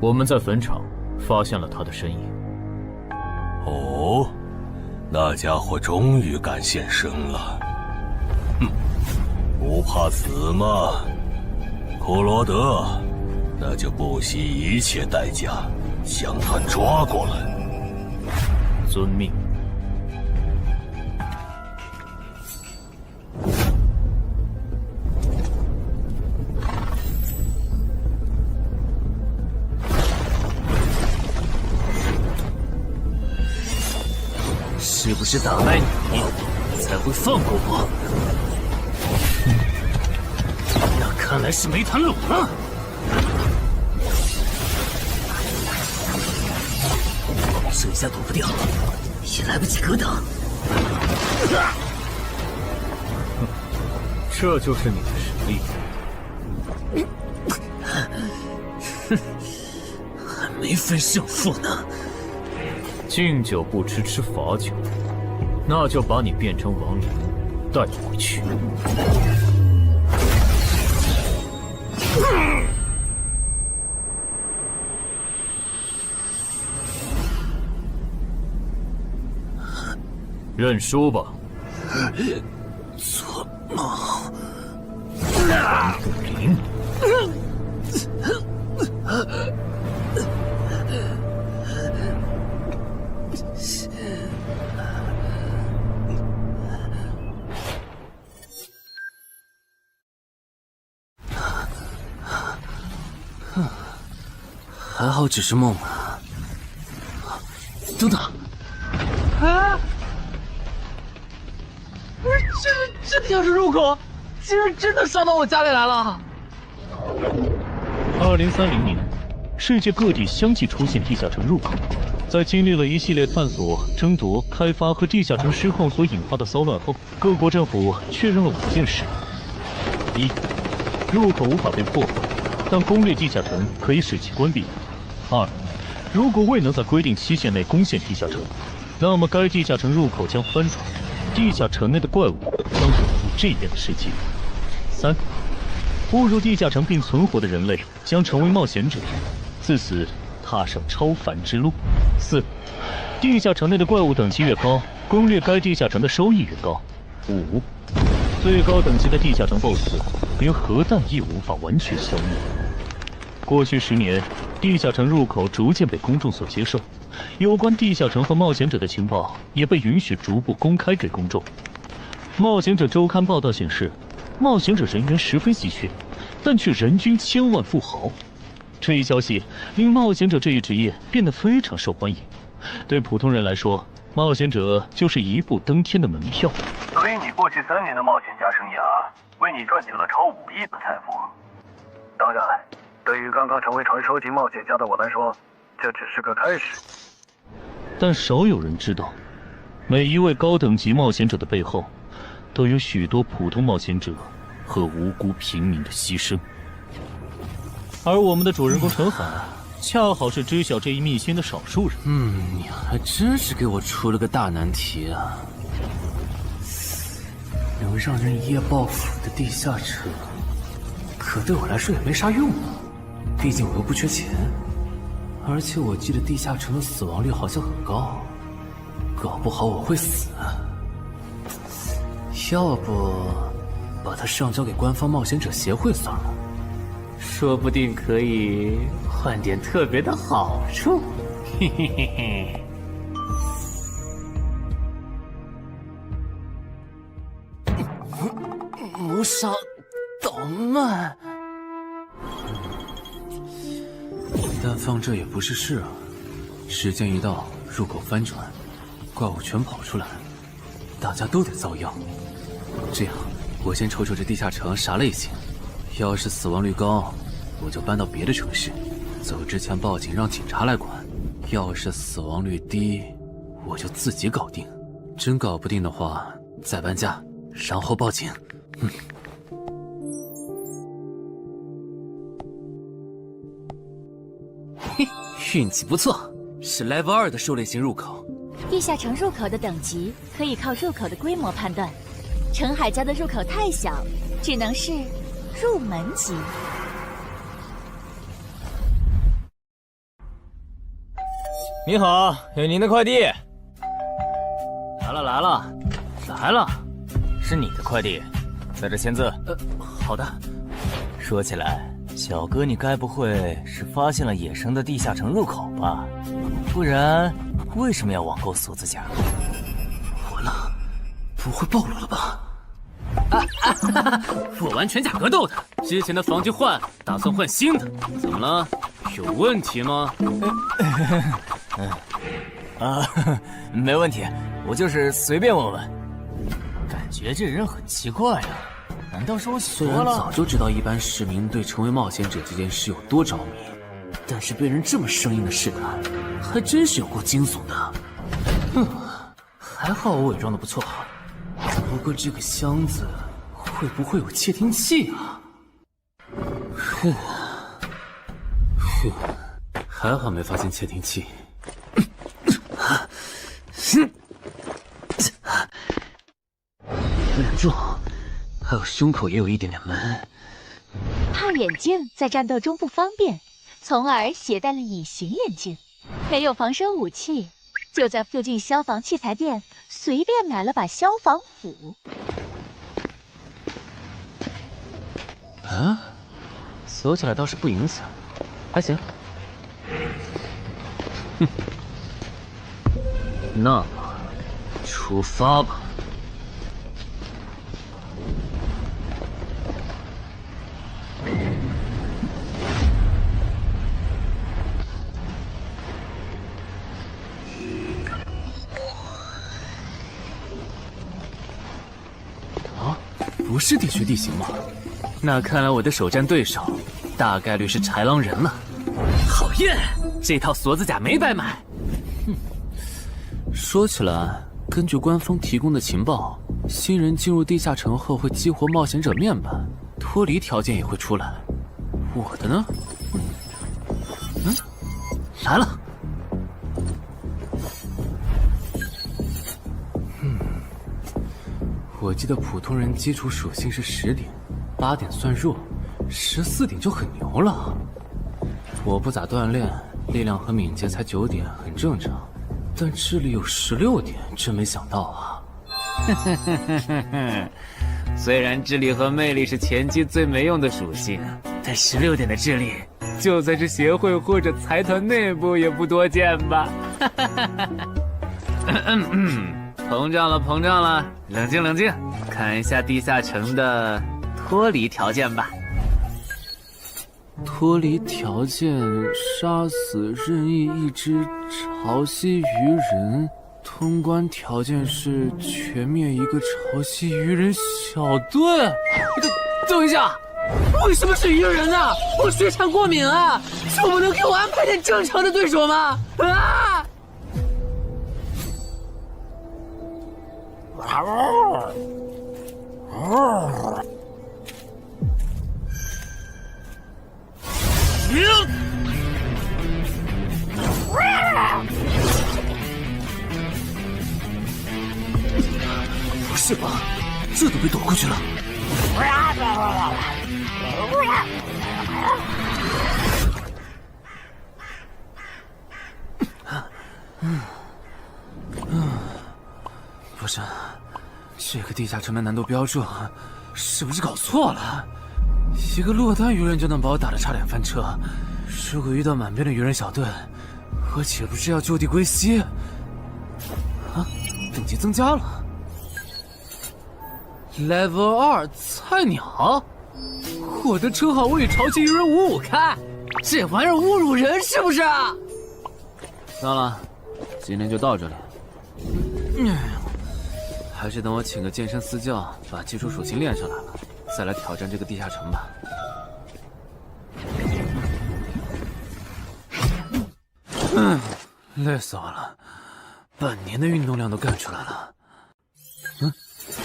我们在坟场发现了他的身影。哦，那家伙终于敢现身了。哼，不怕死吗？库罗德，那就不惜一切代价将他抓过来。遵命。是不是打败你，才会放过我？那看来是没谈拢了。这下躲不掉，也来不及格挡。这就是你的实力。还没分胜负呢。敬酒不吃吃罚酒，那就把你变成亡灵带回去。认输吧。做梦。王不灵。还好只是梦啊！等等，啊！不是，这地下室入口，竟然真的上到我家里来了！2030年，世界各地相继出现地下城入口。在经历了一系列探索、争夺、开发和地下城失控所引发的骚乱后，各国政府确认了5件事：一、入口无法被破坏，但攻略地下城可以使其关闭。2. 如果未能在规定期限内攻陷地下城，那么该地下城入口将翻转，地下城内的怪物将涌入这边的世界。3. 步入地下城并存活的人类将成为冒险者，自此踏上超凡之路。4. 地下城内的怪物等级越高，攻略该地下城的收益越高。5. 最高等级的地下城 BOSS 连核弹亦无法完全消灭。过去10年，地下城入口逐渐被公众所接受，有关地下城和冒险者的情报也被允许逐步公开给公众。冒险者周刊报道显示，冒险者人员十分稀缺，但却人均千万富豪。这一消息令冒险者这一职业变得非常受欢迎。对普通人来说，冒险者就是一步登天的门票。所以你过去3年的冒险家生涯，为你赚取了超5亿的财富。当然，对于刚刚成为传说级冒险家的我来说，这只是个开始。但少有人知道，每一位高等级冒险者的背后，都有许多普通冒险者和无辜平民的牺牲。而我们的主人公陈海，恰好是知晓这一秘辛的少数人。你还真是给我出了个大难题啊！能让人一夜暴富的地下城，可对我来说也没啥用啊。毕竟我又不缺钱，而且我记得地下城的死亡率好像很高，搞不好我会死。要不把它上交给官方冒险者协会算了，说不定可以换点特别的好处。嘿嘿嘿嘿。谋杀岛慢。但放这也不是事啊！时间一到，入口翻转，怪物全跑出来，大家都得遭殃。这样，我先瞅瞅这地下城啥类型，要是死亡率高，我就搬到别的城市，走之前报警让警察来管；要是死亡率低，我就自己搞定。真搞不定的话，再搬家，然后报警。嘿，运气不错，是 Level 2的狩猎型入口。地下城入口的等级可以靠入口的规模判断，陈海家的入口太小，只能是入门级。你好，有您的快递。来了，是你的快递，在这签字。好的。说起来，小哥，你该不会是发现了野生的地下城入口吧？不然，为什么要网购锁子甲？完了，不会暴露了吧？我玩全甲格斗的，之前的防具换，打算换新的。怎么了？有问题吗？没问题，我就是随便问问。感觉这人很奇怪啊，难道是我想虽然多了？早就知道一般市民对成为冒险者这件事有多着迷，但是被人这么生硬的试探，还真是有过惊悚的。还好我伪装的不错。不过这个箱子会不会有窃听器啊？还好没发现窃听器。忍住，还有胸口也有一点点闷。怕眼镜在战斗中不方便，从而携带了隐形眼镜。没有防身武器，就在附近消防器材店随便买了把消防斧。啊，锁起来倒是不影响，还行。那么，出发吧。不是地穴地形吗？那看来我的首战对手大概率是豺狼人了。讨厌，这套锁子甲没白买。说起来，根据官方提供的情报，新人进入地下城后会激活冒险者面板，脱离条件也会出来。我的呢？来了。我记得普通人基础属性是10点，8点算弱，14点就很牛了。我不咋锻炼，力量和敏捷才9点，很正常。但智力有16点，真没想到啊！虽然智力和魅力是前期最没用的属性，但16点的智力，就算是协会或者财团内部也不多见吧。膨胀了，冷静，看一下地下城的脱离条件吧。脱离条件：杀死任意一只潮汐鱼人。通关条件是全灭一个潮汐鱼人小队。等一下，为什么是鱼人啊？我血场过敏啊！就不能给我安排点正常的对手吗？啊！不是吧？这都被躲过去了。不是，这个地下城的难度标注是不是搞错了？一个落单鱼人就能把我打得差点翻车，如果遇到满编的鱼人小队，我岂不是要就地归西？啊，等级增加了。Level 2菜鸟，我的称号我与潮汐鱼人55开，这玩意儿侮辱人是不是？算了，今天就到这里。还是等我请个健身私教，把基础属性练上来了，再来挑战这个地下城吧。累死我了，半年的运动量都干出来了。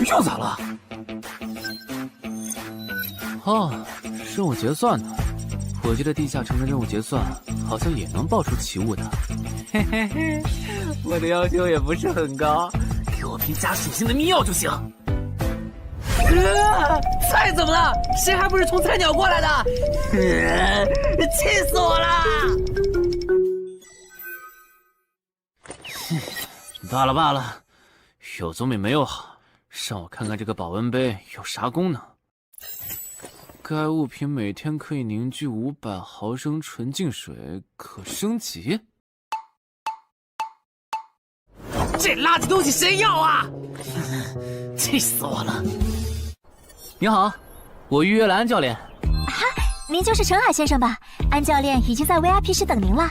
又咋了？哦，任务结算呢？我记得地下城的任务结算好像也能爆出奇物的。嘿嘿嘿，我的要求也不是很高，给我瓶加属性的秘药就行。菜怎么了？谁还不是从菜鸟过来的？气死我了！罢了罢了，有总比没有好。让我看看这个保温杯有啥功能。该物品每天可以凝聚500毫升纯净水，可升级。这垃圾东西谁要啊？气死我了！你好，我预约了安教练。哈，您就是陈海先生吧？安教练已经在 VIP 室等您了，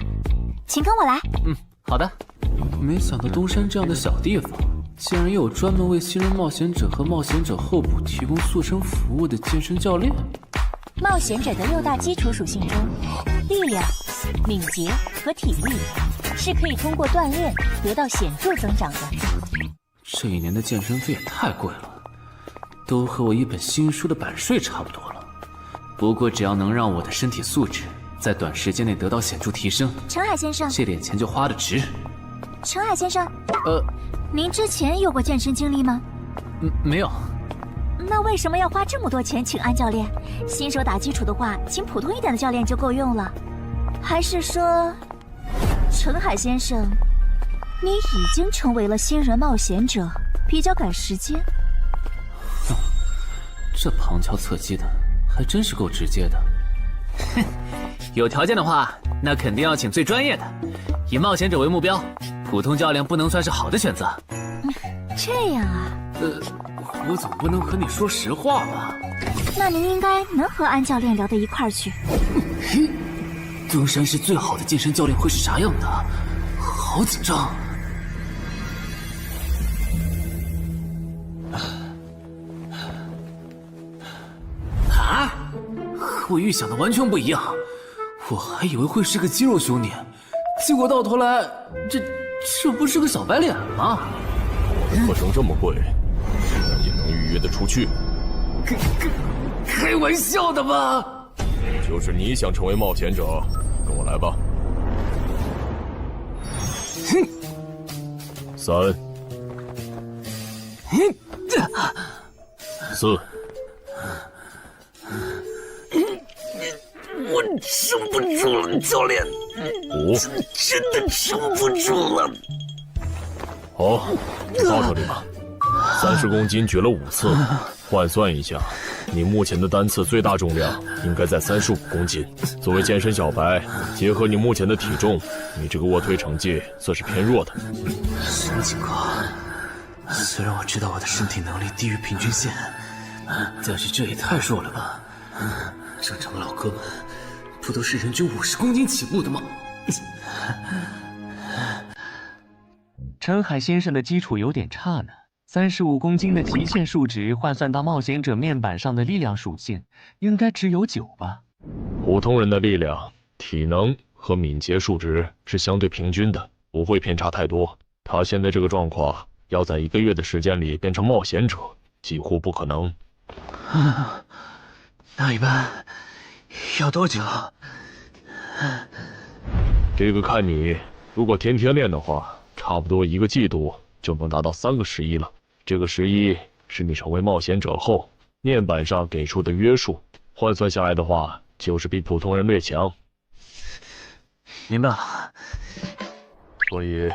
请跟我来。好的。没想到东山这样的小地方，竟然也有专门为新人冒险者和冒险者候补提供塑身服务的健身教练。冒险者的6大基础属性中，力量、敏捷和体力是可以通过锻炼得到显著增长的。这一年的健身费也太贵了，都和我一本新书的版税差不多了。不过只要能让我的身体素质在短时间内得到显著提升，陈海先生，这点钱就花得值。陈海先生，您之前有过健身经历吗？没有。那为什么要花这么多钱请安教练？新手打基础的话，请普通一点的教练就够用了。还是说，陈海先生，你已经成为了新人冒险者，比较赶时间？这旁敲侧击的，还真是够直接的。哼，有条件的话，那肯定要请最专业的，以冒险者为目标，普通教练不能算是好的选择。这样啊？我总不能和你说实话吧？那您应该能和安教练聊到一块儿去。东山市最好的健身教练会是啥样的？好紧张。啊！和我预想的完全不一样，我还以为会是个肌肉兄弟，结果到头来，这不是个小白脸吗？课程这么贵，竟然也能预约得出去？开玩笑的吧？就是你想成为冒险者，跟我来吧。3、4。我撑不住了，教练。5。真的撑不住了。好，你到这里吧。30公斤举了5次，换算一下，你目前的单次最大重量应该在35公斤。作为健身小白，结合你目前的体重，你这个卧推成绩算是偏弱的。什么情况？虽然我知道我的身体能力低于平均线，但是这也太弱了吧？正常的老哥们不都是人均50公斤起步的吗？陈海先生的基础有点差呢，35公斤的极限数值换算到冒险者面板上的力量属性，应该只有9吧？普通人的力量、体能和敏捷数值是相对平均的，不会偏差太多。他现在这个状况，要在1个月的时间里变成冒险者，几乎不可能。那一般要多久？这个看你，如果天天练的话，差不多1个季度就能达到3个11了。这个11是你成为冒险者后面板上给出的约束，换算下来的话，就是比普通人略强。明白了。所以，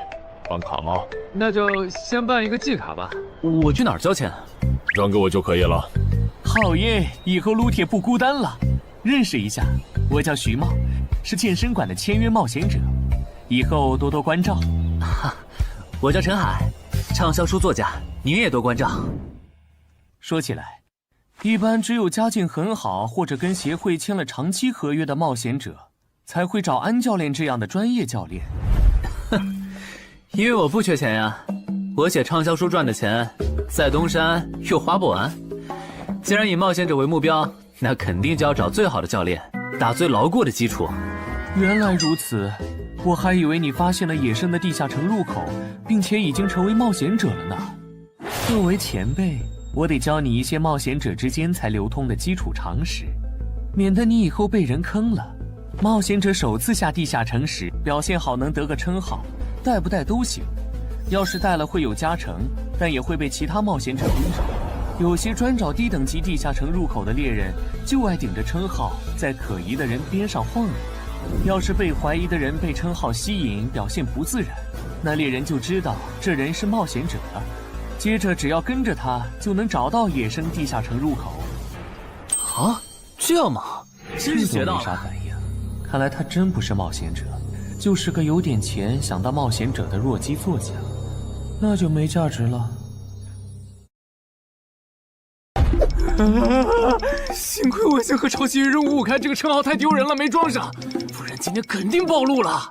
办卡吗？那就先办一个季卡吧。我去哪儿交钱？转给我就可以了。好耶，以后撸铁不孤单了。认识一下，我叫徐茂，是健身馆的签约冒险者，以后多多关照。我叫陈海，畅销书作家，您也多关照。说起来，一般只有家境很好或者跟协会签了长期合约的冒险者，才会找安教练这样的专业教练。因为我不缺钱呀，我写畅销书赚的钱，在东山又花不完。既然以冒险者为目标，那肯定就要找最好的教练，打最牢固的基础。原来如此，我还以为你发现了野生的地下城入口，并且已经成为冒险者了呢。作为前辈，我得教你一些冒险者之间才流通的基础常识，免得你以后被人坑了。冒险者首次下地下城时，表现好能得个称号，带不带都行。要是带了会有加成，但也会被其他冒险者盯上。有些专找低等级地下城入口的猎人，就爱顶着称号，在可疑的人边上晃悠。要是被怀疑的人被称号吸引，表现不自然，那猎人就知道这人是冒险者了。接着只要跟着他，就能找到野生地下城入口。啊，这样吗？真是学到了。没啥反应，看来他真不是冒险者，就是个有点钱想当冒险者的弱鸡作家，那就没价值了。幸亏我先和超级任务开这个称号太丢人了，没装上，不然今天肯定暴露了。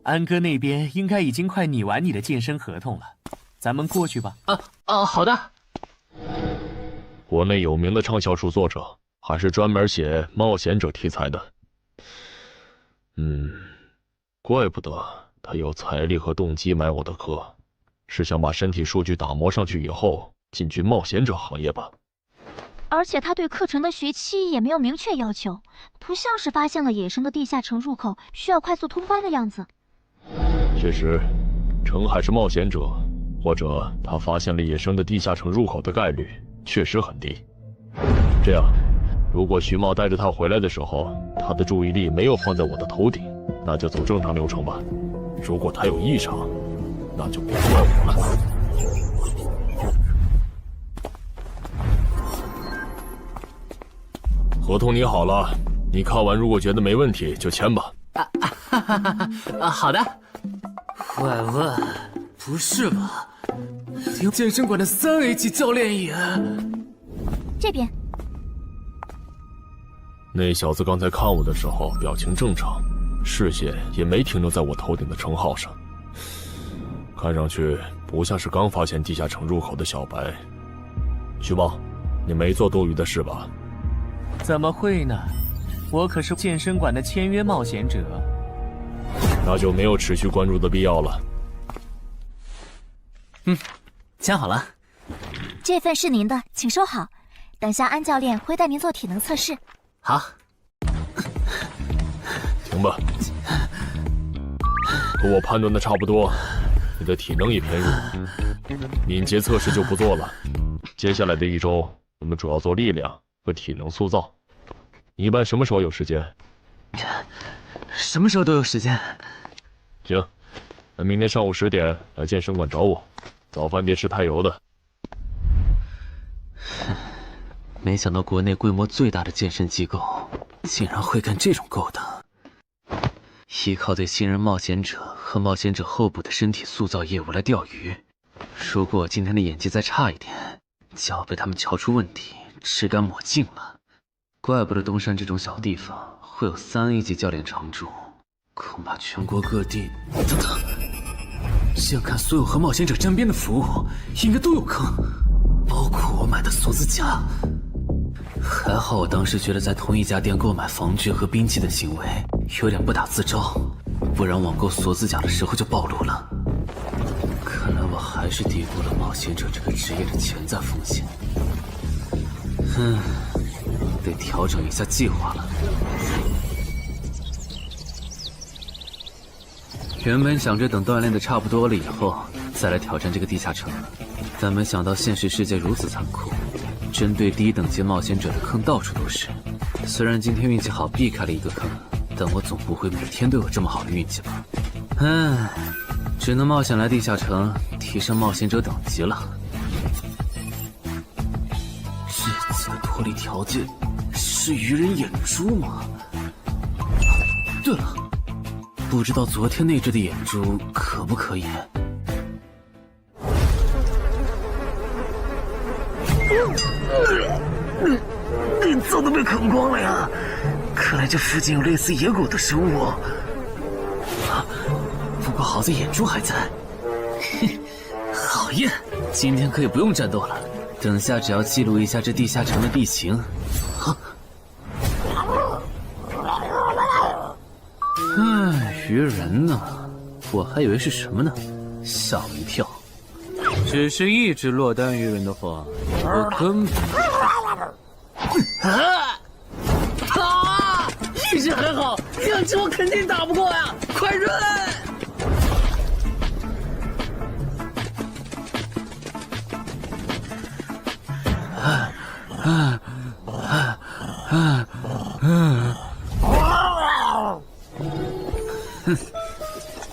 安哥那边应该已经快拟完你的健身合同了，咱们过去吧。好的。国内有名的畅销书作者，还是专门写冒险者题材的。怪不得他有财力和动机买我的课，是想把身体数据打磨上去以后进军冒险者行业吧。而且他对课程的学期也没有明确要求，不像是发现了野生的地下城入口需要快速通关的样子。确实，程海是冒险者，或者他发现了野生的地下城入口的概率确实很低。这样，如果徐茂带着他回来的时候，他的注意力没有放在我的头顶，那就走正常流程吧。如果他有异常，那就别怪我了。合同拟好了，你看完如果觉得没问题就签吧。好的。怪问，不是吧？连健身馆的3A 级教练也……这边。那小子刚才看我的时候表情正常，视线也没停留在我头顶的称号上，看上去不像是刚发现地下城入口的小白。徐茂，你没做多余的事吧？怎么会呢？我可是健身馆的签约冒险者。那就没有持续关注的必要了。签好了。这份是您的，请收好。等下安教练会带您做体能测试。好。行吧。和我判断的差不多，你的体能也偏弱，敏捷测试就不做了。接下来的1周，我们主要做力量和体能塑造。你一般什么时候有时间？什么时候都有时间。行，那明天上午10点来健身馆找我，早饭别吃太油的。没想到国内规模最大的健身机构竟然会干这种勾当。依靠对新人冒险者和冒险者后补的身体塑造业务来钓鱼，如果我今天的演技再差一点，就要被他们瞧出问题，吃干抹净了。怪不得东山这种小地方会有3A 级教练常驻，恐怕全国各地……等等，这样看，所有和冒险者沾边的服务应该都有坑，包括我买的锁子甲。还好我当时觉得在同一家店购买防具和兵器的行为有点不打自招，不然网购锁子甲的时候就暴露了。看来我还是低估了冒险者这个职业的潜在风险。得调整一下计划了。原本想着等锻炼的差不多了以后再来挑战这个地下城，但没想到现实世界如此残酷，针对低等级冒险者的坑到处都是。虽然今天运气好避开了一个坑，但我总不会每天都有这么好的运气吧？只能冒险来地下城提升冒险者等级了。这次的脱离条件是鱼人眼珠吗？对了，不知道昨天那只的眼珠可不可以？早都被啃光了呀！看来这附近有类似野狗的生物。不过好在眼珠还在。好耶！今天可以不用战斗了，等下只要记录一下这地下城的地形。鱼人呢？我还以为是什么呢，吓我一跳。只是一只落单鱼人的话，我根本……一只还好，2只我肯定打不过呀！快润！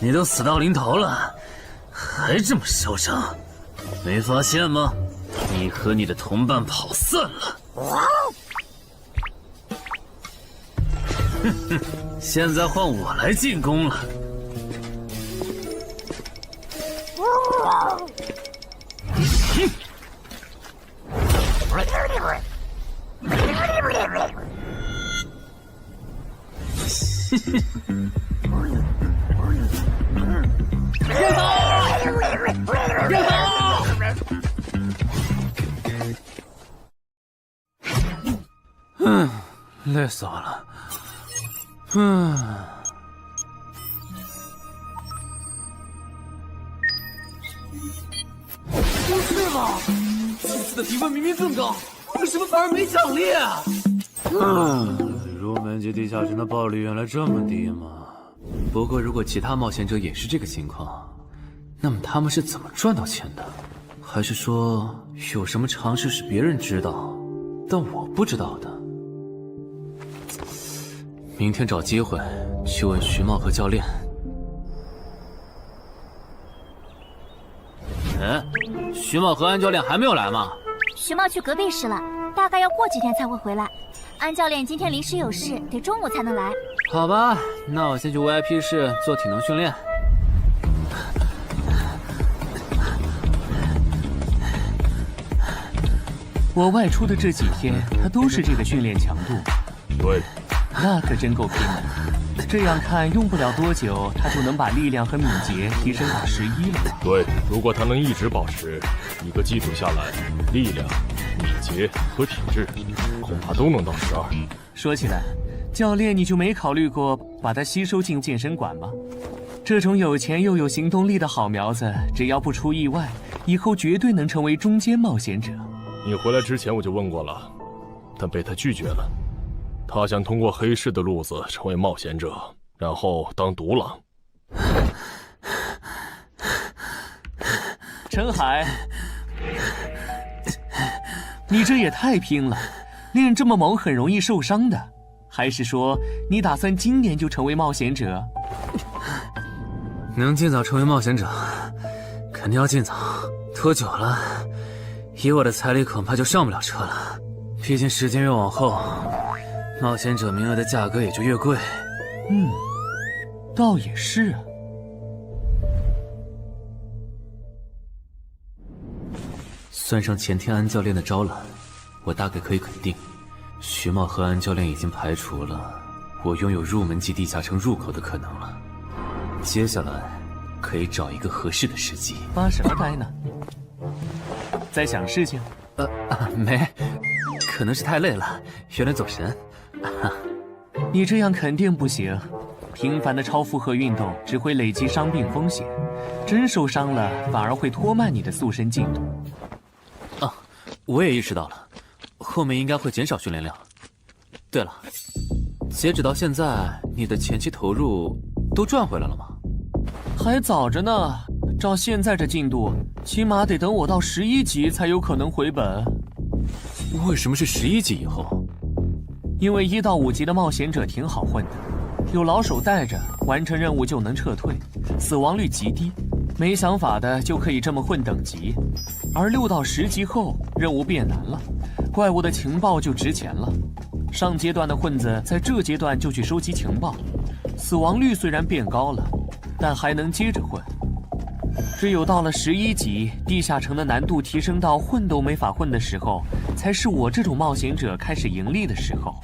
你都死到临头了，还这么嚣张，没发现吗？你和你的同伴跑散了。哼哼，现在换我来进攻了。累死我了。不是吧？这次的评分明明更高，为什么反而没奖励啊？入门级地下城的暴率原来这么低吗？不过如果其他冒险者也是这个情况，那么他们是怎么赚到钱的？还是说有什么常识是别人知道，但我不知道的？明天找机会去问徐茂和教练。徐茂和安教练还没有来吗？徐茂去隔壁室了，大概要过几天才会回来。安教练今天临时有事，得中午才能来。好吧，那我先去 VIP 室做体能训练。我外出的这几天，他都是这个训练强度。对，那可真够拼的。这样看，用不了多久，他就能把力量和敏捷提升到11了。对，如果他能一直保持一个基础下来，力量、敏捷和体质恐怕都能到12。说起来，教练你就没考虑过把他吸收进健身馆吗？这种有钱又有行动力的好苗子，只要不出意外，以后绝对能成为中间冒险者。你回来之前我就问过了，但被他拒绝了。他想通过黑市的路子成为冒险者，然后当独狼。陈海，你这也太拼了，练这么猛很容易受伤的。还是说你打算今年就成为冒险者？能尽早成为冒险者，肯定要尽早。拖久了，以我的财力恐怕就上不了车了。毕竟时间越往后，冒险者名额的价格也就越贵。倒也是啊。算上前天安教练的招揽，我大概可以肯定，徐茂和安教练已经排除了我拥有入门级地下城入口的可能了。接下来可以找一个合适的时机。发什么呆呢？在想事情？没，可能是太累了，有点走神。你这样肯定不行，频繁的超负荷运动只会累积伤病风险，真受伤了反而会拖慢你的塑身进度。我也意识到了，后面应该会减少训练量。对了，截止到现在，你的前期投入都赚回来了吗？还早着呢，照现在这进度，起码得等我到11级才有可能回本。为什么是11级以后？因为1到5级的冒险者挺好混的，有老手带着，完成任务就能撤退，死亡率极低。没想法的就可以这么混等级，而6到10级后，任务变难了，怪物的情报就值钱了。上阶段的混子在这阶段就去收集情报，死亡率虽然变高了，但还能接着混。只有到了11级，地下城的难度提升到混都没法混的时候，才是我这种冒险者开始盈利的时候。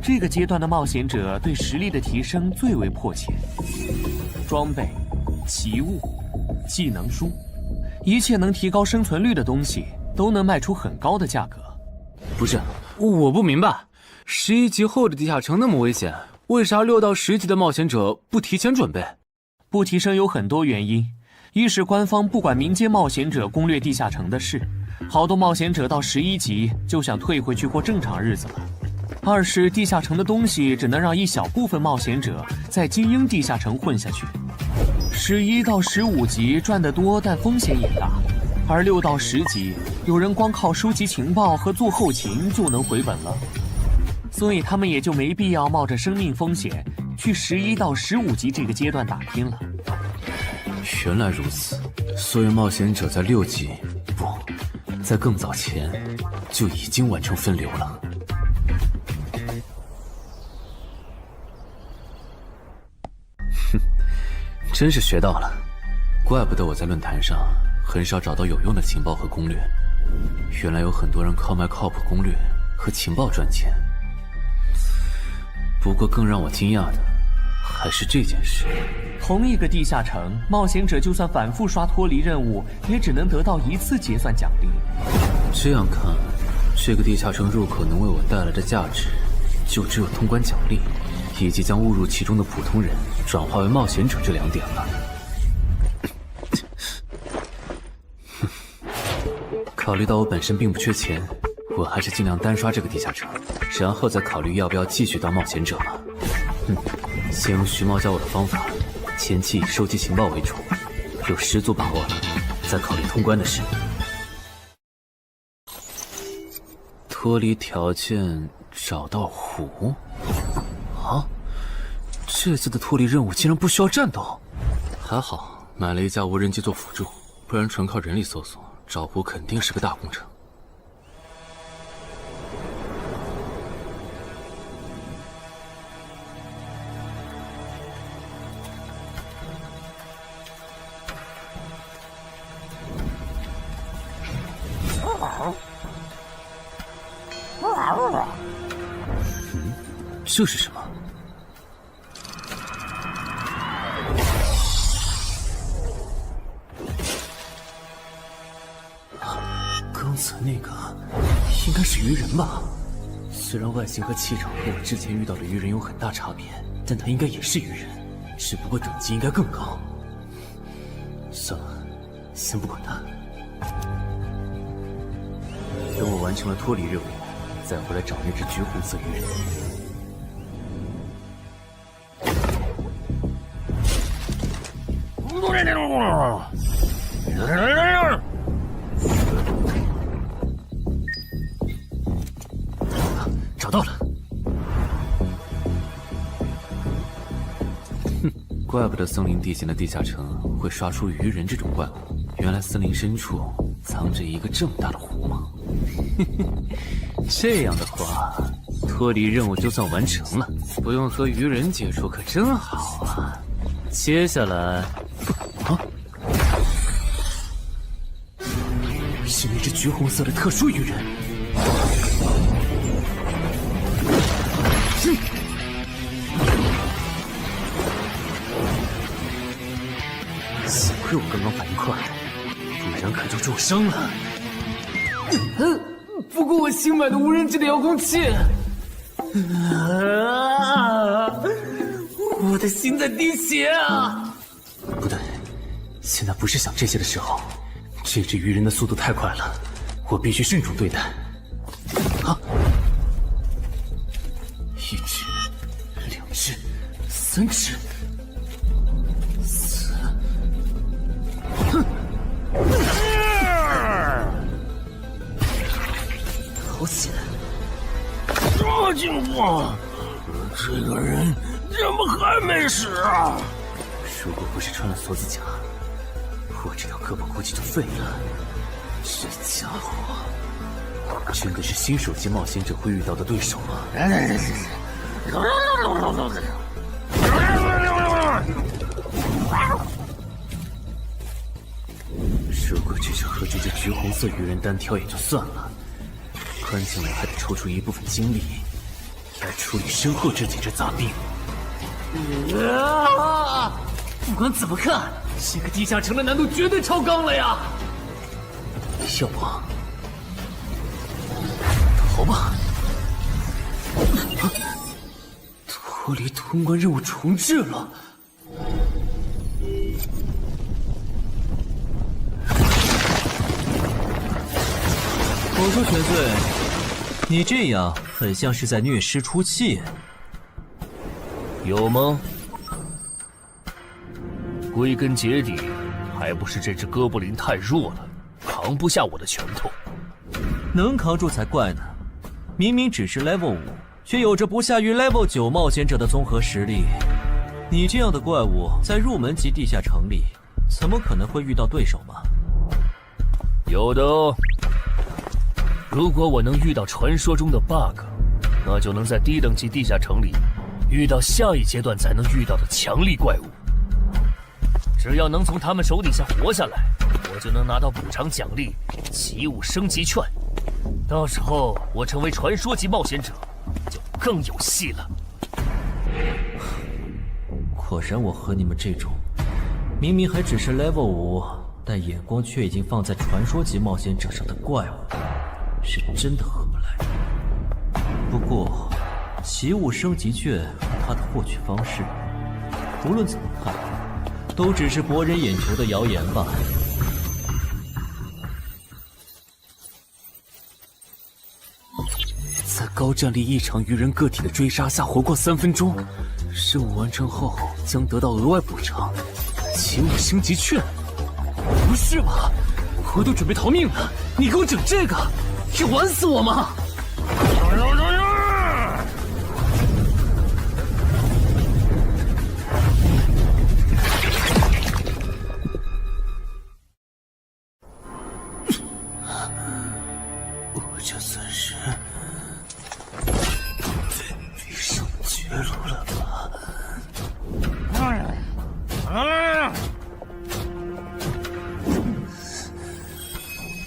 这个阶段的冒险者对实力的提升最为迫切，装备、奇物、技能书，一切能提高生存率的东西都能卖出很高的价格。不是，我不明白，11级后的地下城那么危险，为啥6到10级的冒险者不提前准备？不提升有很多原因，一是官方不管民间冒险者攻略地下城的事，好多冒险者到11级就想退回去过正常日子了；二是地下城的东西只能让一小部分冒险者在精英地下城混下去。11到15级赚得多，但风险也大，而6到10级有人光靠收集情报和做后勤就能回本了，所以他们也就没必要冒着生命风险去11到15级这个阶段打拼了。原来如此，所以冒险者在6级不，在更早前就已经完成分流了。哼，真是学到了，怪不得我在论坛上很少找到有用的情报和攻略，原来有很多人靠卖靠谱攻略和情报赚钱。不过更让我惊讶的还是这件事。同一个地下城，冒险者就算反复刷脱离任务，也只能得到1次结算奖励。这样看，这个地下城入口能为我带来的价值，就只有通关奖励，以及将误入其中的普通人转化为冒险者这2点了。考虑到我本身并不缺钱，我还是尽量单刷这个地下城，然后再考虑要不要继续当冒险者吧。先用徐猫教我的方法，前期以收集情报为主，有10足把握了，再考虑通关的事。脱离条件找到湖？啊，这次的脱离任务竟然不需要战斗，还好买了一架无人机做辅助，不然纯靠人力搜索找湖肯定是个大工程。这是什么？刚才那个应该是鱼人吧？虽然外形和气场和我之前遇到的鱼人有很大差别，但他应该也是鱼人，只不过等级应该更高。算了，先不管他。等我完成了脱离任务，再回来找那只橘红色鱼人。找到了。哼，怪不得森林地形的地下城会刷出鱼人这种怪物，原来森林深处藏着一个这么大的湖吗？这样的话，脱离任务就算完成了，不用和鱼人接触可真好啊。接下来，是那只橘红色的特殊鱼人。幸亏我刚刚反应快，不然可就重伤了。不过我新买的无人机的遥控器，我的心在滴血啊！不对，现在不是想这些的时候。这只鱼人的速度太快了，我必须慎重对待。啊！1只、2只、3只、4……哼！好险！这情况，这个人怎么还没死啊？如果不是穿了锁子甲，我这条胳膊估计就废了。这家伙真的是新手级冒险者会遇到的对手吗？如果只是和这只橘红色鱼人单挑也就算了，关键我还得抽出一部分精力来处理身后这几只杂兵。不管怎么看，这个地下城的难度绝对超纲了呀！要不逃吧？脱离通关任务重置了。我说全岁，你这样很像是在虐尸出气，有吗？归根结底，还不是这只哥布林太弱了，扛不下我的拳头。能扛住才怪呢！明明只是 Level 5，却有着不下于 Level 9冒险者的综合实力。你这样的怪物，在入门级地下城里，怎么可能会遇到对手嘛？有的哦。如果我能遇到传说中的 bug， 那就能在低等级地下城里遇到下一阶段才能遇到的强力怪物。只要能从他们手底下活下来，我就能拿到补偿奖励奇物升级券。到时候我成为传说级冒险者，就更有戏了。果然，我和你们这种明明还只是 level 5，但眼光却已经放在传说级冒险者上的怪物，是真的合不来。不过，奇物升级券和它的获取方式，无论怎么看，都只是博人眼球的谣言吧。在高战力异常鱼人个体的追杀下活过3分钟，任务完成后将得到额外补偿，奇物升级券。不是吧？我都准备逃命了，你给我整这个，要玩死我吗？我这算是逼上绝路了吧？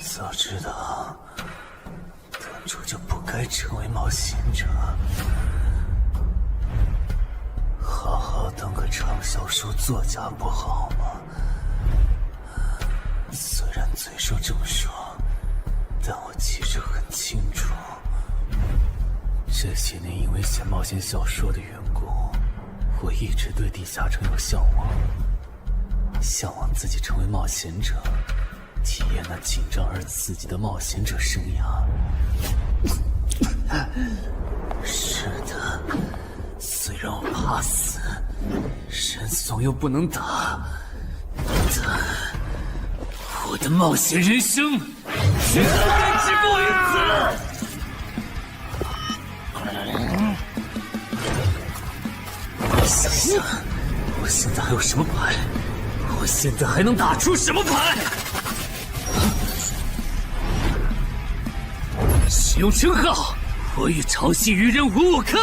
早知道当初就不该成为冒险者，好好当个畅销书作家不好吗？虽然嘴上这么说，但我其实很清楚，这些年因为写冒险小说的缘故，我一直对地下城有向往，向往自己成为冒险者，体验那紧张而刺激的冒险者生涯。是的，虽然我怕死，人怂又不能打，但我的冒险人生绝对只过于此。想想，我现在还有什么牌？我现在还能打出什么牌？使用称号，我与潮汐鱼人5开。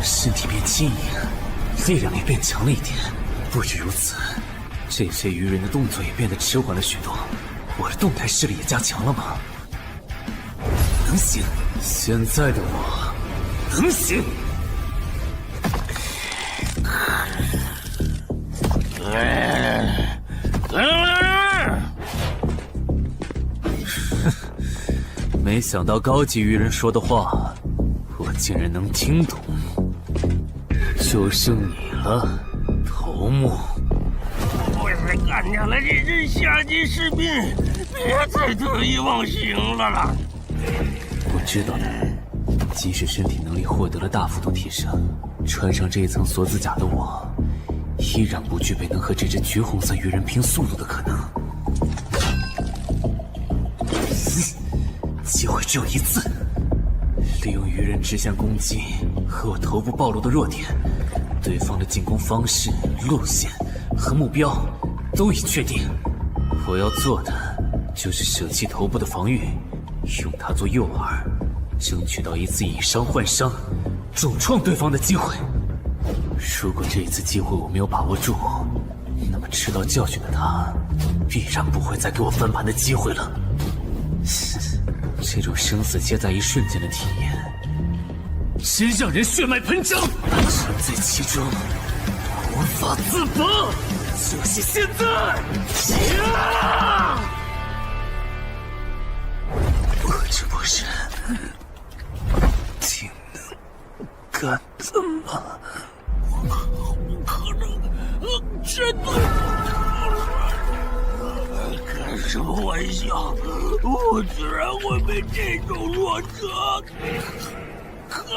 身体变轻盈，力量也变强了一点。不止如此，这些鱼人的动作也变得迟缓了许多。我的动态视力也加强了吗？能行，现在的我能行。没想到高级鱼人说的话，我竟然能听懂。就剩你了，头目。我是干掉了这只下级士兵，别再得意忘形了啦！我知道的，即使身体能力获得了大幅度提升，穿上这一层锁子甲的我，依然不具备能和这只橘红色鱼人拼速度的可能。机会只有一次，利用鱼人直线攻击和我头部暴露的弱点，对方的进攻方式、路线和目标都已确定。我要做的就是舍弃头部的防御，用它做诱饵，争取到一次以伤换伤，重创对方的机会。如果这一次机会我没有把握住，那么吃到教训的他，必然不会再给我翻盘的机会了。这种生死皆在一瞬间的体验，真让人血脉喷张，沉醉其中，无法自拔。就是现在！我这不是挺能干的吗？不可能，真的！开什么玩笑？我居然会被这种弱者可恶！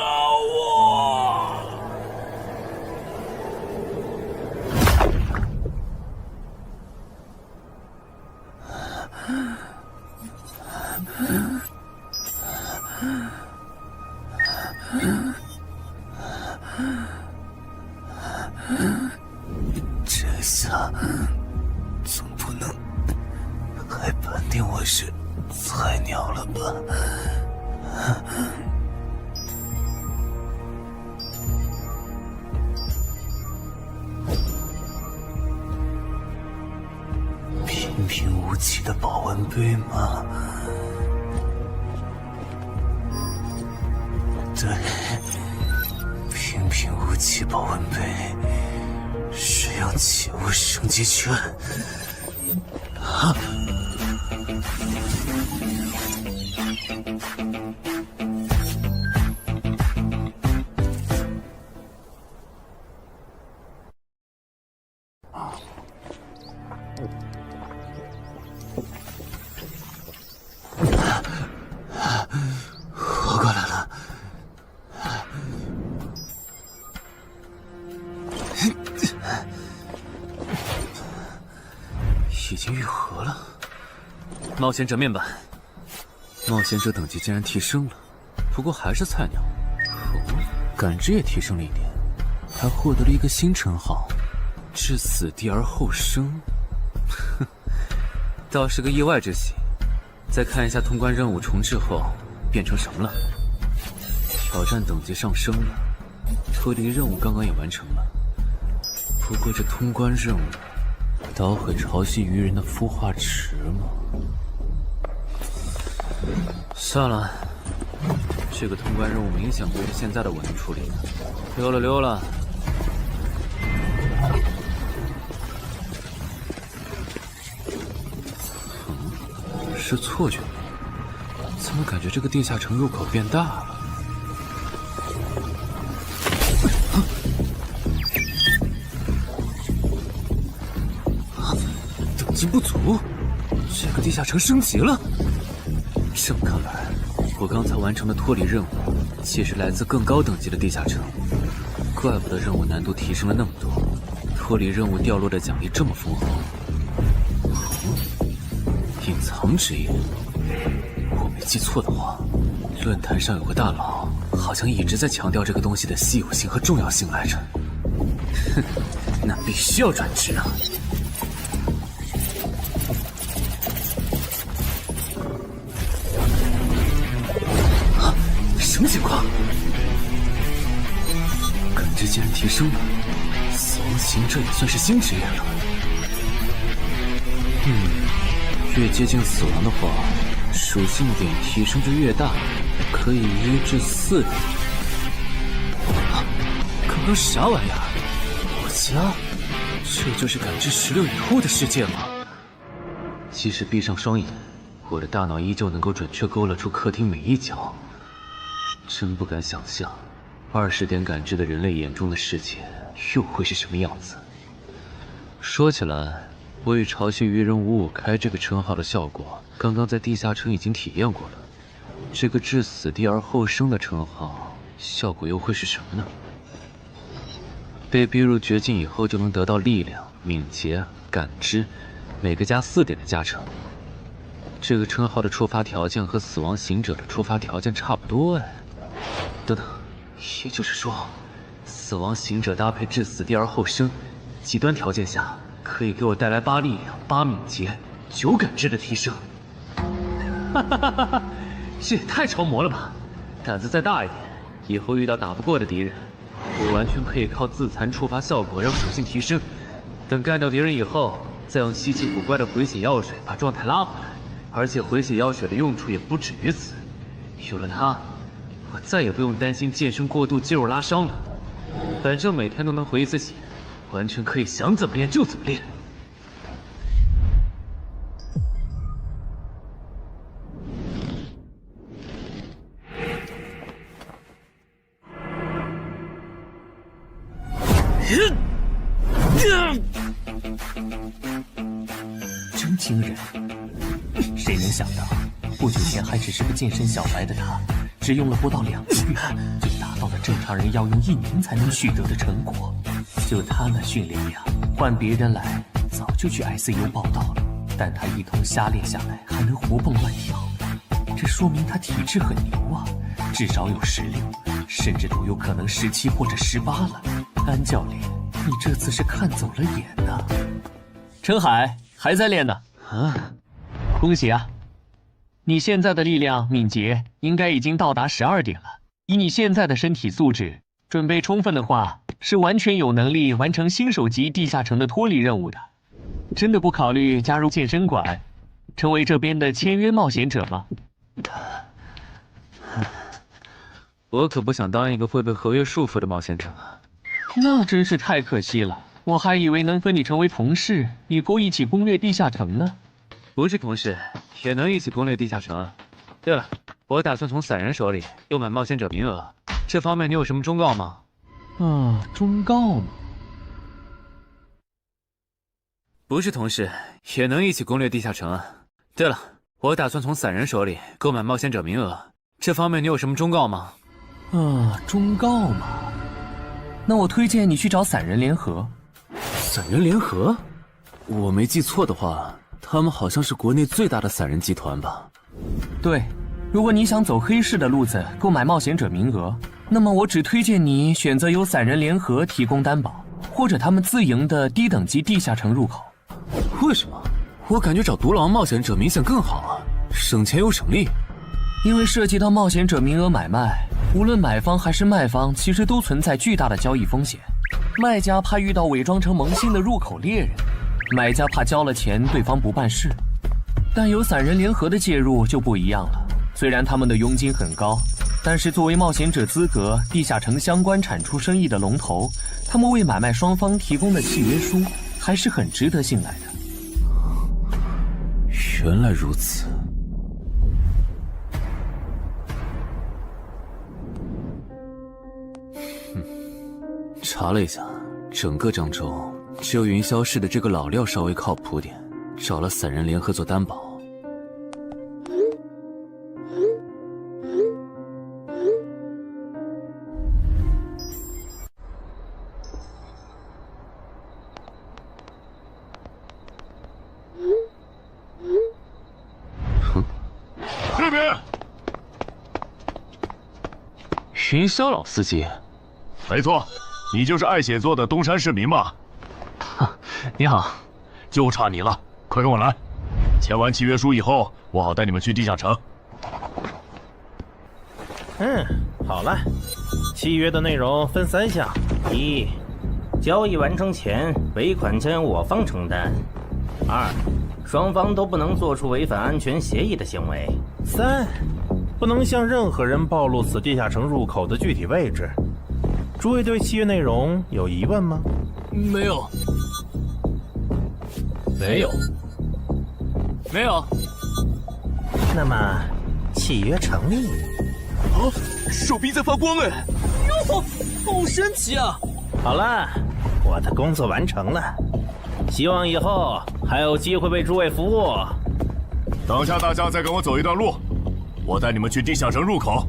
这下总不能还判定我是菜鸟了吧？平平无奇的保温杯吗？对，平平无奇保温杯。使用起物升级券。啊！活过来了。已经愈合了。冒险者面板，冒险者等级竟然提升了，不过还是菜鸟。哦，感知也提升了一点，还获得了一个新称号——至死地而后生。哼，倒是个意外之喜。再看一下通关任务重置后变成什么了。挑战等级上升了，脱离任务刚刚也完成了。不过这通关任务捣毁潮汐鱼人的孵化池吗？算了，这个通关任务明显不是现在的我能处理的。溜了溜了。是错觉吗？怎么感觉这个地下城入口变大了？等级不足，这个地下城升级了。这么看来，我刚才完成的脱离任务，其实来自更高等级的地下城。怪不得任务难度提升了那么多，脱离任务掉落的奖励这么丰厚。隐藏职业，我没记错的话，论坛上有个大佬，好像一直在强调这个东西的稀有性和重要性来着。哼，那必须要转职啊！啊，什么情况？感知竟然提升了，死亡行者也算是新职业了。越接近死亡的话，属性点提升就越大，可以1至4点。啊，刚刚啥玩意儿？我家？这就是感知16以后的世界吗？即使闭上双眼，我的大脑依旧能够准确勾勒出客厅每一角。真不敢想象，20点感知的人类眼中的世界又会是什么样子。说起来，我与潮汐鱼人555开这个称号的效果，刚刚在地下城已经体验过了。这个至死地而后生的称号，效果又会是什么呢？被逼入绝境以后，就能得到力量、敏捷、感知，每个加4点的加成。这个称号的触发条件和死亡行者的触发条件差不多哎。等等，也就是说，死亡行者搭配至死地而后生，极端条件下可以给我带来8力量、8敏捷、9感知的提升。哈哈哈哈！这也太超模了吧！胆子再大一点，以后遇到打不过的敌人，我完全可以靠自残触发效果让属性提升。等干掉敌人以后，再用稀奇古怪的回血药水把状态拉回来。而且回血药水的用处也不止于此，有了它，我再也不用担心健身过度肌肉拉伤了。反正每天都能回一次血，完全可以想怎么练就怎么练。真惊人！谁能想到，不久前还只是个健身小白的他，只用了不到2个月，就达到了正常人要用1年才能取得的成果。就他那训练量，换别人来早就去 ICU 报道了。但他一通瞎练下来，还能活蹦乱跳，这说明他体质很牛啊，至少有16，甚至都有可能17或者18了。安教练，你这次是看走了眼呐。陈海还在练呢。啊，恭喜啊！你现在的力量、敏捷应该已经到达12点了。以你现在的身体素质，准备充分的话，是完全有能力完成新手级地下城的脱离任务的。真的不考虑加入健身馆，成为这边的签约冒险者吗？我可不想当一个会被合约束缚的冒险者啊！那真是太可惜了，我还以为能和你成为同事，以后一起攻略地下城呢。不是同事，也能一起攻略地下城啊。对了，我打算从散人手里购买冒险者名额，这方面你有什么忠告吗？忠告吗？不是同事，也能一起攻略地下城啊。对了，我打算从散人手里购买冒险者名额，这方面你有什么忠告吗？忠告嘛，那我推荐你去找散人联合。散人联合？我没记错的话，他们好像是国内最大的散人集团吧？对，如果你想走黑市的路子购买冒险者名额，那么我只推荐你选择由散人联合提供担保，或者他们自营的低等级地下城入口。为什么？我感觉找独狼冒险者明显更好啊，省钱又省力。因为涉及到冒险者名额买卖，无论买方还是卖方，其实都存在巨大的交易风险。卖家怕遇到伪装成萌新的入口猎人，买家怕交了钱对方不办事。但有散人联合的介入就不一样了，虽然他们的佣金很高，但是作为冒险者资格地下城相关产出生意的龙头，他们为买卖双方提供的契约书还是很值得信赖的。原来如此。查了一下，整个漳州只有云霄市的这个老廖稍微靠谱点，找了散人联合做担保。这边，云霄老司机。没错，你就是爱写作的东山市民吧？你好，就差你了，快跟我来。签完契约书以后，我好带你们去地下城。好了，契约的内容分3项：一，交易完成前尾款将由我方承担；二，双方都不能做出违反安全协议的行为；三，不能向任何人暴露此地下城入口的具体位置。诸位对契约内容有疑问吗？没有。那么，契约成立。手臂在发光哎！哟，好神奇啊！好了，我的工作完成了，希望以后还有机会为诸位服务。等下大家再跟我走一段路，我带你们去地下城入口。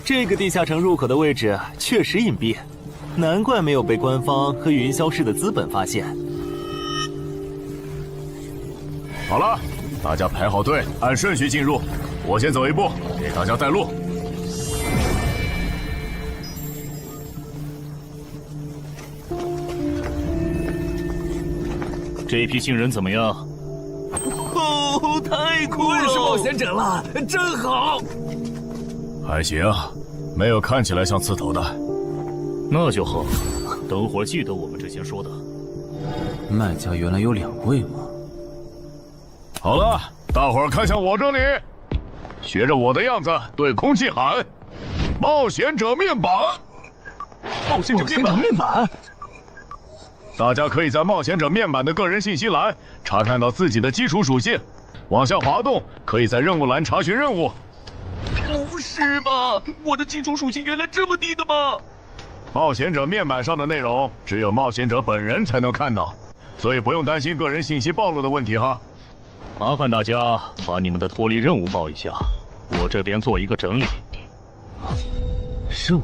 这个地下城入口的位置确实隐蔽，难怪没有被官方和云霄市的资本发现。好了，大家排好队，按顺序进入。我先走一步，给大家带路。这批新人怎么样？太酷了！我也是冒险者了，真好。还行，没有看起来像刺头的。那就好，等会儿记得我们之前说的。卖家原来有2位吗？好了，大伙儿看向我这里，学着我的样子对空气喊：“冒险者面板！”冒险者面板！大家可以在冒险者面板的个人信息栏查看到自己的基础属性，往下滑动，可以在任务栏查询任务。不是吧？我的基础属性原来这么低的吗？冒险者面板上的内容只有冒险者本人才能看到，所以不用担心个人信息暴露的问题哈。麻烦大家把你们的脱离任务报一下，我这边做一个整理。任务？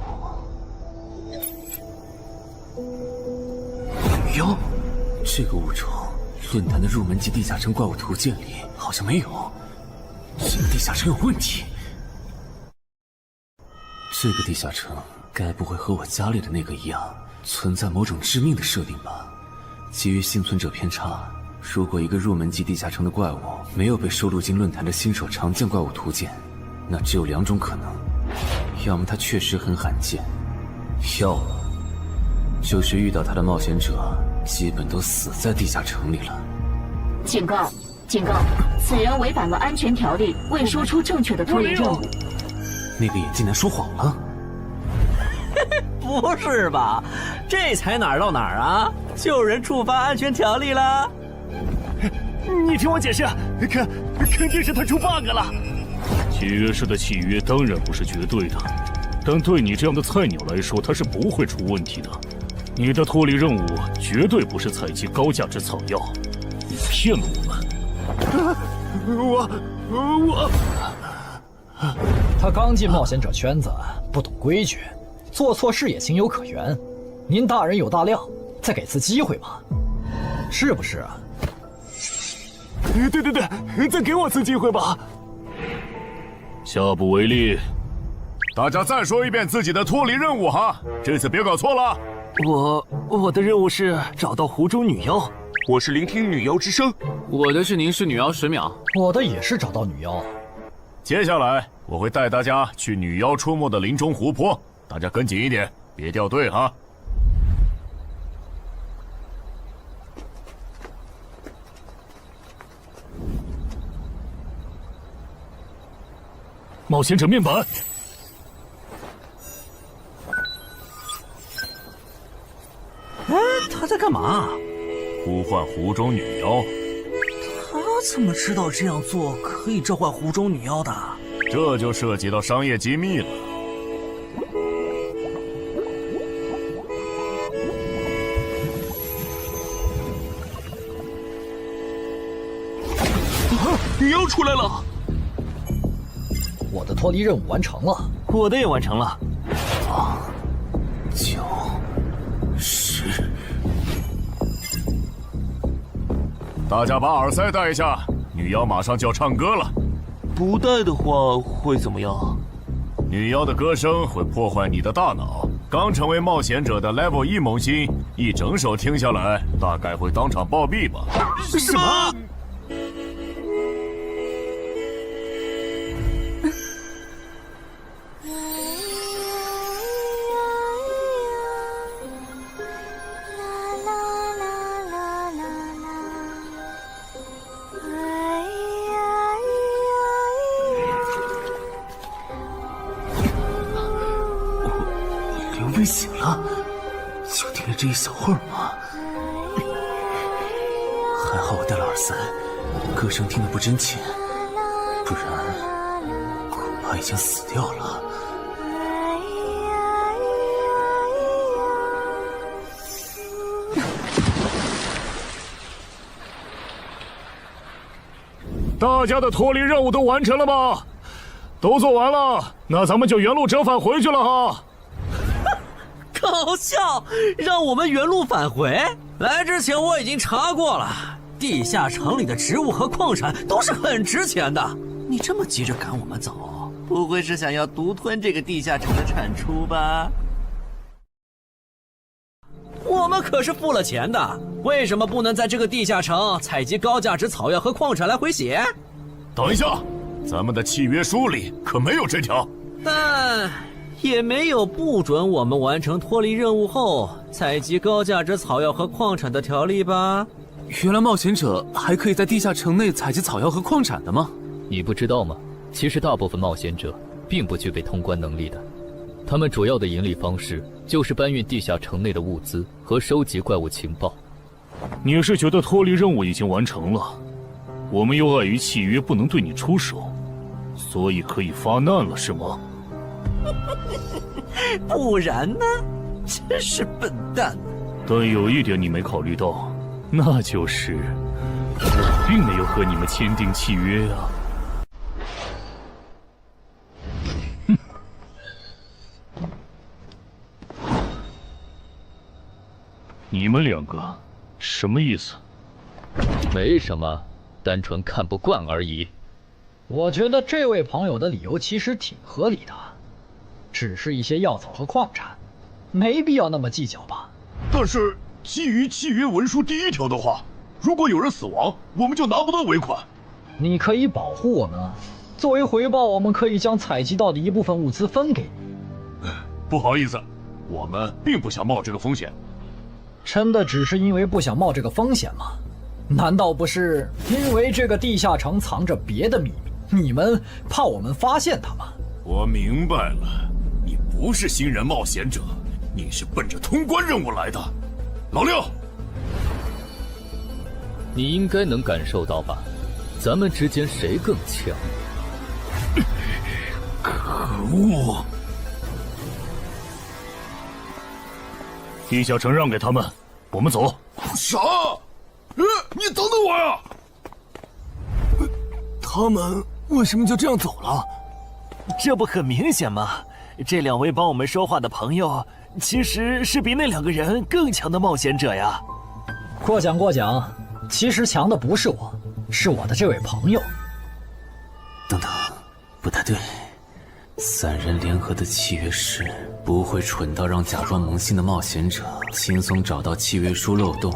妖，这个物种论坛的入门级地下城怪物图鉴里好像没有，这个地下城有问题。这个地下城该不会和我家里的那个一样，存在某种致命的设定吧？基于幸存者偏差，如果一个入门级地下城的怪物没有被收录进论坛的新手常见怪物图鉴，那只有2种可能：要么它确实很罕见，要么就是遇到它的冒险者基本都死在地下城里了。警告！警告！此人违反了安全条例，未说出正确的脱离任务。那个眼镜男说谎了？不是吧？这才哪儿到哪儿啊？就有人触犯安全条例了？你听我解释，肯定是他出 bug 了。契约式的契约当然不是绝对的，但对你这样的菜鸟来说，它是不会出问题的。你的脱离任务绝对不是采集高价值草药，你骗了我们。他刚进冒险者圈子，不懂规矩，做错事也情有可原。您大人有大量，再给次机会吧，是不是啊？对，再给我次机会吧。下不为例。大家再说一遍自己的脱离任务哈，这次别搞错了。我的任务是找到湖中女妖。我是聆听女妖之声。我的是凝视女妖10秒。我的也是找到女妖。接下来我会带大家去女妖出没的林中湖泊，大家跟紧一点，别掉队哈。冒险者面板。哎，他在干嘛？呼唤湖中女妖。他怎么知道这样做可以召唤湖中女妖的？这就涉及到商业机密了。女妖出来了！我的脱离任务完成了，我的也完成了。8、9、10。大家把耳塞戴一下，女妖马上就要唱歌了。不戴的话会怎么样？女妖的歌声会破坏你的大脑。刚成为冒险者的 Level 1萌新，一整首听下来，大概会当场暴毙吧。什么？被醒了，就听了这一小会儿吗？还好我戴了耳塞，歌声听得不真切，不然恐怕已经死掉了。大家的脱离任务都完成了吗？都做完了，那咱们就原路折返回去了哈。搞笑，让我们原路返回？来之前我已经查过了，地下城里的植物和矿产都是很值钱的。你这么急着赶我们走，不会是想要独吞这个地下城的产出吧？我们可是付了钱的，为什么不能在这个地下城采集高价值草药和矿产来回血？等一下，咱们的契约书里可没有这条。但也没有不准我们完成脱离任务后采集高价值草药和矿产的条例吧？原来冒险者还可以在地下城内采集草药和矿产的吗？你不知道吗？其实大部分冒险者并不具备通关能力的，他们主要的盈利方式就是搬运地下城内的物资和收集怪物情报。你是觉得脱离任务已经完成了，我们又碍于契约不能对你出手，所以可以发难了是吗？不然呢？真是笨蛋。但有一点你没考虑到，那就是我并没有和你们签订契约啊。你们2个什么意思？没什么，单纯看不惯而已。我觉得这位朋友的理由其实挺合理的，只是一些药草和矿产，没必要那么计较吧。但是基于契约文书第1条的话，如果有人死亡，我们就拿不到尾款。你可以保护我们啊，作为回报，我们可以将采集到的一部分物资分给你。不好意思，我们并不想冒这个风险。真的只是因为不想冒这个风险吗？难道不是因为这个地下城藏着别的秘密，你们怕我们发现它吗？我明白了，你不是新人冒险者，你是奔着通关任务来的。老六，你应该能感受到吧？咱们之间谁更强？可恶！地下城让给他们，我们走。啥？你等等我呀！他们为什么就这样走了？这不很明显吗？这2位帮我们说话的朋友，其实是比那2个人更强的冒险者呀。过奖，其实强的不是我，是我的这位朋友。等等，不太对。3人联合的契约师不会蠢到让假装萌新的冒险者轻松找到契约书漏洞，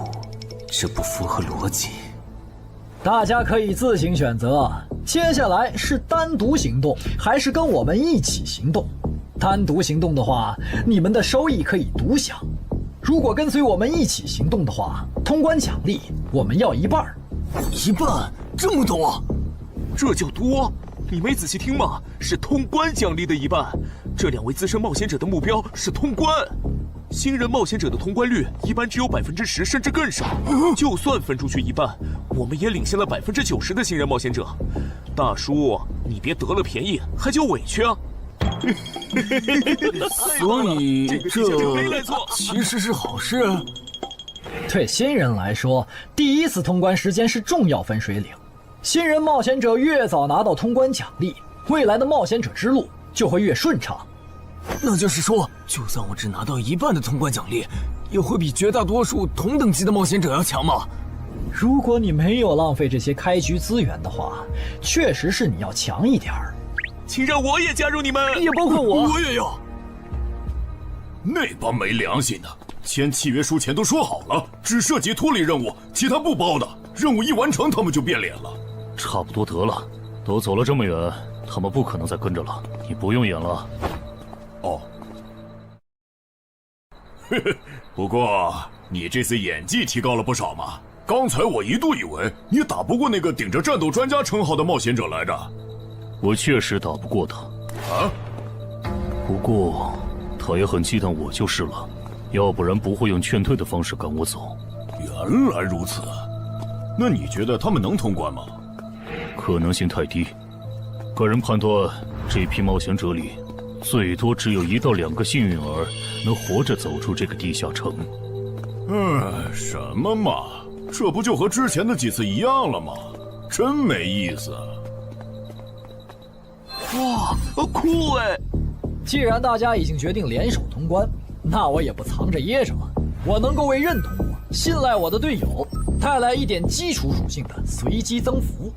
这不符合逻辑。大家可以自行选择，接下来是单独行动，还是跟我们一起行动？单独行动的话，你们的收益可以独享；如果跟随我们一起行动的话，通关奖励我们要1半。1半？这么多？这就多？你没仔细听吗？是通关奖励的1半。这2位资深冒险者的目标是通关。新人冒险者的通关率一般只有10%，甚至更少。就算分出去1半，我们也领先了90%的新人冒险者。大叔，你别得了便宜还叫委屈啊！所以这其实是好事。对新人来说，第1次通关时间是重要分水岭。新人冒险者越早拿到通关奖励，未来的冒险者之路就会越顺畅。那就是说，就算我只拿到1半的通关奖励，也会比绝大多数同等级的冒险者要强吗？如果你没有浪费这些开局资源的话，确实是你要强一点儿。请让我也加入你们，也包括我。我也要。那帮没良心的，签契约书前都说好了，只涉及脱离任务，其他不包的。任务一完成，他们就变脸了。差不多得了，都走了这么远，他们不可能再跟着了。你不用演了。哦。嘿嘿，不过你这次演技提高了不少嘛。刚才我一度以为你打不过那个顶着战斗专家称号的冒险者来着。我确实打不过他。啊？不过他也很忌惮我就是了，要不然不会用劝退的方式赶我走。原来如此。那你觉得他们能通关吗？可能性太低。个人判断，这批冒险者里，最多只有1到2个幸运儿能活着走出这个地下城。什么嘛，这不就和之前的几次一样了吗？真没意思。哇，酷哎！既然大家已经决定联手通关，那我也不藏着掖着了。我能够为认同我、信赖我的队友带来一点基础属性的随机增幅。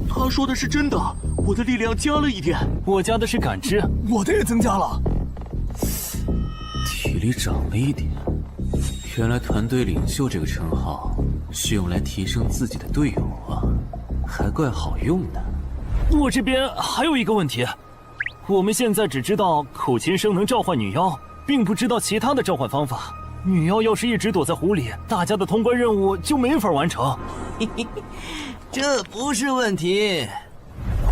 他说的是真的，我的力量加了1点，我加的是感知，我的也增加了，体力涨了1点。原来团队领袖这个称号是用来提升自己的队友啊，还怪好用的。我这边还有一个问题，我们现在只知道口琴声能召唤女妖，并不知道其他的召唤方法。女妖要是一直躲在湖里，大家的通关任务就没法完成。这不是问题，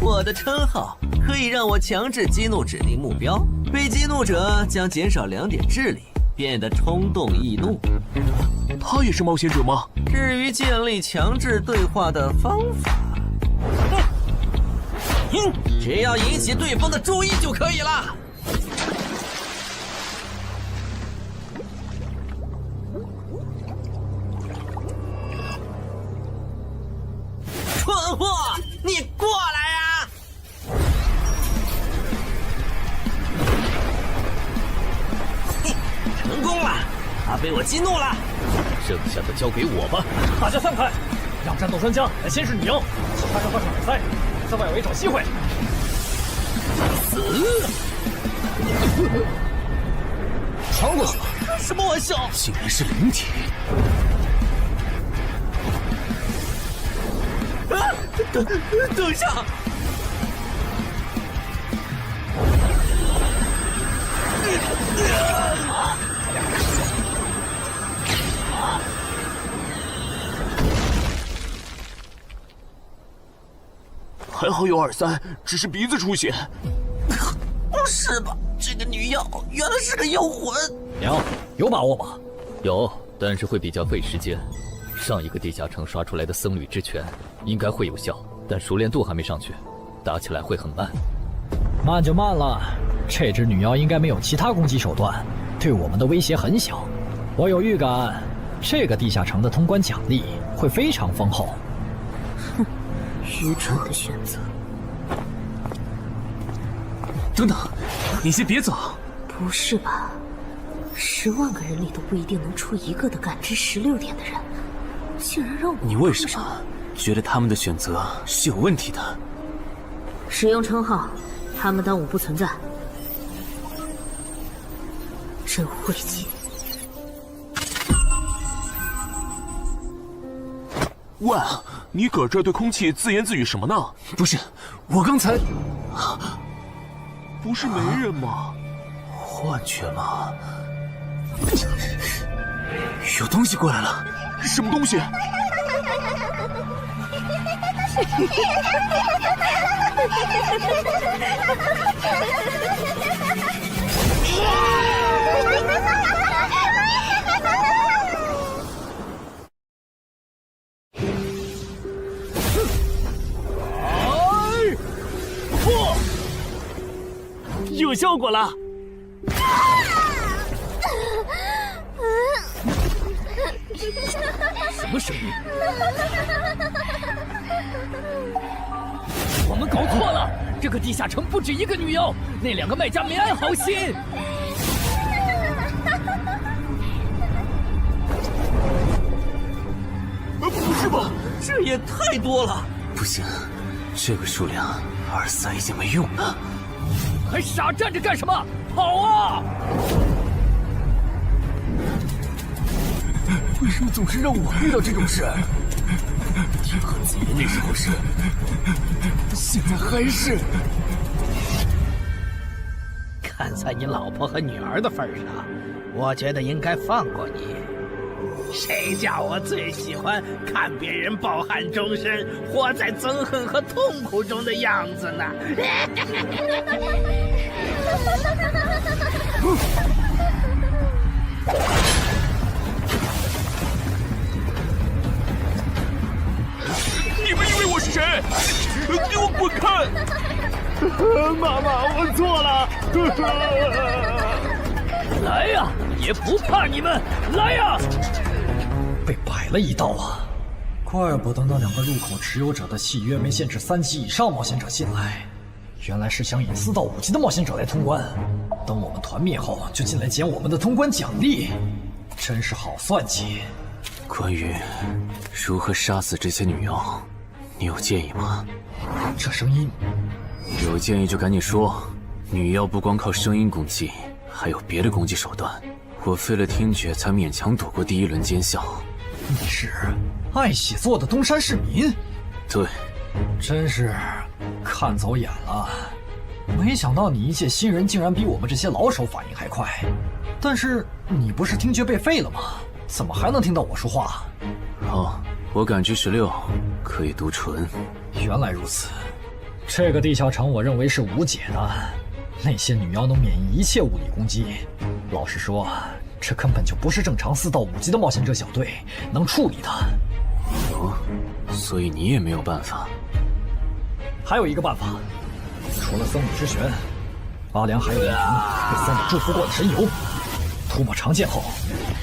我的称号可以让我强制激怒指定目标，被激怒者将减少2点智力，变得冲动易怒。他也是冒险者吗？至于建立强制对话的方法，只要引起对方的注意就可以了。蠢货，你过来呀！成功了，他被我激怒了。剩下的交给我吧。大家散开，让战斗专家来监视女妖，其他人换上耳塞，在外围找机会。死！穿过去！开什么玩笑？竟然是灵体！等一下！还好有耳塞，只是鼻子出血。不是吧？这个女妖原来是个妖魂！娘，有把握吗？有，但是会比较费时间。上一个地下城刷出来的僧侣之拳应该会有效，但熟练度还没上去，打起来会很慢。慢就慢了，这只女妖应该没有其他攻击手段，对我们的威胁很小。我有预感，这个地下城的通关奖励会非常丰厚。哼，愚蠢的选择。等等，你先别走。不是吧？10万个人里都不一定能出一个的感知16点的人，竟然让我……你为什么觉得他们的选择是有问题的？使用称号，他们当我不存在。真晦气！喂，你搁这对空气自言自语什么呢？不是，我刚才……不是没人吗？幻觉吗？有东西过来了！什么东西？有效果了！什么声音？我们搞错了，这个地下城不止一个女妖，那2个卖家没安好心。不是吧？这也太多了！不行，这个数量耳塞已经没用了。还傻站着干什么？跑啊！为什么总是让我遇到这种事？天和子爷那时候是，现在还是。看在你老婆和女儿的份上，我觉得应该放过你。谁叫我最喜欢看别人抱憾终身，活在憎恨和痛苦中的样子呢？你们以为我是谁？给我滚开！妈妈，我错了。来呀，也不怕你们！来呀！被摆了一道啊！怪不得那2个入口持有者的契约没限制3级以上冒险者进来，原来是想引4到5级的冒险者来通关。等我们团灭后，就进来捡我们的通关奖励，真是好算计。关于如何杀死这些女妖，你有建议吗？这声音，有建议就赶紧说。女妖不光靠声音攻击，还有别的攻击手段。我费了听觉才勉强躲过第1轮奸笑。你是爱喜做的东山市民？对，真是看走眼了。没想到你一介新人竟然比我们这些老手反应还快。但是你不是听觉被废了吗？怎么还能听到我说话？哦，我感知16，可以读唇。原来如此，这个地下城我认为是无解的。那些女妖能免疫一切物理攻击，老实说，这根本就不是正常4到5级的冒险者小队能处理的。哦，所以你也没有办法。还有一个办法，除了僧侣之拳，阿良还有一名被僧侣祝福过的神油，涂抹长剑后，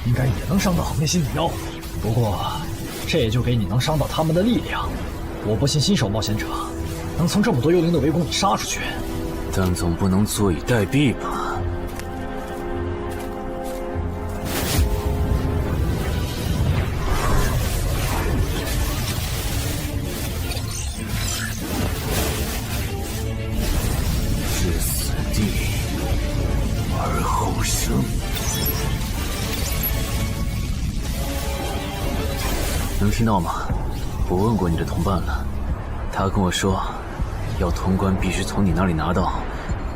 应该也能伤到那些女妖。不过，这也就给你能伤到他们的力量。我不信新手冒险者能从这么多幽灵的围攻里杀出去。但总不能坐以待毙吧？能听到吗？我问过你的同伴了，他跟我说，要通关必须从你那里拿到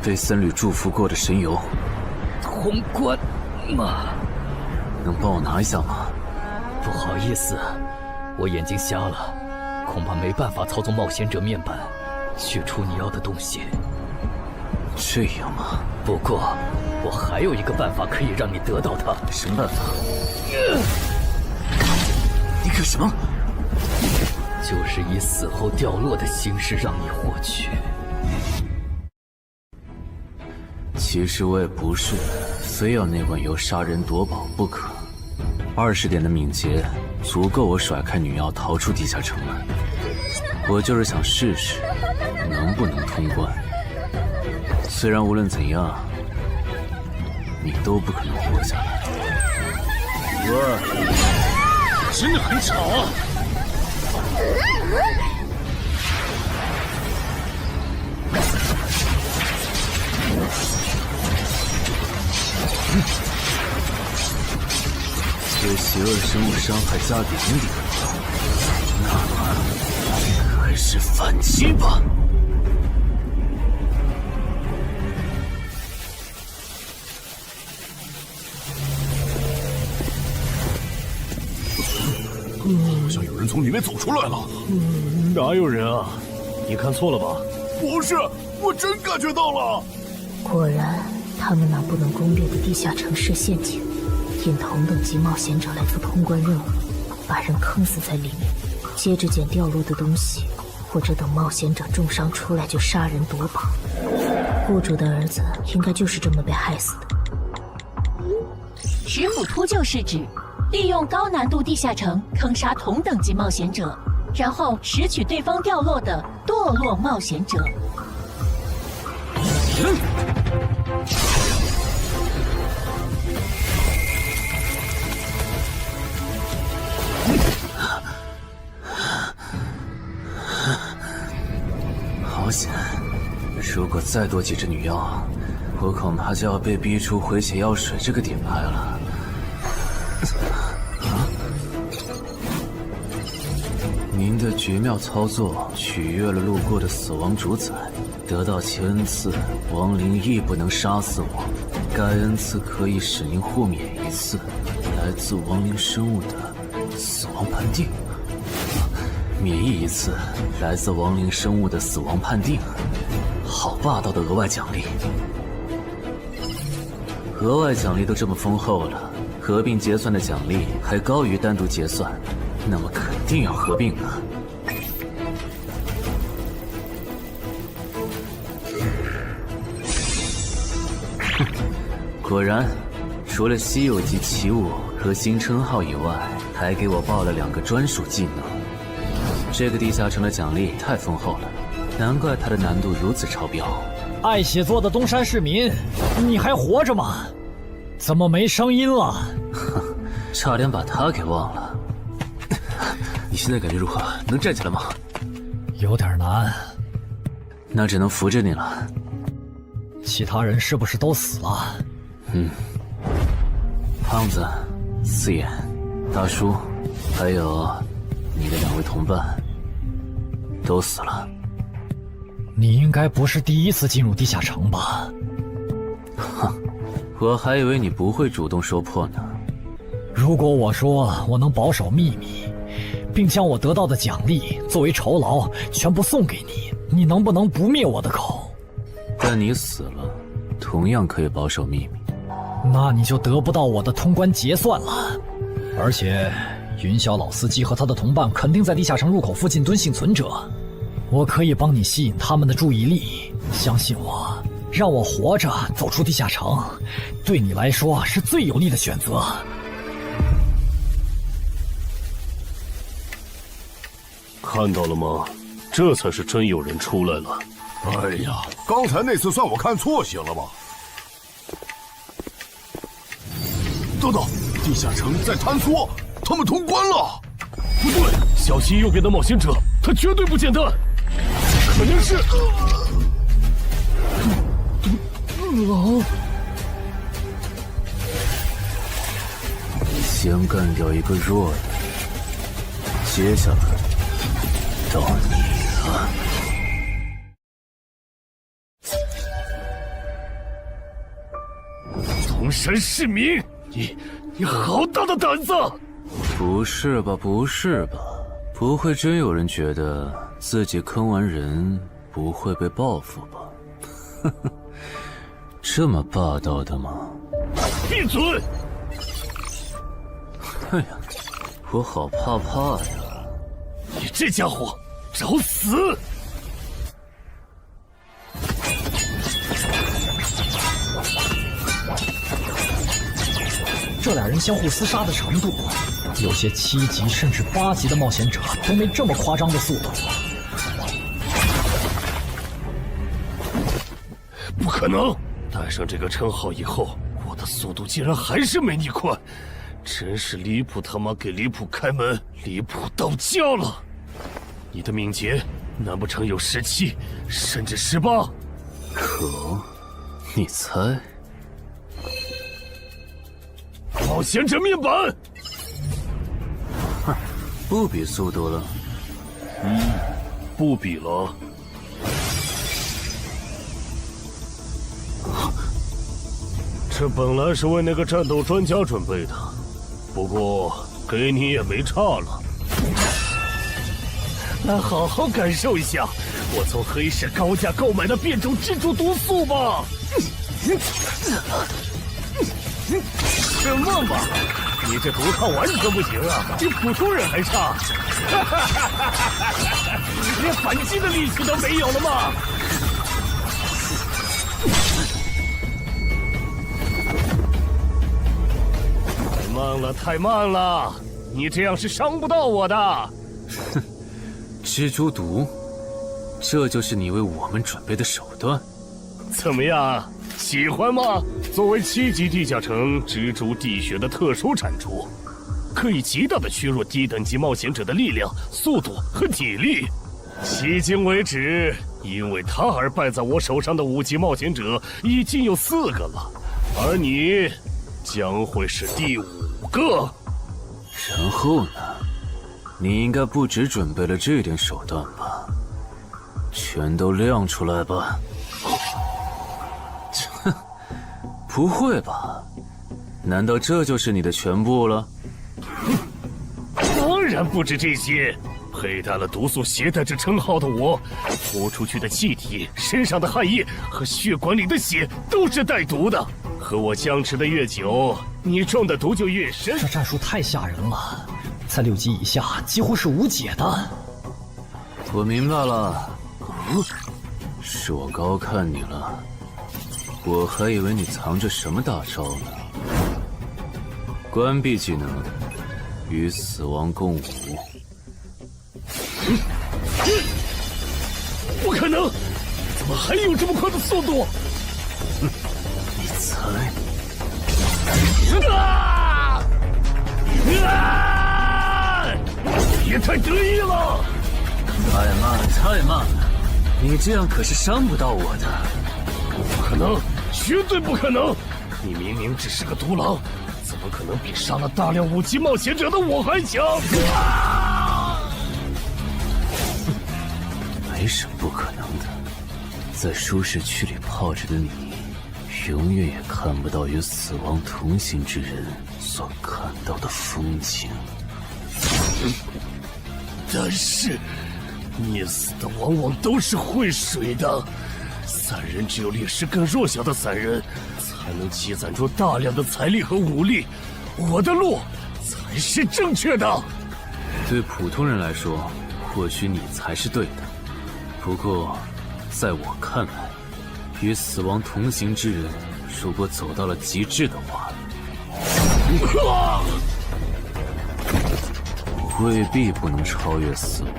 被僧侣祝福过的神油。通关吗？能帮我拿一下吗？不好意思，我眼睛瞎了，恐怕没办法操纵冒险者面板取出你要的东西。这样吗？不过，我还有一个办法可以让你得到它。什么办法？你干什么？就是以死后掉落的形式让你获取。其实我也不是非要那碗油杀人夺宝不可。20点的敏捷足够我甩开女妖逃出地下城了。我就是想试试能不能通关。虽然无论怎样，你都不可能活下来。喂，真的很吵啊！对邪恶生物伤害加0点，那么开始反击吧。好像有人从里面走出来了。哪有人啊？你看错了吧？不是，我真感觉到了。果然，他们那不能攻略的地下城设陷阱，引同等级冒险者来做通关任务，把人坑死在里面，接着捡掉落的东西，或者等冒险者重伤出来就杀人夺宝。雇主的儿子应该就是这么被害死的。石斧秃鹫是指利用高难度地下城坑杀同等级冒险者，然后拾取对方掉落的堕落冒险者。好险！如果再多几只女妖，我恐怕就要被逼出回血药水这个点牌了。您的绝妙操作取悦了路过的死亡主宰，得到其恩赐，亡灵亦不能杀死我。该恩赐可以使您互免1次来自亡灵生物的死亡判定，免疫1次来自亡灵生物的死亡判定。好霸道的额外奖励！额外奖励都这么丰厚了，合并结算的奖励还高于单独结算，那么肯定要合并啊！哼，果然，除了稀有级奇物和新称号以外，还给我报了2个专属技能。这个地下城的奖励太丰厚了，难怪它的难度如此超标。爱写作的东山市民，你还活着吗？怎么没声音了？哼，差点把他给忘了。你现在感觉如何？能站起来吗？有点难，那只能扶着你了。其他人是不是都死了？胖子、四眼、大叔，还有你的2位同伴，都死了。你应该不是第一次进入地下城吧？哼，我还以为你不会主动说破呢。如果我说我能保守秘密，并将我得到的奖励作为酬劳全部送给你，你能不能不灭我的口？但你死了，同样可以保守秘密。那你就得不到我的通关结算了。而且，云霄老司机和他的同伴肯定在地下城入口附近蹲幸存者。我可以帮你吸引他们的注意力，相信我，让我活着走出地下城，对你来说是最有利的选择。看到了吗？这才是真有人出来了。哎呀，刚才那次算我看错行了吧？等等，地下城在坍缩，他们通关了。不对，小溪右边的冒险者，他绝对不简单，肯定是狼。先干掉一个弱的，接下来到你了。东山市民，你好大的胆子！不是吧，不是吧？不会真有人觉得自己坑完人不会被报复吧？呵呵，这么霸道的吗？闭嘴！哎呀，我好怕呀！你这家伙，找死！这俩人相互厮杀的程度，有些7级甚至8级的冒险者都没这么夸张的速度。不可能！带上这个称号以后，我的速度竟然还是没你快，真是离谱他妈给离谱开门，离谱到家了！你的敏捷难不成有17，甚至18？可，你猜？冒险者面板，哼，不比速度了。不比了。这本来是为那个战斗专家准备的，不过给你也没差了。来好好感受一下我从黑市高价购买的变种蜘蛛毒素吧。什么嘛！你这毒套完全不行啊，比普通人还差，连反击的力气都没有了吗？太慢了，太慢了！你这样是伤不到我的。哼，蜘蛛毒，这就是你为我们准备的手段？怎么样？喜欢吗？作为7级地下城蜘蛛地穴的特殊产出，可以极大的削弱低等级冒险者的力量、速度和体力。迄今为止，因为他而败在我手上的5级冒险者已经有4个了，而你将会是第5个。然后呢？你应该不只准备了这点手段吧？全都亮出来吧！哼，不会吧？难道这就是你的全部了？当然不止这些。佩戴了毒素携带者称号的我，呼出去的气体、身上的汗液和血管里的血都是带毒的。和我僵持的越久，你中的毒就越深。这战术太吓人了，在6级以下几乎是无解的。我明白了，是我高看你了。我还以为你藏着什么大招呢。关闭技能，与死亡共舞。不可能！怎么还有这么快的速度？你猜？也太得意了！太慢了，太慢了！你这样可是伤不到我的。不可能，绝对不可能！你明明只是个独狼，怎么可能比杀了大量5级冒险者的我还强？没什么不可能的，在舒适区里泡着的你，永远也看不到与死亡同行之人所看到的风景。但是，溺死的往往都是会水的，散人只有劣势更弱小的散人，才能积攒出大量的财力和武力。我的路才是正确的。对普通人来说，或许你才是对的。不过，在我看来，与死亡同行之人，如果走到了极致的话，未必不能超越死亡。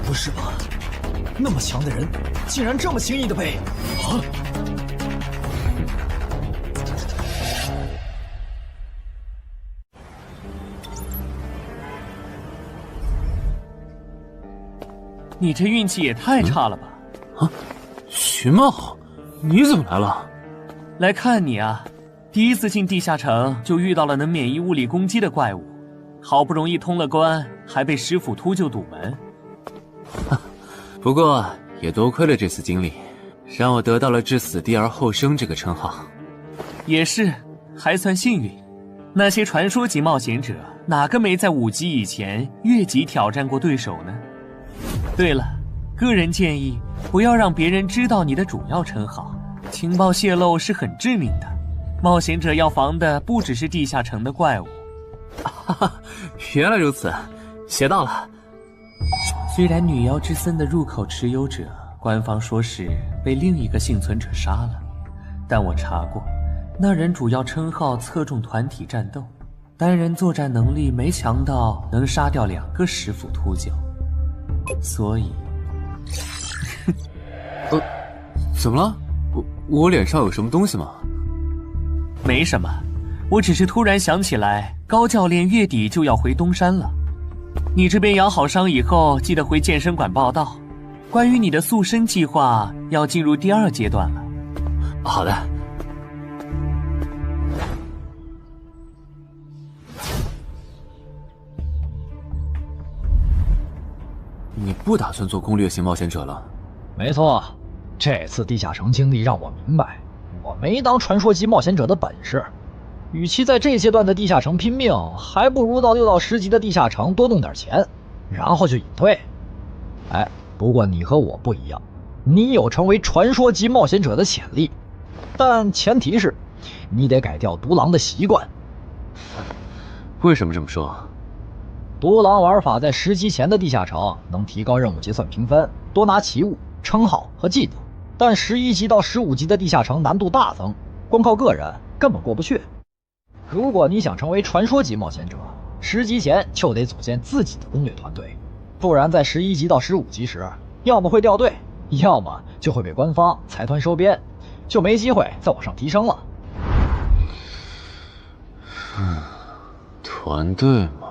不是吧？那么强的人，竟然这么轻易的被……啊！你这运气也太差了吧！啊，徐茂，你怎么来了？来看你啊！第一次进地下城就遇到了能免疫物理攻击的怪物，好不容易通了关，还被师傅秃鹫堵门。不过也多亏了这次经历，让我得到了置死地而后生这个称号。也是，还算幸运。那些传说级冒险者，哪个没在5级以前越级挑战过对手呢？对了，个人建议不要让别人知道你的主要称号，情报泄露是很致命的。冒险者要防的不只是地下城的怪物。原来如此，学到了。虽然女妖之森的入口持有者，官方说是被另一个幸存者杀了，但我查过，那人主要称号侧重团体战斗，单人作战能力没强到能杀掉2个石斧秃鹫，所以怎么了？我脸上有什么东西吗？没什么，我只是突然想起来，高教练月底就要回东山了。你这边养好伤以后，记得回健身馆报道。关于你的塑身计划，要进入第2阶段了。好的。你不打算做攻略型冒险者了？没错，这次地下城经历让我明白，我没当传说级冒险者的本事。与其在这阶段的地下城拼命，还不如到6到10级的地下城多弄点钱，然后就隐退。哎，不过你和我不一样，你有成为传说级冒险者的潜力，但前提是你得改掉独狼的习惯。为什么这么说？独狼玩法在10级前的地下城能提高任务结算评分，多拿奇物、称号和技能，但11级到15级的地下城难度大增，光靠个人根本过不去。如果你想成为传说级冒险者，10级前就得组建自己的攻略团队，不然在11级到15级时，要么会掉队，要么就会被官方财团收编，就没机会再往上提升了。团队嘛。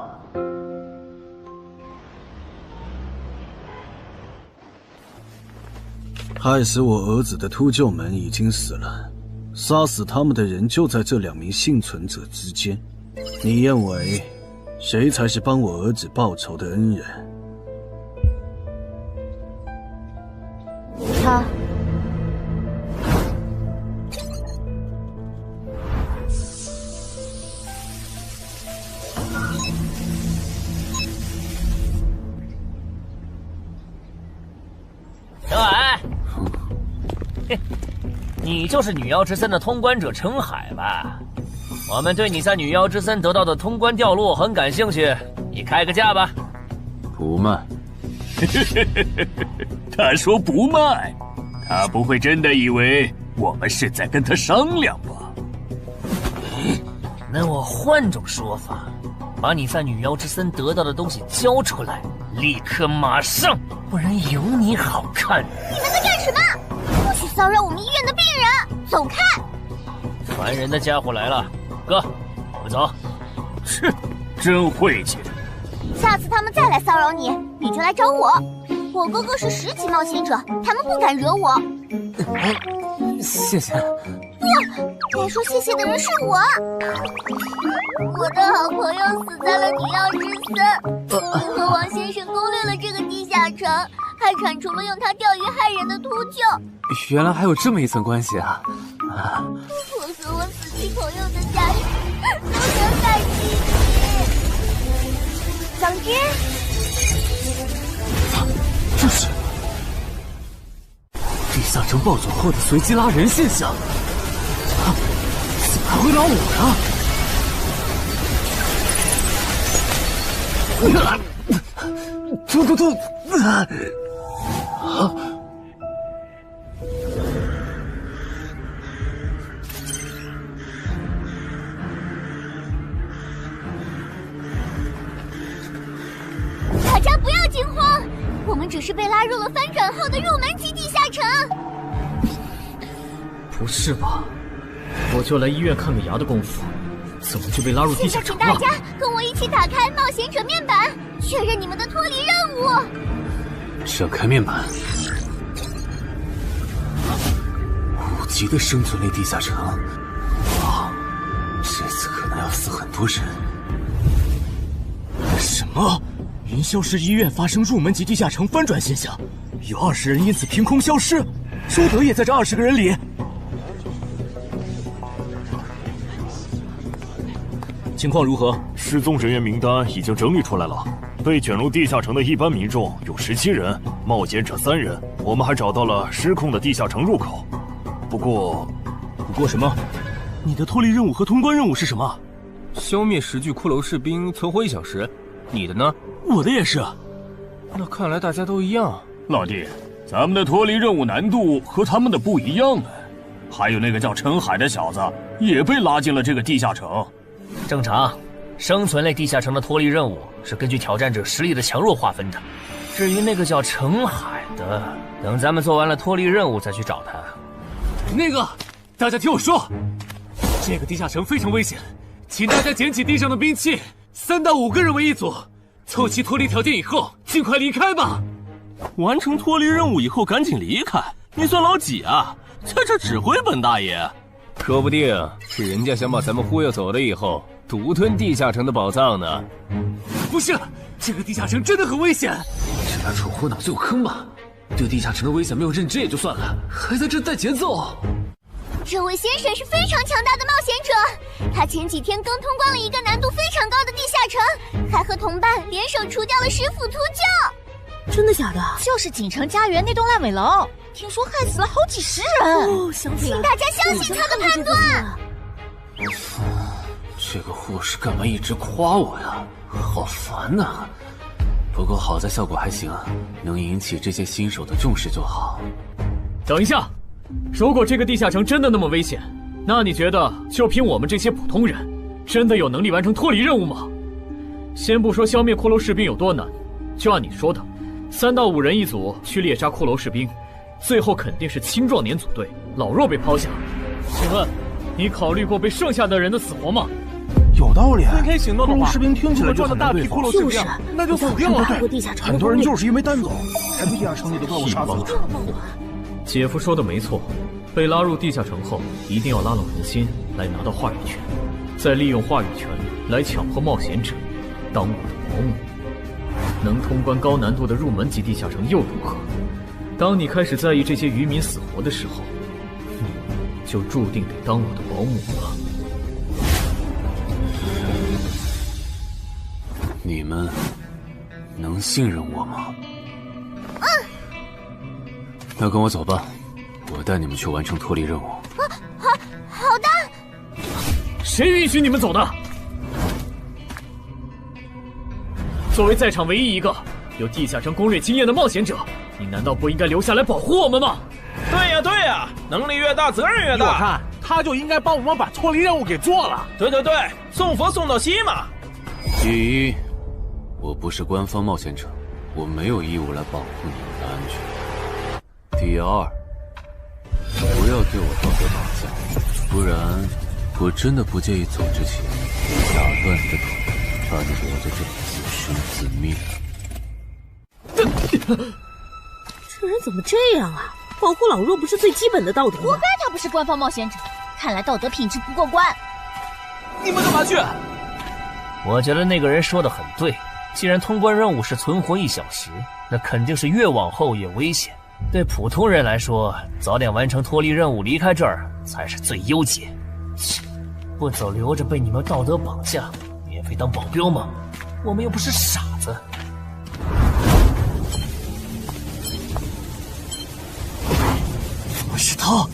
害死我儿子的秃鹫们已经死了，杀死他们的人就在这2名幸存者之间。你认为谁才是帮我儿子报仇的恩人？他。小矮，你就是女妖之森的通关者程海吧？我们对你在女妖之森得到的通关掉落很感兴趣，你开个价吧。不卖。他说不卖，他不会真的以为我们是在跟他商量吧？那我换种说法，把你在女妖之森得到的东西交出来，立刻马上，不然有你好看。你们在干什么？不许骚扰我们医院的病人，走开！烦人的家伙来了，哥，我们走。哼，真晦气。下次他们再来骚扰你，你就来找我。我哥哥是10级冒险者，他们不敢惹我。谢谢。不，该说谢谢的人是我。我的好朋友死在了女妖之森，你和王先生攻略了这个地下城，还铲除了用它钓鱼害人的秃鹫。原来还有这么一层关系啊！我和我死去朋友的家人都想感激你。总之，这是地下城暴走后的随机拉人现象。怎么还会拉我呀？突！大家不要惊慌，我们只是被拉入了翻转后的入门级地下城。不是吧？我就来医院看个牙的功夫，怎么就被拉入地下城了？现在请大家跟我一起打开冒险者面板，确认你们的脱离任务。展开面板。5级的生存类地下城，哇，这次可能要死很多人。云霄市医院发生入门级地下城翻转现象，有20人因此凭空消失，周德也在这20个人里。情况如何？失踪人员名单已经整理出来了。被卷入地下城的一般民众有17人，冒险者3人。我们还找到了失控的地下城入口。不过什么？你的脱离任务和通关任务是什么？消灭10具骷髅士兵，存活1小时。你的呢？我的也是。那看来大家都一样。老弟，咱们的脱离任务难度和他们的不一样啊。还有那个叫陈海的小子也被拉进了这个地下城。正常，生存类地下城的脱离任务是根据挑战者实力的强弱划分的。至于那个叫陈海的，等咱们做完了脱离任务再去找他。那个，大家听我说，这个地下城非常危险，请大家捡起地上的兵器，3到5个人为一组，凑齐脱离条件以后，尽快离开吧。完成脱离任务以后赶紧离开？你算老几啊？在这指挥本大爷？说不定是人家想把咱们忽悠走了以后，独吞地下城的宝藏呢。不是，这个地下城真的很危险。这俩蠢货脑子有坑吧？对地下城的危险没有认知也就算了，还在这带节奏。这位先生是非常强大的冒险者，他前几天刚通关了一个难度非常高的地下城，还和同伴联手除掉了10府秃鹫。真的假的？就是锦城家园那栋烂尾楼，听说害死了好几10人。哦，想起来，请大家相信他的判断。这个护士干嘛一直夸我呀？好烦呐！不过好在效果还行，能引起这些新手的重视就好。等一下，如果这个地下城真的那么危险，那你觉得就凭我们这些普通人，真的有能力完成脱离任务吗？先不说消灭骷髅士兵有多难，就按你说的，3到5人一组去猎杀骷髅士兵，最后肯定是青壮年组队，老弱被抛下。请问，你考虑过被剩下的人的死活吗？有道理。分开行动的话，士兵听起来就很大批骷髅士兵，那就死定了。很多人就是因为单走，才被地下城里的怪物杀死了。姐夫说的没错，被拉入地下城后，一定要拉拢人心，来拿到话语权，再利用话语权来强迫冒险者当我的保姆。能通关高难度的入门级地下城又如何？当你开始在意这些渔民死活的时候，你就注定得当我的保姆了。你们能信任我吗？那跟我走吧，我带你们去完成脱离任务。好的。谁允许你们走的？作为在场唯一一个有地下城攻略经验的冒险者，你难道不应该留下来保护我们吗？对呀，能力越大责任越大。我看他就应该帮我们把脱离任务给做了。对，送佛送到西嘛。第一，我不是官方冒险者，我没有义务来保护你们的安全。第二，不要对我道德绑架，不然我真的不介意走之前打断你的腿，把你留在这里自生自灭。这人怎么这样啊？保护老弱不是最基本的道德吗？活该他不是官方冒险者，看来道德品质不过关。你们干嘛去？我觉得那个人说的很对，既然通关任务是存活1小时，那肯定是越往后越危险。对普通人来说，早点完成脱离任务离开这儿才是最优解。不走留着被你们道德绑架，免费当保镖吗？我们又不是傻子。怎么是他？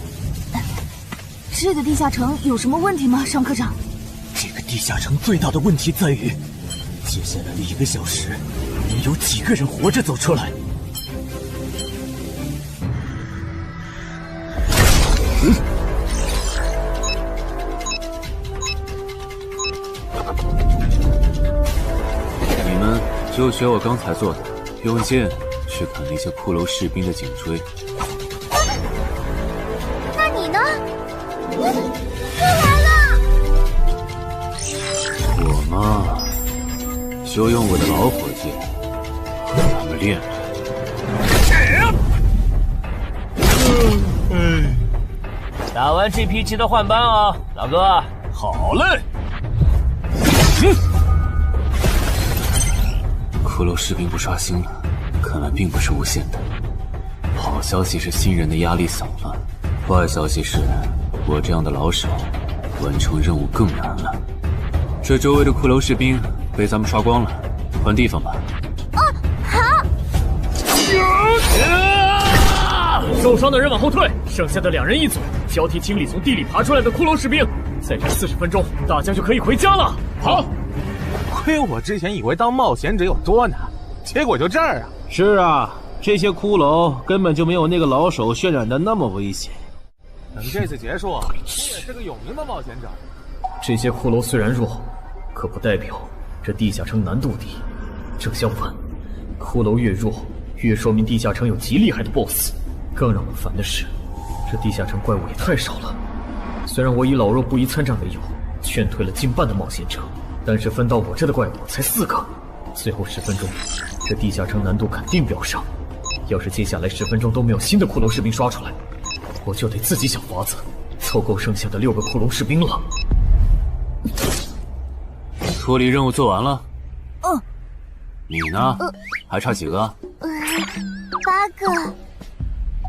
这个地下城有什么问题吗，尚科长？这个地下城最大的问题在于，接下来的1个小时，能有几个人活着走出来？你们就学我刚才做的，用剑去砍那些骷髅士兵的颈椎。那你呢？又来了！我嘛，就用我的老伙计和他们练练。打完这批记得换班啊，老哥。好嘞。骷髅士兵不刷新了，看来并不是无限的。好消息是新人的压力小了，坏消息是我这样的老手完成任务更难了。这周围的骷髅士兵被咱们刷光了，换地方吧。受伤的人往后退，剩下的2人一组，交替清理从地里爬出来的骷髅士兵。再战40分钟，大家就可以回家了。好，亏我之前以为当冒险者有多难，结果就这儿啊！是啊，这些骷髅根本就没有那个老手渲染的那么危险。等这次结束，你也是个有名的冒险者。这些骷髅虽然弱，可不代表这地下城难度低。正相反，骷髅越弱，越说明地下城有极厉害的 BOSS。更让我烦的是，这地下城怪物也太少了。虽然我以老弱不宜参战为由，劝退了近半的冒险者，但是分到我这的怪物才4个。最后10分钟，这地下城难度肯定飙上。要是接下来10分钟都没有新的骷髅士兵刷出来，我就得自己想法子凑够剩下的6个骷髅士兵了。脱离任务做完了？嗯。你呢？还差几个？8个。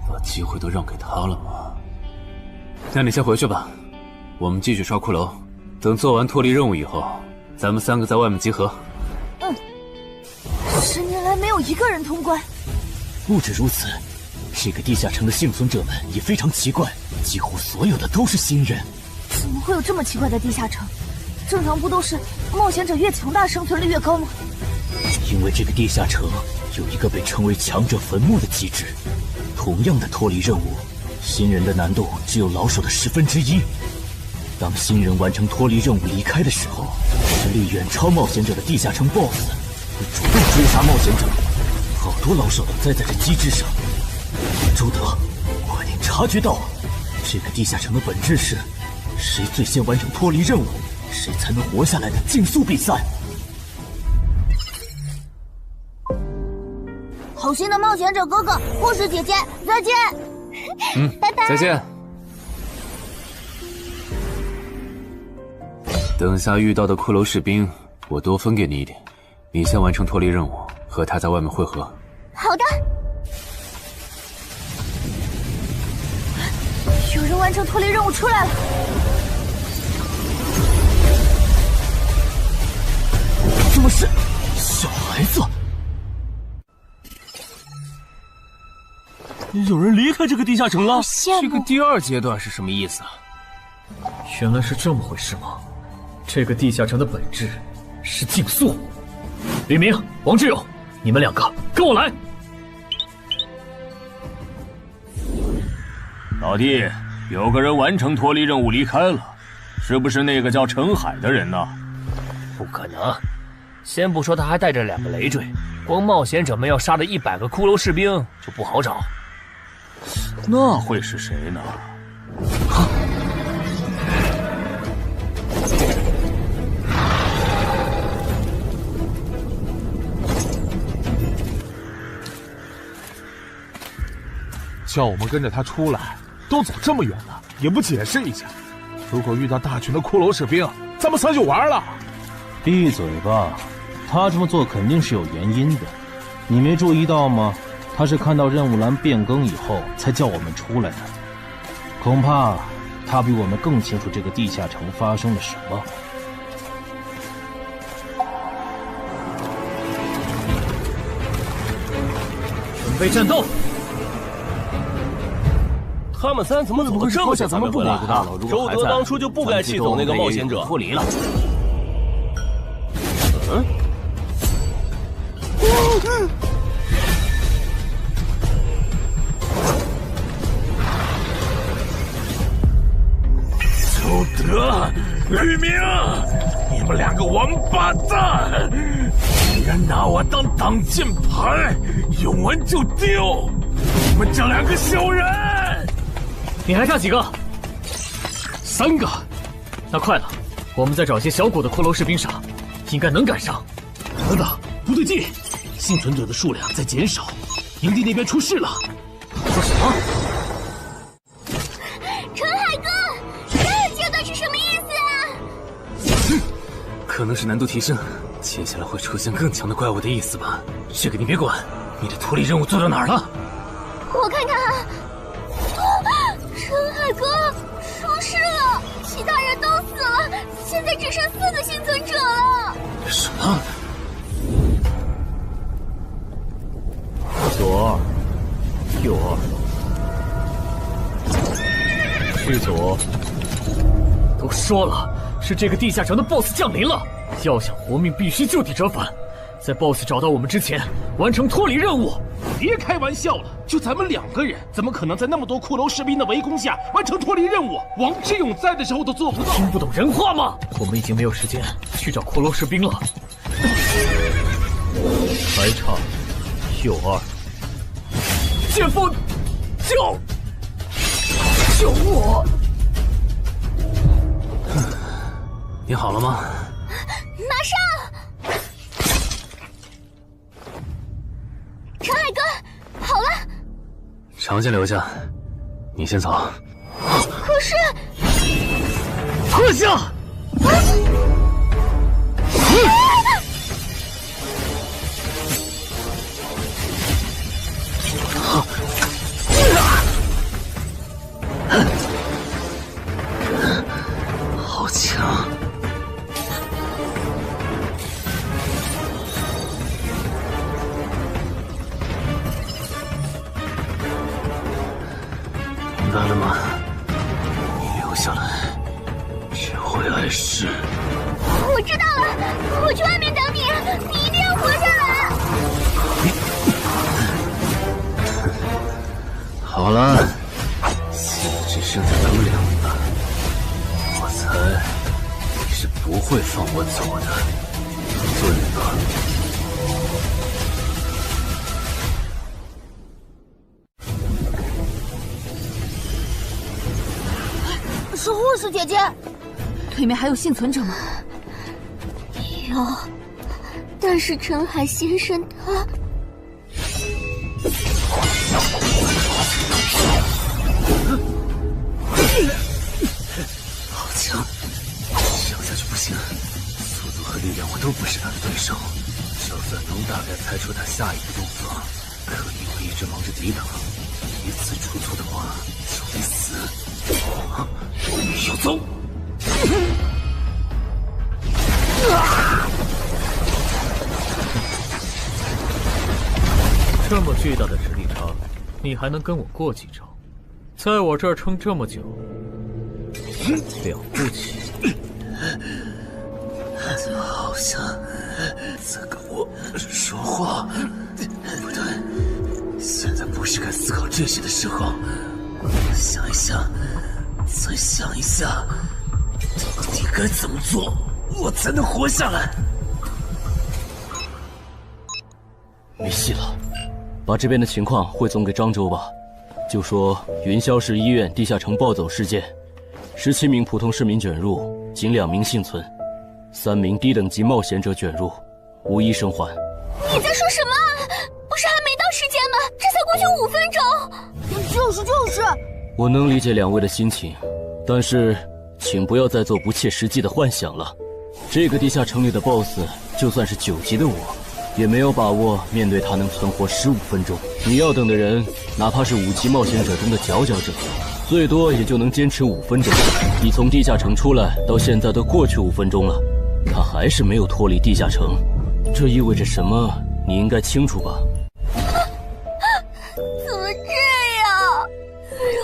把机会都让给他了吗？那你先回去吧，我们继续刷骷髅。等做完脱离任务以后，咱们3个在外面集合。10年来没有一个人通关。不止如此，这个地下城的幸存者们也非常奇怪，几乎所有的都是新人。怎么会有这么奇怪的地下城？正常不都是冒险者越强大生存率越高吗？因为这个地下城有一个被称为强者坟墓的机制。同样的脱离任务，新人的难度只有老手的1/10。当新人完成脱离任务离开的时候，实力远超冒险者的地下城 BOSS 会主动追杀冒险者。好多老手都栽在这机制上。周德，快点察觉到，这个地下城的本质是谁最先完成脱离任务，谁才能活下来的竞速比赛。好心的冒险者哥哥，护士姐姐，再见。拜拜。再见。等下遇到的骷髅士兵，我多分给你一点。你先完成脱离任务，和他在外面会合。好的。有人完成脱离任务出来了。怎么是小孩子？有人离开这个地下城了。这个第2阶段是什么意思啊？原来是这么回事吗？这个地下城的本质是竞速。李明、王志勇，你们2个跟我来。老弟，有个人完成脱离任务离开了，是不是那个叫陈海的人呢？不可能，先不说他还带着2个累赘，光冒险者们要杀的100个骷髅士兵就不好找。那会是谁呢？叫我们跟着他出来，都走这么远了，也不解释一下。如果遇到大群的骷髅士兵，咱们3就完了。闭嘴吧，他这么做肯定是有原因的，你没注意到吗？他是看到任务栏变更以后才叫我们出来的，恐怕他比我们更清楚这个地下城发生了什么。准备战斗！他们3怎么走得这么像咱们不来啊？周德当初就不该气走那个冒险者。脱离了。周德、吕明，你们2个王八蛋，竟然拿我当挡箭牌，用完就丢！你们这2个小人！你还差几个？3个。那快了，我们再找些小股的骷髅士兵杀，应该能赶上。等等，不对劲，幸存者的数量在减少，营地那边出事了。说什么？陈海哥，这个阶段是什么意思啊？可能是难度提升，接下来会出现更强的怪物的意思吧？这个你别管。你的脱离任务做到哪儿了？我看看啊，陈海哥出事了，其他人都死了，现在只剩4个幸存者了。什么？左2，右2，去左。都说了，是这个地下城的 BOSS 降临了，要想活命，必须就地折返。在 BOSS 找到我们之前，完成脱离任务。别开玩笑了，就咱们2个人，怎么可能在那么多骷髅士兵的围攻下完成脱离任务？王志勇在的时候都做不到。听不懂人话吗？我们已经没有时间去找骷髅士兵了。还差右2。剑锋，救我！你好了吗？马上！陈海哥，好了。常先留下，你先走。可是，撤下！好强！明白了吗？你留下来，只会碍事。我知道了，我去外面等你，你一定要活下来。好了，现在只剩下咱们2个，我猜你是不会放我走的，对吧？是护士姐姐，对面还有幸存者吗？有，但是陈海先生他……好强，想下去不行，速度和力量我都不是他的对手。就算能大概猜出他下一个动作，可因为一直忙着抵挡，一次出错的话就得死。要走！这么巨大的实力差，你还能跟我过几招？在我这儿撑这么久，了不起。好像在跟我说话。不对，现在不是该思考这些的时候。想一想，再想一下，到底该怎么做，我才能活下来？没戏了，把这边的情况汇总给漳州吧。就说云霄市医院地下城暴走事件，17名普通市民卷入，仅2名幸存，3名低等级冒险者卷入，无一生还。你在说什么？不是还没到时间吗？这才过去5分钟。就是。我能理解2位的心情，但是请不要再做不切实际的幻想了。这个地下城里的 BOSS， 就算是9级的我，也没有把握面对他能存活15分钟。你要等的人，哪怕是5级冒险者中的佼佼者，最多也就能坚持5分钟。你从地下城出来到现在都过去5分钟了，他还是没有脱离地下城，这意味着什么？你应该清楚吧？怎么这样？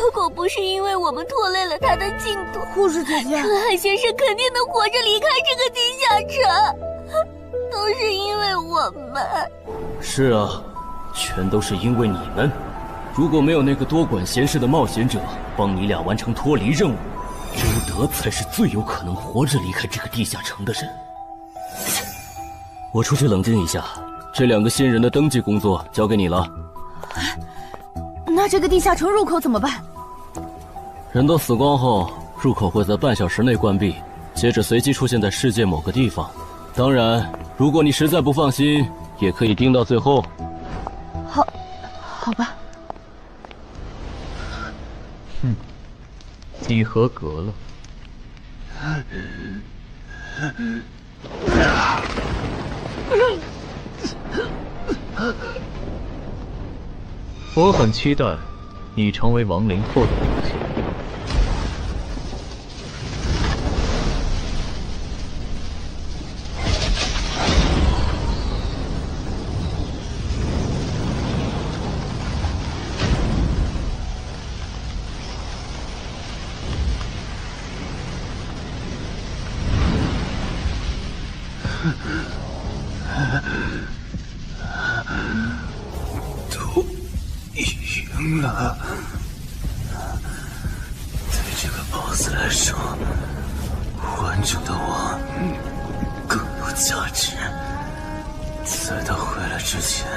如果不是因为我们拖累了他的进度，护士姐姐，陈海先生肯定能活着离开这个地下城。都是因为我们。是啊，全都是因为你们。如果没有那个多管闲事的冒险者帮你俩完成脱离任务，周德才是最有可能活着离开这个地下城的人。我出去冷静一下，这2个新人的登记工作交给你了。那这个地下城入口怎么办？人都死光后，入口会在半小时内关闭，接着随机出现在世界某个地方。当然，如果你实在不放心，也可以盯到最后。好吧。你合格了。我很期待你成为亡灵后的表现。都赢了。对这个 BOSS 来说，完整的我更有价值。在他回来之前，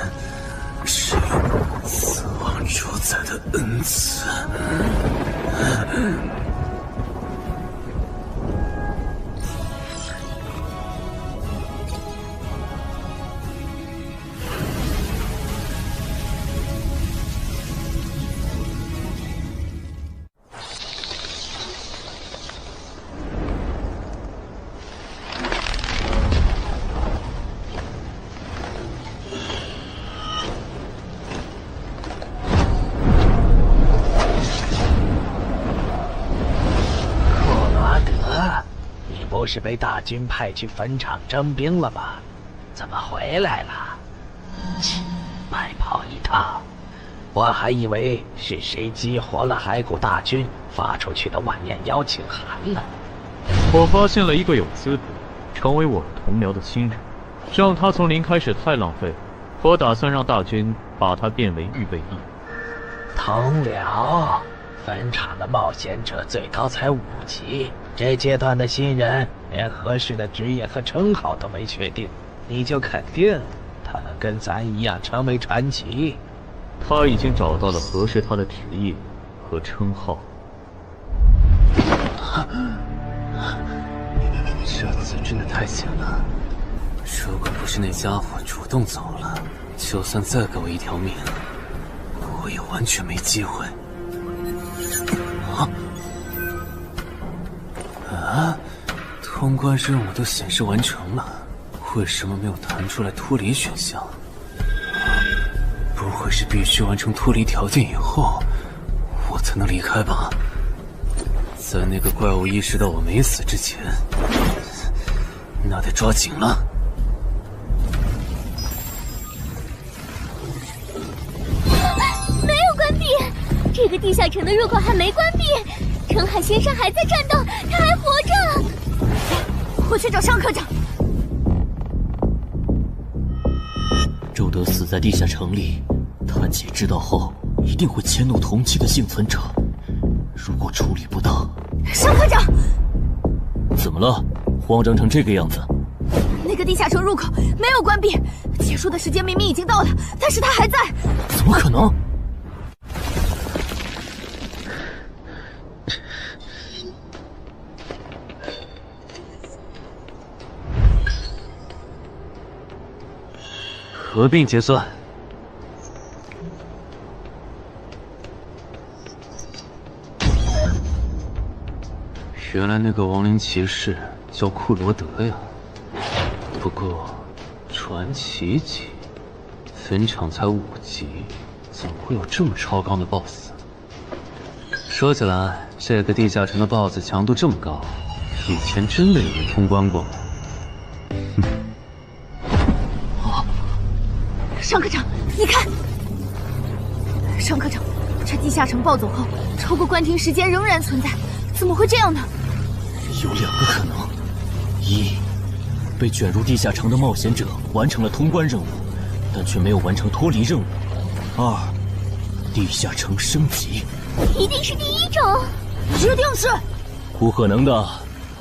是死亡主宰的恩赐。不是被大军派去坟场征兵了吗？怎么回来了？切，白跑一趟！我还以为是谁激活了骸骨大军发出去的万念邀请函呢。我发现了一个有资格成为我同僚的新人，让他从零开始太浪费了。我打算让大军把他变为预备役。同僚，坟场的冒险者最高才5级。这阶段的新人连合适的职业和称号都没确定，你就肯定他能跟咱一样成为传奇？他已经找到了合适他的职业和称号。这次真的太险了，如果不是那家伙主动走了，就算再给我一条命，我也完全没机会。通关任务都显示完成了，为什么没有弹出来脱离选项？不会是必须完成脱离条件以后，我才能离开吧？在那个怪物意识到我没死之前，那得抓紧了。没有关闭，这个地下城的入口还没关闭。陈海先生还在战斗，他还活着。我去找尚科长。周德死在地下城里，谭姐知道后一定会迁怒同期的幸存者。如果处理不当，尚科长，怎么了？慌张成这个样子？那个地下城入口没有关闭，结束的时间明明已经到了，但是他还在。怎么可能？合并结算。原来那个亡灵骑士叫库罗德呀。不过，传奇级，坟场才5级，怎么会有这么超纲的 BOSS？ 说起来，这个地下城的 BOSS 强度这么高，以前真的有人通关过吗？尚科长，你看，尚科长，这地下城暴走后，超过关停时间仍然存在，怎么会这样呢？有2个可能：一，被卷入地下城的冒险者完成了通关任务，但却没有完成脱离任务；二，地下城升级。一定是第一种，一定是。不可能的，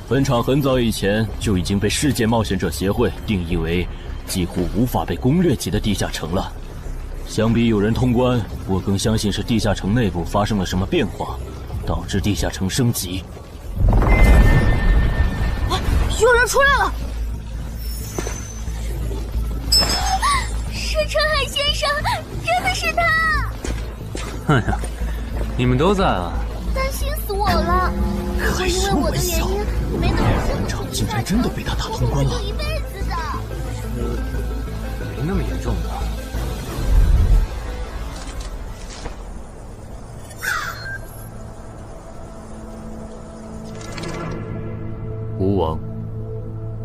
坟场很早以前就已经被世界冒险者协会定义为几乎无法被攻略级的地下城了。相比有人通关，我更相信是地下城内部发生了什么变化，导致地下城升级。有人出来了！是陈海先生，真的是他！哎呀，你们都在啊！担心死我了！如果因为我的原因没能坟场竟然真的被他打通关了！一辈子的。那么严重呢？吴王，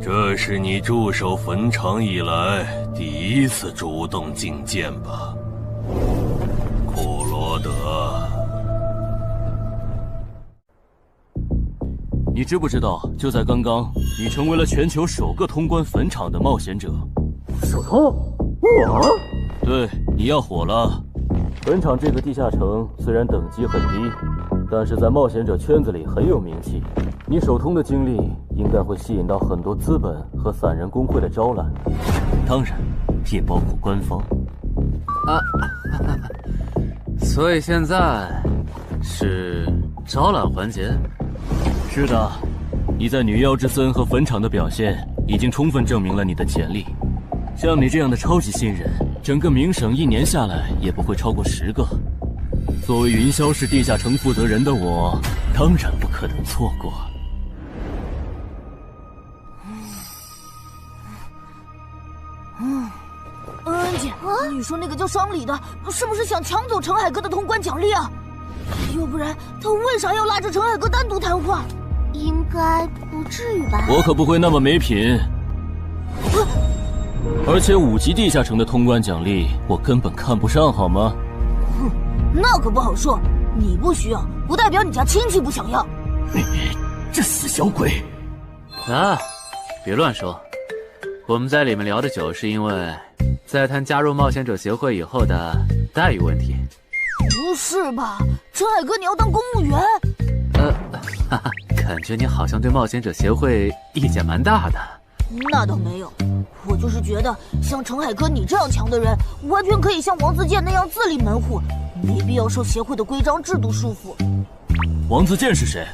这是你驻守坟场以来第一次主动觐见吧，库罗德？你知不知道，就在刚刚，你成为了全球首个通关坟场的冒险者。首通？我？对，你要火了。坟场这个地下城虽然等级很低，但是在冒险者圈子里很有名气。你首通的经历应该会吸引到很多资本和散人工会的招揽，当然也包括官方。啊，所以现在是招揽环节。是的，你在女妖之森和坟场的表现已经充分证明了你的潜力。像你这样的超级新人，整个冥省1年下来也不会超过10个。作为云霄市地下城负责人的我，当然不可能错过。恩姐，你说那个叫双李的，是不是想抢走陈海哥的通关奖励啊？要不然他为啥要拉着陈海哥单独谈话？应该不至于吧？我可不会那么没品。而且5级地下城的通关奖励，我根本看不上，好吗？哼，那可不好说。你不需要，不代表你家亲戚不想要。这死小鬼！啊，别乱说。我们在里面聊的久，是因为在谈加入冒险者协会以后的待遇问题。不是吧，陈海哥，你要当公务员？哈哈，感觉你好像对冒险者协会意见蛮大的。那倒没有，我就是觉得像陈海哥你这样强的人，完全可以像王自健那样自立门户，没必要受协会的规章制度束缚。王自健是谁？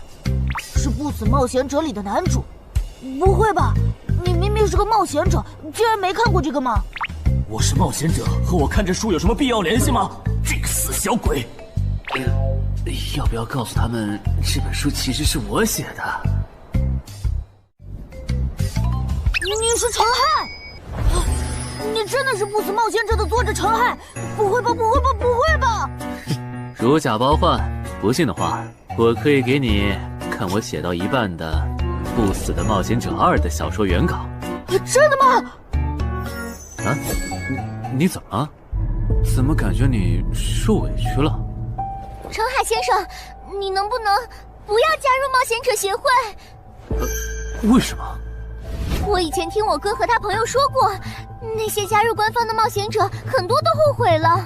是不死冒险者里的男主。不会吧？你明明是个冒险者，竟然没看过这个吗？我是冒险者，和我看这书有什么必要联系吗？这个死小鬼！要不要告诉他们，这本书其实是我写的？你是陈亥？你真的是不死冒险者的作者陈亥？不会吧，不会吧，不会吧！如假包换，不信的话，我可以给你看我写到一半的《不死的冒险者2》的小说原稿。真的吗？啊，你怎么了？怎么感觉你受委屈了？陈海先生，你能不能不要加入冒险者协会？为什么？我以前听我哥和他朋友说过，那些加入官方的冒险者很多都后悔了。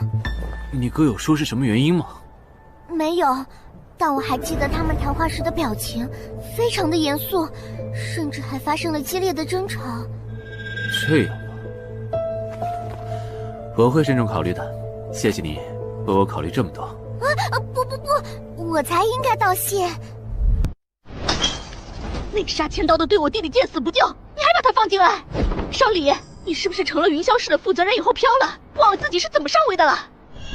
你哥有说是什么原因吗？没有，但我还记得他们谈话时的表情，非常的严肃，甚至还发生了激烈的争吵。这样吗？我会慎重考虑的，谢谢你为我考虑这么多。不，我才应该道谢。那个杀千刀的对我弟弟见死不救，你还把他放进来？双李，你是不是成了云霄市的负责人以后飘了，忘了自己是怎么上位的了？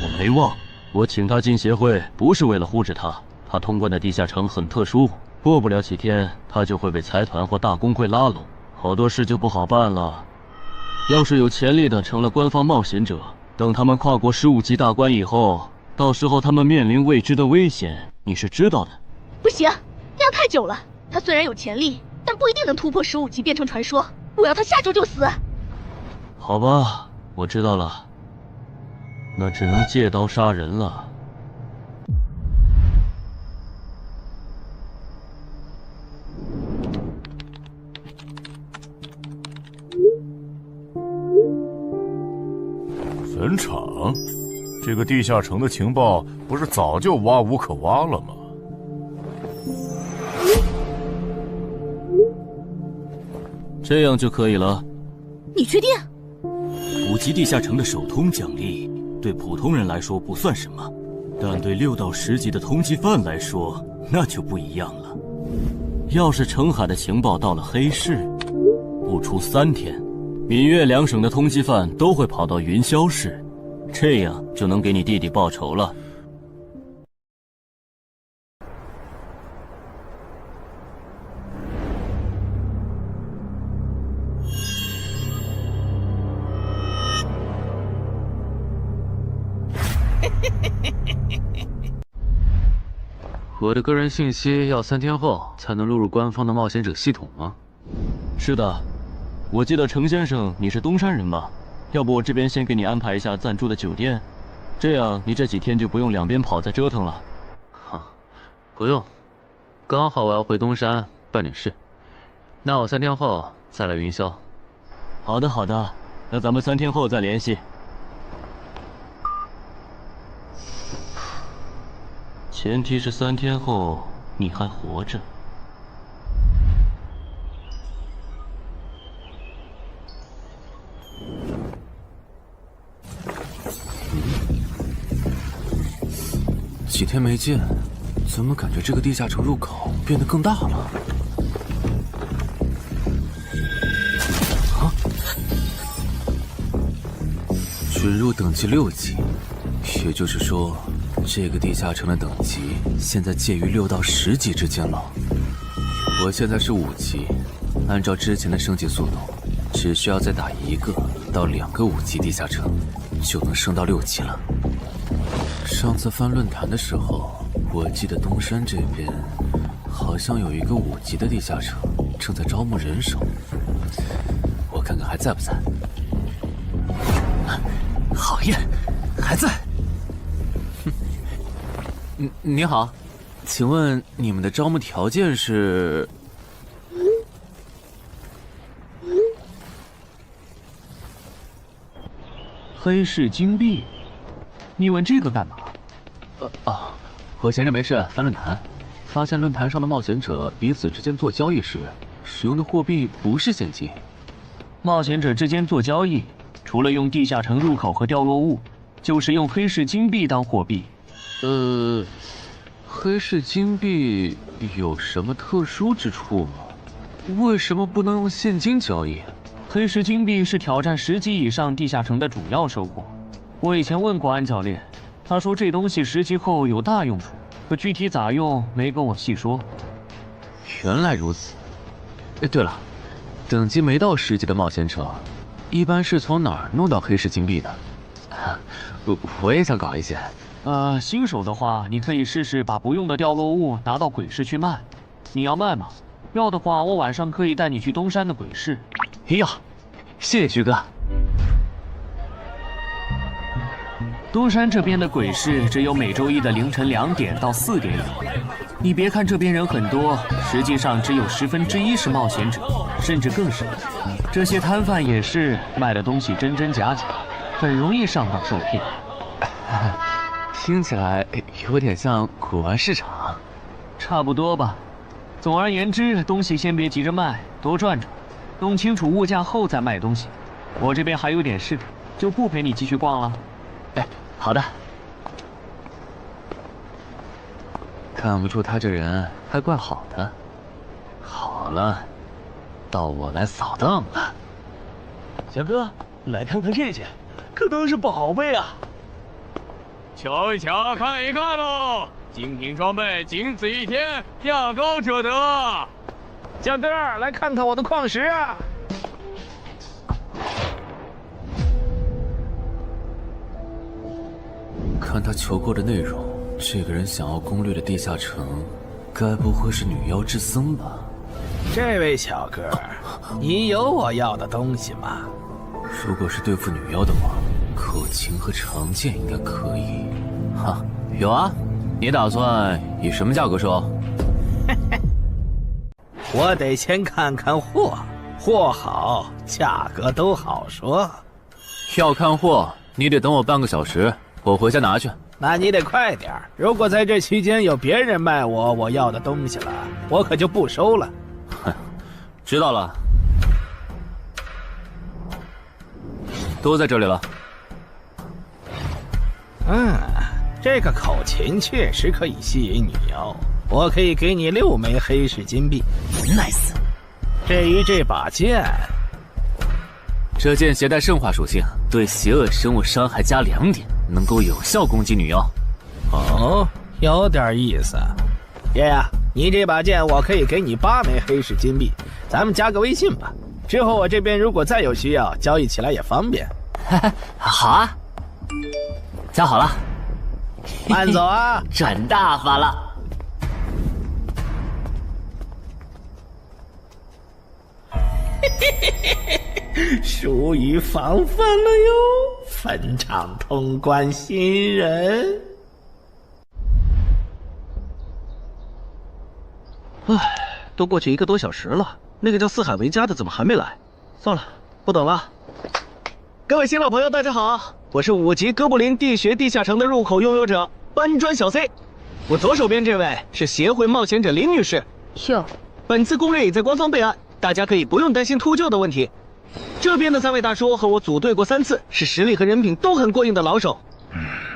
我没忘，我请他进协会不是为了护着他，他通关的地下城很特殊，过不了几天他就会被财团或大工会拉拢，好多事就不好办了。要是有潜力的成了官方冒险者，等他们跨过15级大关以后，到时候他们面临未知的危险，你是知道的。不行，那样太久了。他虽然有潜力，但不一定能突破15级变成传说。我要他下周就死。好吧，我知道了，那只能借刀杀人了。坟场，这个地下城的情报不是早就挖无可挖了吗？这样就可以了。你确定？5级地下城的首通奖励对普通人来说不算什么，但对6到10级的通缉犯来说那就不一样了。要是澄海的情报到了黑市，不出3天，闽粤2省的通缉犯都会跑到云霄市，这样就能给你弟弟报仇了。我的个人信息要3天后才能录入官方的冒险者系统吗？是的，我记得程先生你是东山人吧？要不我这边先给你安排一下暂住的酒店，这样你这几天就不用两边跑再折腾了。不用，刚好我要回东山办点事，那我3天后再来云霄。好的好的，那咱们3天后再联系。前提是3天后你还活着。几天没见，怎么感觉这个地下城入口变得更大了？准入等级6级，也就是说，这个地下城的等级现在介于6到10级之间了。我现在是5级，按照之前的升级速度，只需要再打1个到2个5级地下城，就能升到6级了。上次翻论坛的时候，我记得东山这边好像有一个5级的地下城正在招募人手，我看看还在不在。好耶，还在。你好，请问你们的招募条件是？黑市金币？你问这个干嘛？我闲着没事翻论坛，发现论坛上的冒险者彼此之间做交易时，使用的货币不是现金。冒险者之间做交易，除了用地下城入口和掉落物，就是用黑市金币当货币。黑市金币有什么特殊之处吗？为什么不能用现金交易？黑市金币是挑战10级以上地下城的主要收获。我以前问过安教练，他说这东西10级后有大用处，可具体咋用没跟我细说。原来如此。对了，等级没到10级的冒险者，一般是从哪儿弄到黑市金币的？我也想搞一些。新手的话，你可以试试把不用的掉落物拿到鬼市去卖。你要卖吗？要的话，我晚上可以带你去东山的鬼市。要，谢谢徐哥。东山这边的鬼市只有每周一的凌晨2点到4点有。你别看这边人很多，实际上只有1/10是冒险者，甚至更少。这些摊贩也是卖的东西真真假假，很容易上当受骗。听起来有点像古玩市场。差不多吧。总而言之，东西先别急着卖，多转转，弄清楚物价后再卖东西。我这边还有点事，就不陪你继续逛了。好的。看不出他这人还怪好的。好了，到我来扫荡了。小哥，来看看这件，可都是宝贝啊！瞧一瞧，看一看喽！精品装备，仅此一天，价高者得。小哥，来看看我的矿石啊！看他求购的内容，这个人想要攻略的地下城，该不会是女妖之僧吧？这位小哥，你有我要的东西吗？如果是对付女妖的话，口琴和长剑应该可以。哈，有啊。你打算以什么价格收？我得先看看货，货好，价格都好说。要看货，你得等我半个小时，我回家拿去。那你得快点，如果在这期间有别人卖我要的东西了，我可就不收了。哼，知道了，都在这里了。这个口琴确实可以吸引女妖，我可以给你6枚黑市金币。Nice。至于这把剑，这剑携带圣化属性，对邪恶生物伤害加2点，能够有效攻击女妖。哦，有点意思。爷呀，你这把剑我可以给你8枚黑市金币，咱们加个微信吧。之后我这边如果再有需要，交易起来也方便。好啊，加好了。慢走啊！赚大发了！疏于防范了哟，坟场通关新人。唉，都过去1个多小时了，那个叫四海为家的怎么还没来？算了，不等了。各位新老朋友，大家好，我是5级哥布林地穴地下城的入口拥有者搬砖小 C。我左手边这位是协会冒险者林女士。哟，本次攻略已在官方备案，大家可以不用担心秃鹫的问题。这边的3位大叔和我组队过3次，是实力和人品都很过硬的老手。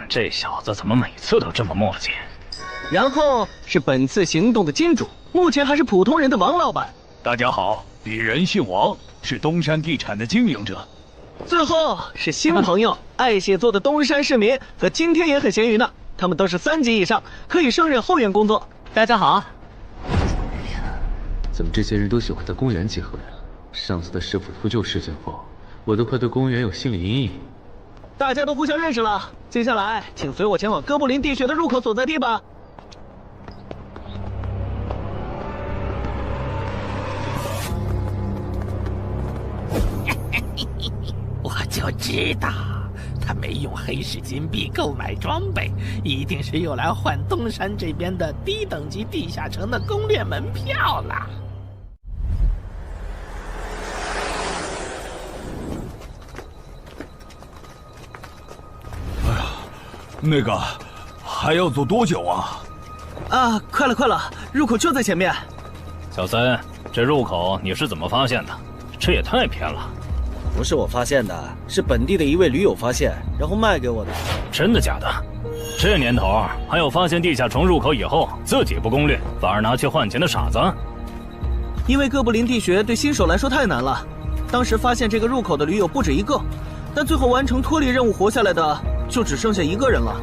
这小子怎么每次都这么磨叽？然后是本次行动的金主，目前还是普通人的王老板。大家好，鄙人姓王，是东山地产的经营者。最后是新朋友，爱写作的东山市民，和今天也很闲鱼呢。他们都是3级以上，可以胜任后援工作。大家好。怎么这些人都喜欢在公园集合呀？上次的师傅秃鹫事件后，我都快对公园有心理阴影。大家都互相认识了，接下来请随我前往哥布林地穴的入口所在地吧。我就知道，他没用黑市金币购买装备，一定是又来换东山这边的低等级地下城的攻略门票了。那个还要走多久啊？啊，快了，入口就在前面。小三，这入口你是怎么发现的？这也太偏了。不是我发现的，是本地的一位驴友发现，然后卖给我的。真的假的？这年头还有发现地下城入口以后自己不攻略，反而拿去换钱的傻子？因为哥布林地穴对新手来说太难了，当时发现这个入口的驴友不止1个，但最后完成脱离任务活下来的就只剩下1个人了。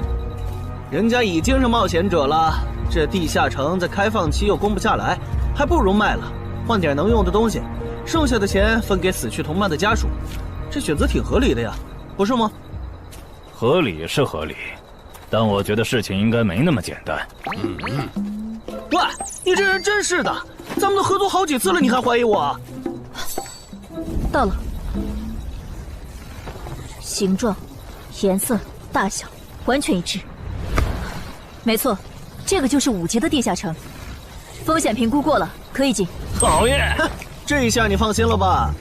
人家已经是冒险者了，这地下城在开放期又攻不下来，还不如卖了，换点能用的东西，剩下的钱分给死去同伴的家属。这选择挺合理的呀，不是吗？合理是合理，但我觉得事情应该没那么简单。喂，你这人真是的，咱们都合作好几次了，你还怀疑我？到了，形状、颜色、大小完全一致。没错，这个就是5级的地下城，风险评估过了，可以进。讨厌，这一下你放心了吧？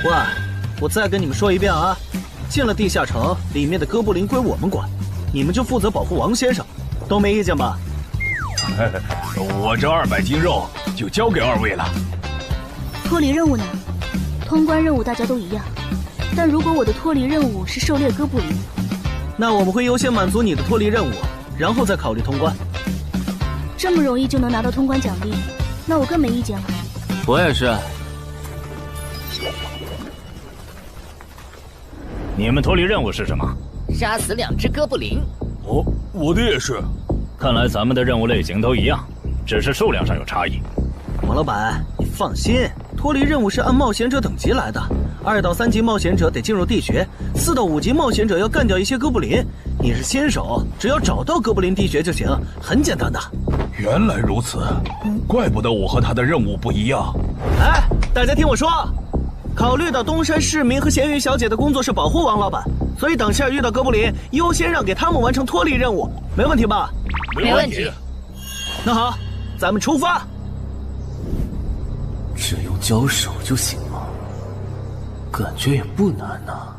喂，我再跟你们说一遍啊，进了地下城，里面的哥布林归我们管，你们就负责保护王先生，都没意见吧？我这200斤肉就交给2位了。脱离任务呢？通关任务大家都一样，但如果我的脱离任务是狩猎哥布林，那我们会优先满足你的脱离任务，然后再考虑通关。这么容易就能拿到通关奖励，那我更没意见了。我也是。你们脱离任务是什么？杀死2只哥布林。哦，我的也是。看来咱们的任务类型都一样，只是数量上有差异。王老板，你放心，脱离任务是按冒险者等级来的，2到3级冒险者得进入地穴，4到5级冒险者要干掉一些哥布林。你是新手，只要找到哥布林地穴就行，很简单的。原来如此，怪不得我和他的任务不一样。哎，大家听我说，考虑到东山市民和咸鱼小姐的工作是保护王老板，所以等下遇到哥布林，优先让给他们完成脱离任务，没问题吧？没问题。那好，咱们出发。只用交手就行了，感觉也不难呐。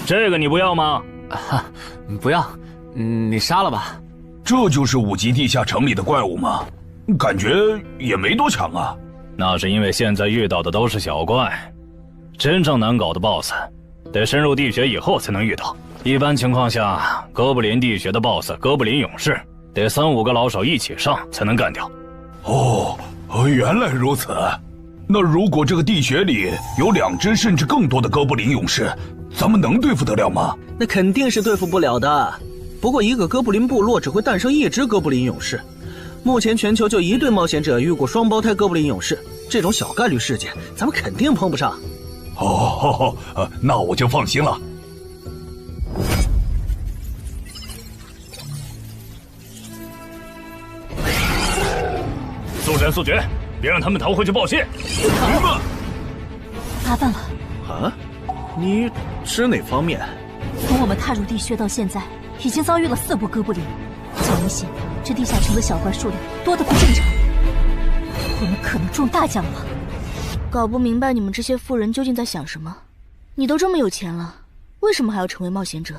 这个你不要吗？不要，你杀了吧。这就是5级地下城里的怪物吗？感觉也没多强啊。那是因为现在遇到的都是小怪，真正难搞的 BOSS， 得深入地穴以后才能遇到。一般情况下，哥布林地穴的 BOSS 哥布林勇士，得3、5个老手一起上才能干掉。哦，原来如此。那如果这个地穴里有2只甚至更多的哥布林勇士，咱们能对付得了吗？那肯定是对付不了的。不过一个哥布林部落只会诞生1只哥布林勇士，目前全球就1对冒险者遇过双胞胎哥布林勇士，这种小概率事件，咱们肯定碰不上。哦，那我就放心了。速战速决，别让他们逃回去报信。麻烦了。啊？你指哪方面？从我们踏入地穴到现在，已经遭遇了4波哥布林。较明显，这地下城的小怪数量多得不正常。我们可能中大奖了。搞不明白你们这些富人究竟在想什么。你都这么有钱了，为什么还要成为冒险者？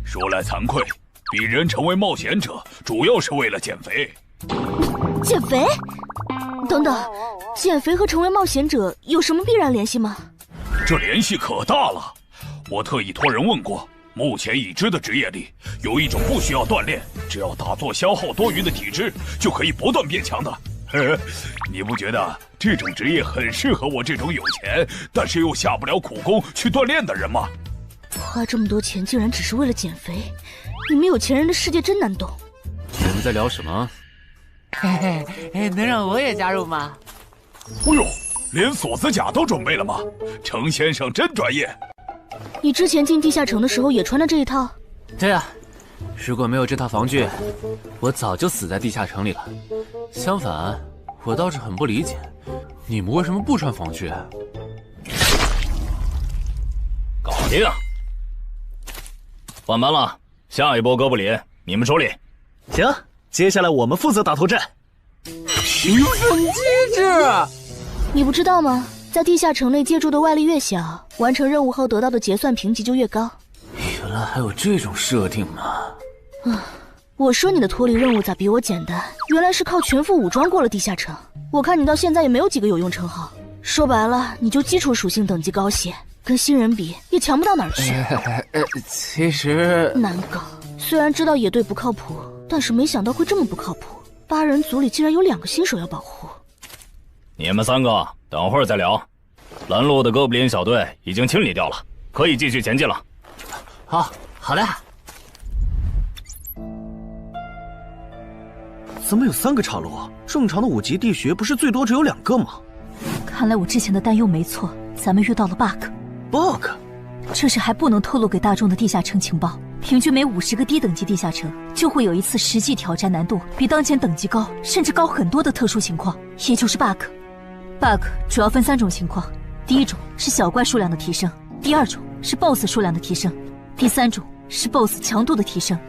说来惭愧，鄙人成为冒险者主要是为了减肥。减肥？等等，减肥和成为冒险者有什么必然联系吗？这联系可大了。我特意托人问过，目前已知的职业里，有一种不需要锻炼，只要打坐消耗多余的体质，就可以不断变强的。你不觉得这种职业很适合我这种有钱，但是又下不了苦功去锻炼的人吗？花这么多钱竟然只是为了减肥，你们有钱人的世界真难懂。你们在聊什么？嘿嘿，能让我也加入吗？哦呦，连锁子甲都准备了吗？程先生真专业。你之前进地下城的时候也穿了这一套？对啊，如果没有这套防具，我早就死在地下城里了。相反，我倒是很不理解，你们为什么不穿防具？搞定，换班了，下一波哥布林你们处理。行，接下来我们负责打头阵。提升机制，你不知道吗？在地下城内借助的外力越小，完成任务后得到的结算评级就越高。原来还有这种设定吗？我说你的脱离任务咋比我简单？原来是靠全副武装过了地下城。我看你到现在也没有几个有用称号，说白了，你就基础属性等级高些，跟新人比也强不到哪儿去。其实难搞。虽然知道野队不靠谱，但是没想到会这么不靠谱。8人组里竟然有2个新手要保护。你们3个等会儿再聊。拦路的哥布林小队已经清理掉了，可以继续前进了。好的。怎么有3个岔路？正常的5级地穴不是最多只有2个吗？看来我之前的担忧没错，咱们遇到了 bug。这是还不能透露给大众的地下城情报。平均每50个低等级地下城就会有一次实际挑战难度比当前等级高，甚至高很多的特殊情况，也就是 bug。bug 主要分3种情况，第一种是小怪数量的提升，第2种是 BOSS 数量的提升，第3种是 BOSS 强度的提升。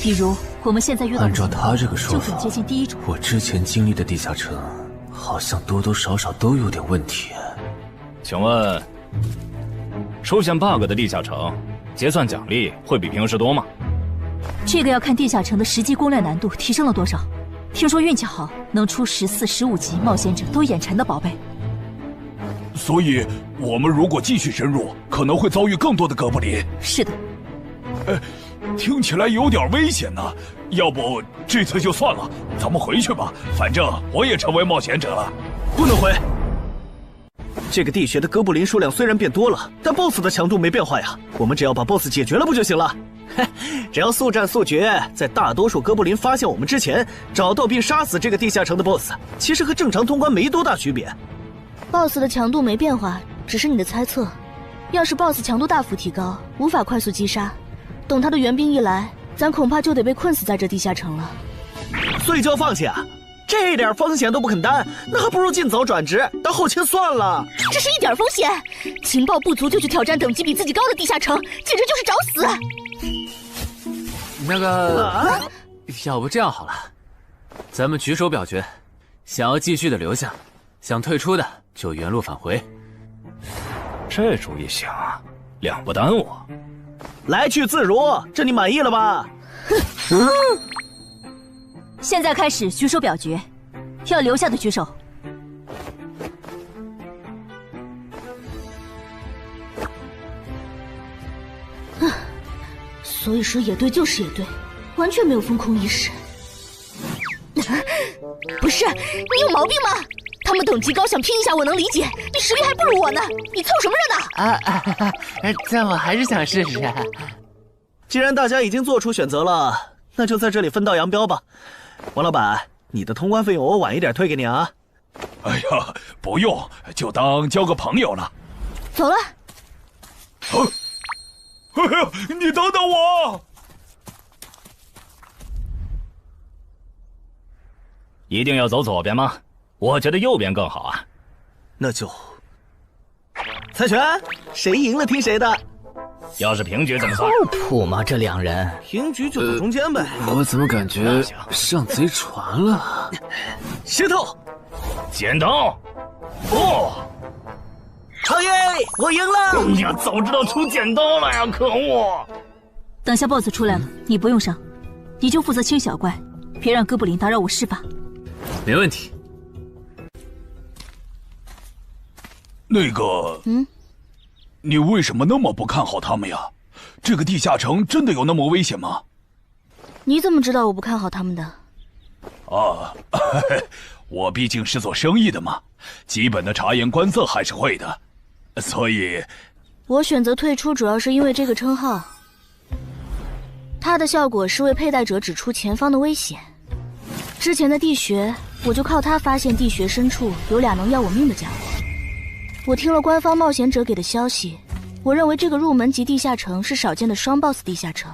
比如我们现在遇到的按照他这个说法，就很接近第1种。我之前经历的地下城好像多多少少都有点问题。请问，出现 bug 的地下城结算奖励会比平时多吗？这个要看地下城的实际攻略难度提升了多少。听说运气好能出14、15级冒险者都眼馋的宝贝。所以，我们如果继续深入，可能会遭遇更多的哥布林。是的。听起来有点危险呢。要不这次就算了，咱们回去吧。反正我也成为冒险者了。不能回。这个地穴的哥布林数量虽然变多了，但 BOSS 的强度没变化呀。我们只要把 BOSS 解决了不就行了？只要速战速决，在大多数哥布林发现我们之前，找到并杀死这个地下城的 BOSS， 其实和正常通关没多大区别。BOSS 的强度没变化，只是你的猜测。要是 BOSS 强度大幅提高，无法快速击杀，等他的援兵一来，咱恐怕就得被困死在这地下城了。所以就要放弃啊？这点风险都不肯担，那还不如尽早转职当后勤算了。这是一点风险，情报不足就去挑战等级比自己高的地下城，简直就是找死。那个，要不这样好了，咱们举手表决，想要继续的留下，想退出的就原路返回。这主意行啊，2不耽误。来去自如，这你满意了吧？现在开始举手表决，要留下的举手。所以说野队就是野队，完全没有风控意识。不是，你有毛病吗？他们等级高，想拼一下我能理解，你实力还不如我呢，你凑什么热闹？但我还是想试试。既然大家已经做出选择了，那就在这里分道扬镳吧。王老板，你的通关费用我晚一点退给你啊。哎呀，不用，就当交个朋友了。走了。哎呀，你等等我！一定要走左边吗？我觉得右边更好啊。那就猜拳，谁赢了听谁的。要是平局怎么算？谱吗？这两人平局就走中间呗。我怎么感觉上贼船了？石头，剪刀，不，超耶，我赢了！哎呀，早知道出剪刀了呀！可恶！等下 BOSS 出来了，你不用上，你就负责清小怪，别让哥布林打扰我施法。没问题。那个，你为什么那么不看好他们呀？这个地下城真的有那么危险吗？你怎么知道我不看好他们的？啊，我毕竟是做生意的嘛，基本的察言观色还是会的，所以，我选择退出主要是因为这个称号，它的效果是为佩戴者指出前方的危险。之前的地穴，我就靠它发现地穴深处有俩能要我命的家伙。我听了官方冒险者给的消息，我认为这个入门级地下城是少见的双 BOSS 地下城。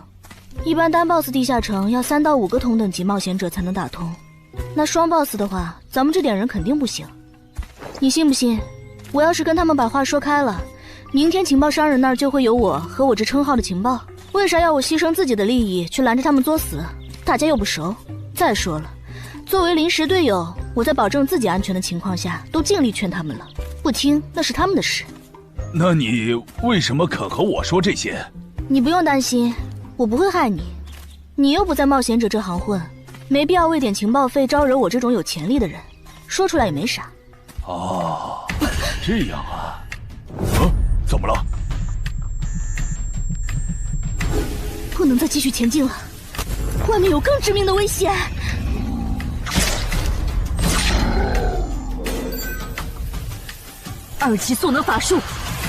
一般单 BOSS 地下城要3到5个同等级冒险者才能打通，那双 BOSS 的话，咱们这点人肯定不行。你信不信？我要是跟他们把话说开了，明天情报商人那儿就会有我和我这称号的情报。为啥要我牺牲自己的利益去拦着他们作死？大家又不熟。再说了，作为临时队友，我在保证自己安全的情况下，都尽力劝他们了，不听那是他们的事。那你为什么肯和我说这些？你不用担心，我不会害你。你又不在冒险者这行混，没必要为点情报费招惹我这种有潜力的人，说出来也没啥。哦，这样啊。怎么了？不能再继续前进了，外面有更致命的危险。2级速能法术，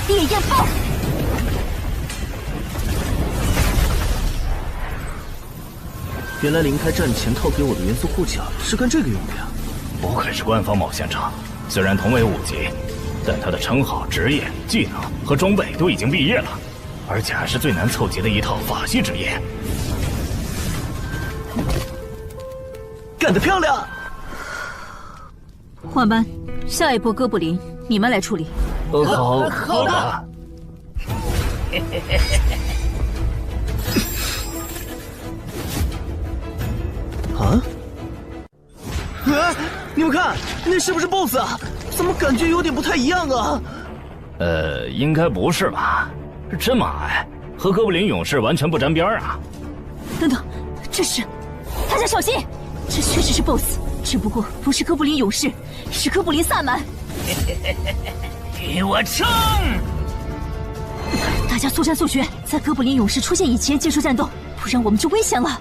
烈焰爆！原来林开战前套给我的元素护甲是干这个用的呀！不愧是官方冒险者，虽然同为5级，但他的称号、职业、技能和装备都已经毕业了，而且还是最难凑齐的一套法系职业。干得漂亮！换班，下一波哥布林你们来处理。好的。啊！你们看，那是不是 BOSS 啊？怎么感觉有点不太一样啊？应该不是吧？这么矮，和哥布林勇士完全不沾边啊！等等，这是……大家小心，这确实是 BOSS， 只不过不是哥布林勇士，是哥布林萨满。给我冲！大家速战速决，在哥布林勇士出现以前结束战斗，不然我们就危险了。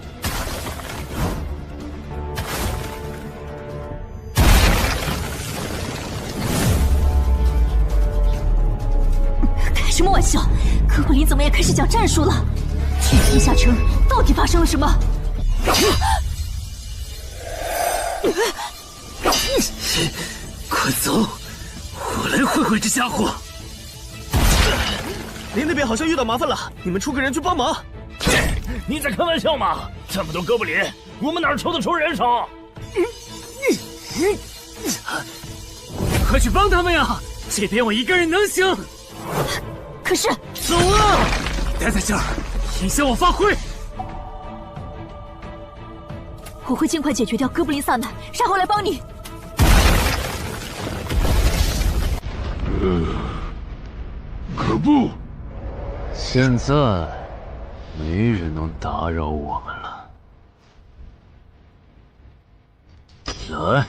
开什么玩笑？哥布林怎么也开始讲战术了？这地下城到底发生了什么？快走！我来会会这家伙。林那边好像遇到麻烦了，你们出个人去帮忙。你在开玩笑吗？这么多哥布林，我们哪抽得出人手？快去帮他们呀！这边我一个人能行。可是，走啊！待在这儿，影响我发挥。我会尽快解决掉哥布林萨满，然后来帮你。可不，现在没人能打扰我们了。来。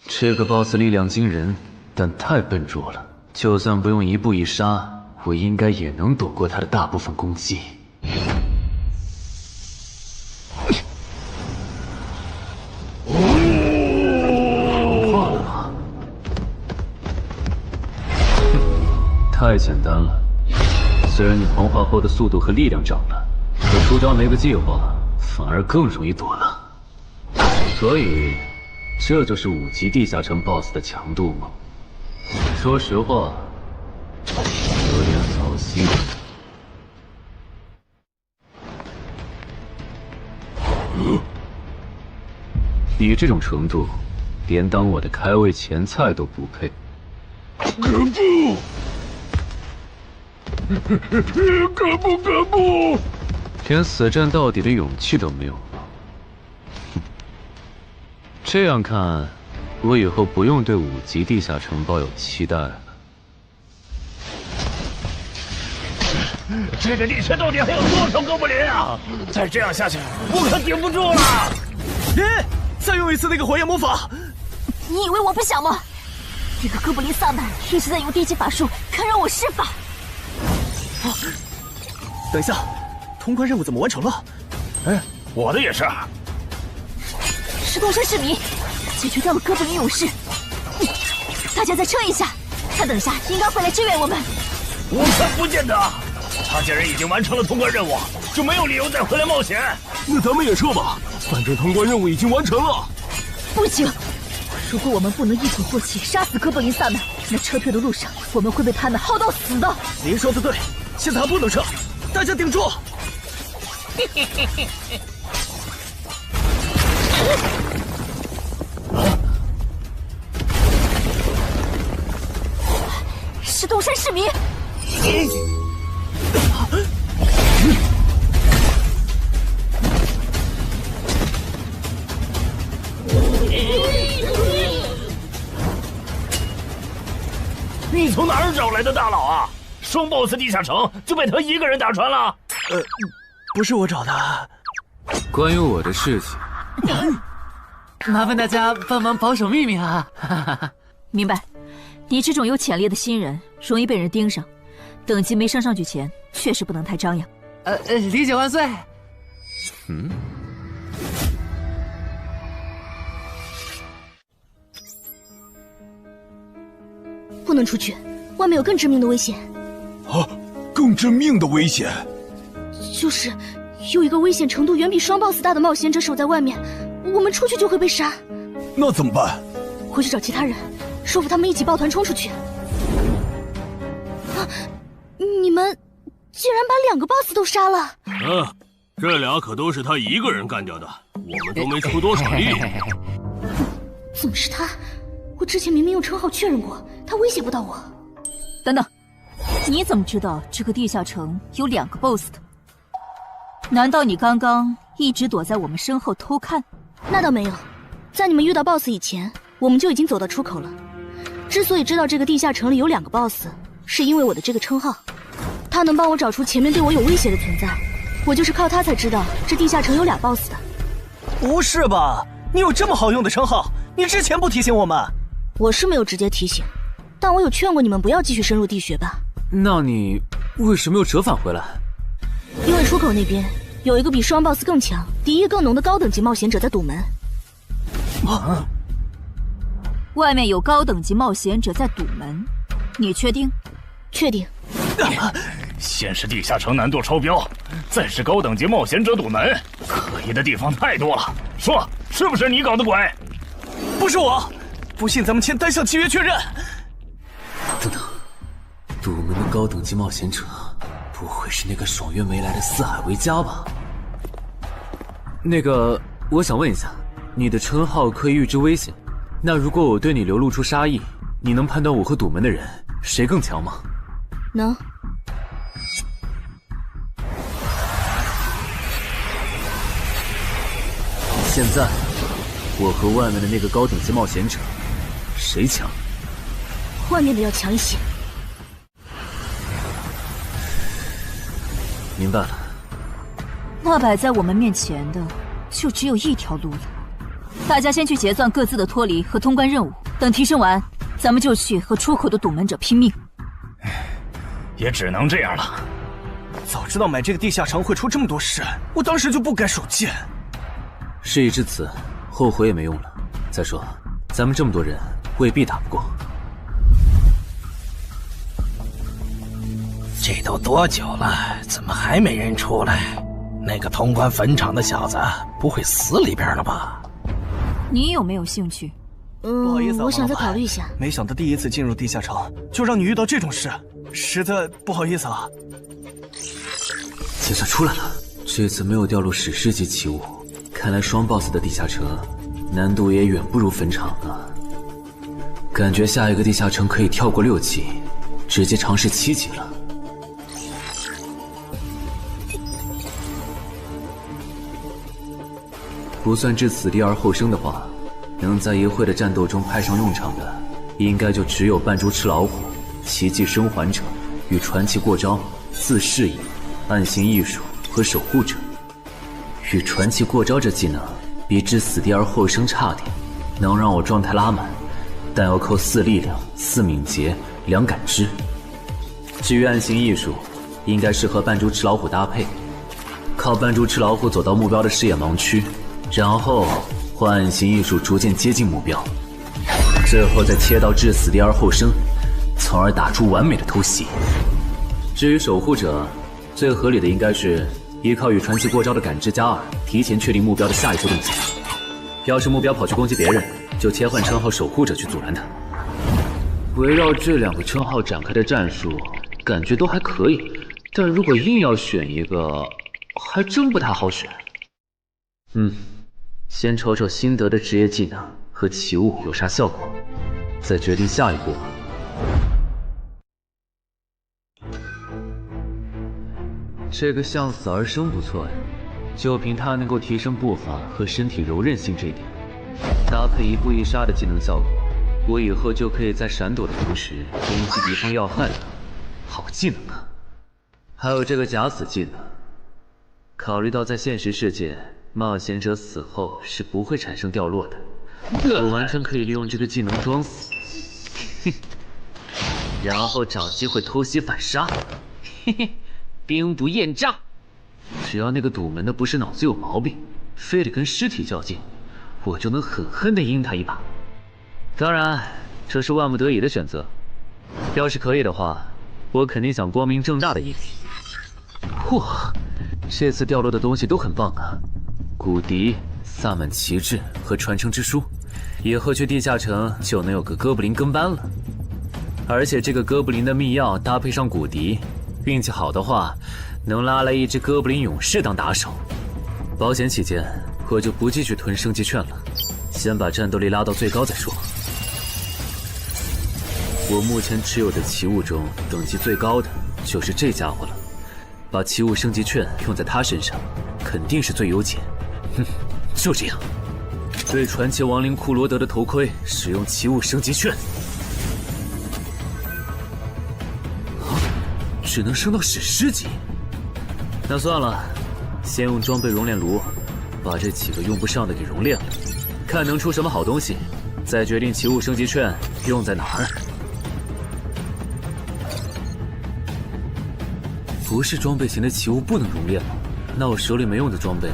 这个 BOSS 力量惊人，但太笨拙了。就算不用一步一杀，我应该也能躲过他的大部分攻击。怕了吗？太简单了。虽然你黄化后的速度和力量涨了，可出招没个计划，反而更容易躲了。所以，这就是5级地下城 BOSS 的强度吗？说实话，有点扫兴。你这种程度，连当我的开胃前菜都不配。可不！连死战到底的勇气都没有吗？这样看，我以后不用对5级地下城抱有期待了。这个地区到底还有多少哥布林啊？再这样下去，我可顶不住了！再用一次那个火焰魔法！你以为我不想吗？这个哥布林萨满一直在用低级法术看让我施法。等一下，通关任务怎么完成了？我的也是。石头山市民解决掉了哥布林勇士，大家再撑一下，他等下应该会来支援我们。我看不见得，他既然已经完成了通关任务，就没有理由再回来冒险。那咱们也撤吧，反正通关任务已经完成了。不行，如果我们不能一鼓作气杀死哥布林萨满，那撤退的路上我们会被他们耗到死的。您说的对，现在还不能撤，大家顶住！石头山市民，你从哪儿找来的大佬啊？双 BOSS 地下城就被他一个人打穿了？不是我找的。关于我的事情，麻烦大家帮忙保守秘密啊！明白。你这种有潜力的新人，容易被人盯上，等级没升上去前，确实不能太张扬。理解万岁。不能出去，外面有更致命的危险。啊，更致命的危险？就是有一个危险程度远比双 BOSS 大的冒险者守在外面，我们出去就会被杀。那怎么办？回去找其他人，说服他们一起抱团冲出去。啊！你们竟然把2个 BOSS 都杀了！这俩可都是他一个人干掉的，我们都没出多少力。怎么是他？我之前明明用称号确认过，他威胁不到我。等等，你怎么知道这个地下城有2个 BOSS 的？难道你刚刚一直躲在我们身后偷看？那倒没有，在你们遇到 BOSS 以前，我们就已经走到出口了。之所以知道这个地下城里有2个 BOSS， 是因为我的这个称号，他能帮我找出前面对我有威胁的存在。我就是靠他才知道这地下城有俩 BOSS 的。不是吧？你有这么好用的称号，你之前不提醒我们？我是没有直接提醒，但我有劝过你们不要继续深入地穴吧。那你为什么又折返回来？因为出口那边有一个比双 BOSS 更强、敌意更浓的高等级冒险者在堵门。外面有高等级冒险者在堵门，你确定？确定。先是地下城难度超标，再是高等级冒险者堵门，可疑的地方太多了。说，是不是你搞的鬼？不是我，不信咱们签单项契约确认。等等，堵门的高等级冒险者，不会是那个爽约没来的四海为家吧？那个，我想问一下，你的称号可以预知危险，那如果我对你流露出杀意，你能判断我和堵门的人谁更强吗？能。现在，我和外面的那个高等级冒险者，谁强？外面的要强一些。明白了。那摆在我们面前的，就只有一条路了。大家先去结算各自的脱离和通关任务，等提升完，咱们就去和出口的堵门者拼命。也只能这样了。早知道买这个地下城会出这么多事，我当时就不该手贱。事已至此，后悔也没用了。再说，咱们这么多人，未必打不过。这都多久了，怎么还没人出来？那个通关坟场的小子不会死里边了吧？你有没有兴趣？不好意思，我想再考虑一下。没想到第一次进入地下城，就让你遇到这种事，实在不好意思啊。就算出来了，这次没有掉入史诗级奇物，看来双 BOSS 的地下城难度也远不如坟场啊。感觉下一个地下城可以跳过6级，直接尝试7级了。不算置死地而后生的话，能在一会的战斗中派上用场的，应该就只有扮猪吃老虎、奇迹生还者与传奇过招、自适应、暗行艺术和守护者。与传奇过招这技能比置死地而后生差点，能让我状态拉满，但要扣4力量、4敏捷、2感知。至于暗行艺术，应该适合扮猪吃老虎搭配，靠扮猪吃老虎走到目标的视野盲区，然后换暗行艺术逐渐接近目标，最后再切到置死地而后生，从而打出完美的偷袭。至于守护者，最合理的应该是依靠与传奇过招的感知加2，提前确定目标的下一步动作。要是目标跑去攻击别人，就切换称号守护者去阻拦他。围绕这2个称号展开的战术，感觉都还可以，但如果硬要选一个，还真不太好选。先瞅瞅新得的职业技能和奇物有啥效果，再决定下一步。这个向死而生不错呀，就凭它能够提升步伐和身体柔韧性这一点，搭配一步一杀的技能效果，我以后就可以在闪躲的同时攻击敌方要害了。好技能啊！还有这个假死技能，考虑到在现实世界，冒险者死后是不会产生掉落的，我完全可以利用这个技能装死，然后找机会偷袭反杀，兵不厌诈。只要那个堵门的不是脑子有毛病，非得跟尸体较劲，我就能狠狠地阴他一把。当然，这是万不得已的选择。要是可以的话，我肯定想光明正大的赢。哇，这次掉落的东西都很棒啊！骨笛、萨满旗帜和传承之书，以后去地下城就能有个哥布林跟班了。而且这个哥布林的秘药搭配上骨笛，运气好的话，能拉来一只哥布林勇士当打手。保险起见，我就不继续囤升级券了，先把战斗力拉到最高再说。我目前持有的奇物中，等级最高的就是这家伙了。把奇物升级券用在他身上，肯定是最优解。就这样，对传奇亡灵库罗德的头盔使用奇物升级券。只能升到史诗级。那算了，先用装备熔炼炉把这几个用不上的给熔炼了，看能出什么好东西，再决定奇物升级券用在哪儿。不是装备型的奇物不能熔炼吗？那我手里没用的装备，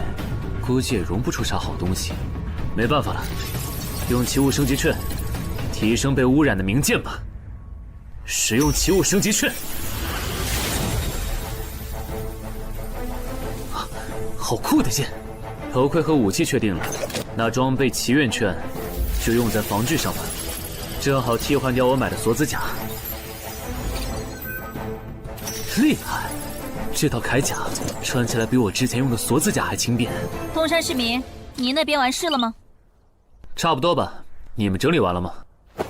估计也熔不出啥好东西。没办法了，用奇物升级券提升被污染的名剑吧。使用奇物升级券。好酷的剑！头盔和武器确定了，那装备祈愿券就用在防具上吧，正好替换掉我买的锁子甲。厉害！这套铠甲穿起来比我之前用的锁子甲还轻便。东山市民，你那边完事了吗？差不多吧。你们整理完了吗？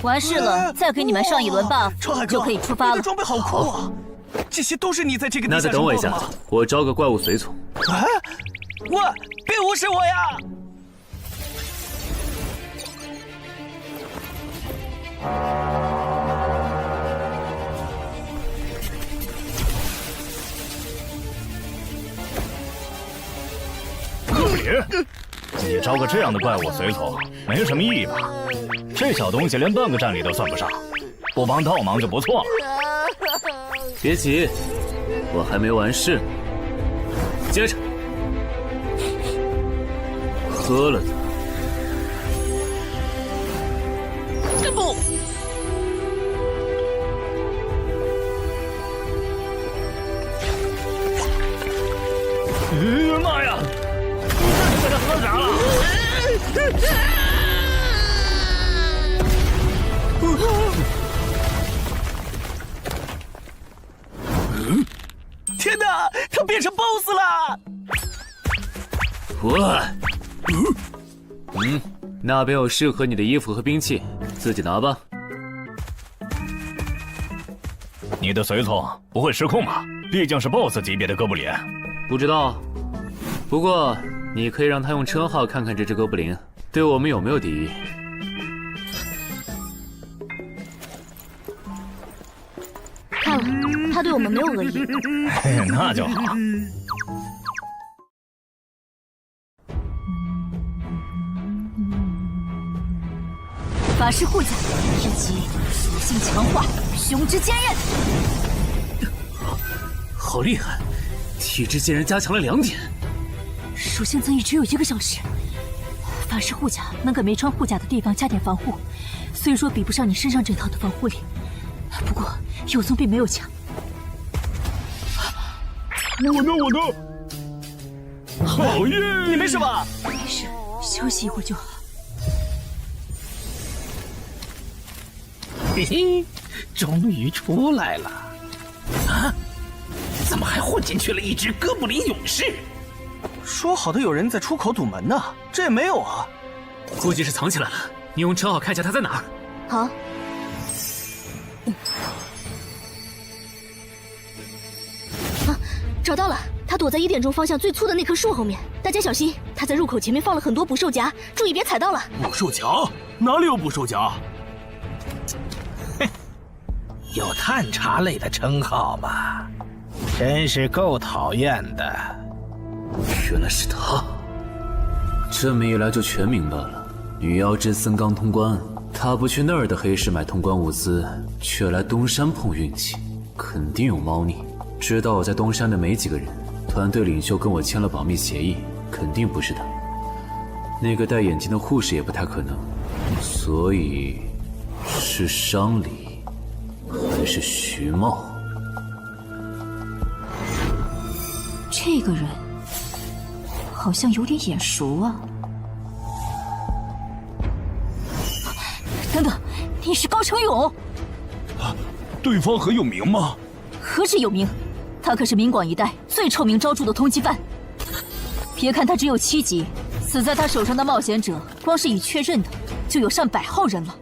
完事了，再给你们上一轮 buff，就可以出发了。你的装备好酷啊！这些都是你在这个地下城那再等我一下，做的吗？我招个怪物随从。啊！喂，别无视我呀！哥布林，你招个这样的怪物随从，没什么意义吧？这小东西连半个战力都算不上，不帮倒忙就不错了。别急，我还没完事。接着，喝了它。天哪，他变成 BOSS 了！那边有适合你的衣服和兵器，自己拿吧。你的随从不会失控吧？毕竟是 BOSS 级别的哥布林。不知道，不过你可以让他用称号看看这只哥布林对我们有没有敌意。看了，他对我们没有恶意。那就好。法师护甲以及属性强化，雄之坚韧。好厉害，体质竟然加强了2点。属性增益只有1个小时。法师护甲能给没穿护甲的地方加点防护，虽说比不上你身上这套的防护力，不过有总比没有强。我呢？好耶！你没事吧？没事，休息一会儿就好。嘿嘿，终于出来了！啊，怎么还混进去了一只哥布林勇士？说好的有人在出口堵门呢，这也没有啊。估计是藏起来了，你用称号看一下他在哪儿。好。啊，找到了，他躲在1点钟方向最粗的那棵树后面。大家小心，他在入口前面放了很多捕兽夹，注意别踩到了。捕兽夹？哪里有捕兽夹？有探查类的称号吗？真是够讨厌的。原来是他，这么一来就全明白了。女妖之森刚通关，他不去那儿的黑市买通关物资，却来东山碰运气，肯定有猫腻。知道我在东山的没几个人，团队领袖跟我签了保密协议，肯定不是他。那个戴眼镜的护士也不太可能，所以是商礼。还是徐茂？这个人好像有点眼熟啊！等等，你是高成勇？对方很有名吗？何止有名，他可是明广一带最臭名昭著的通缉犯。别看他只有7级，死在他手上的冒险者，光是已确认的就有上百号人了。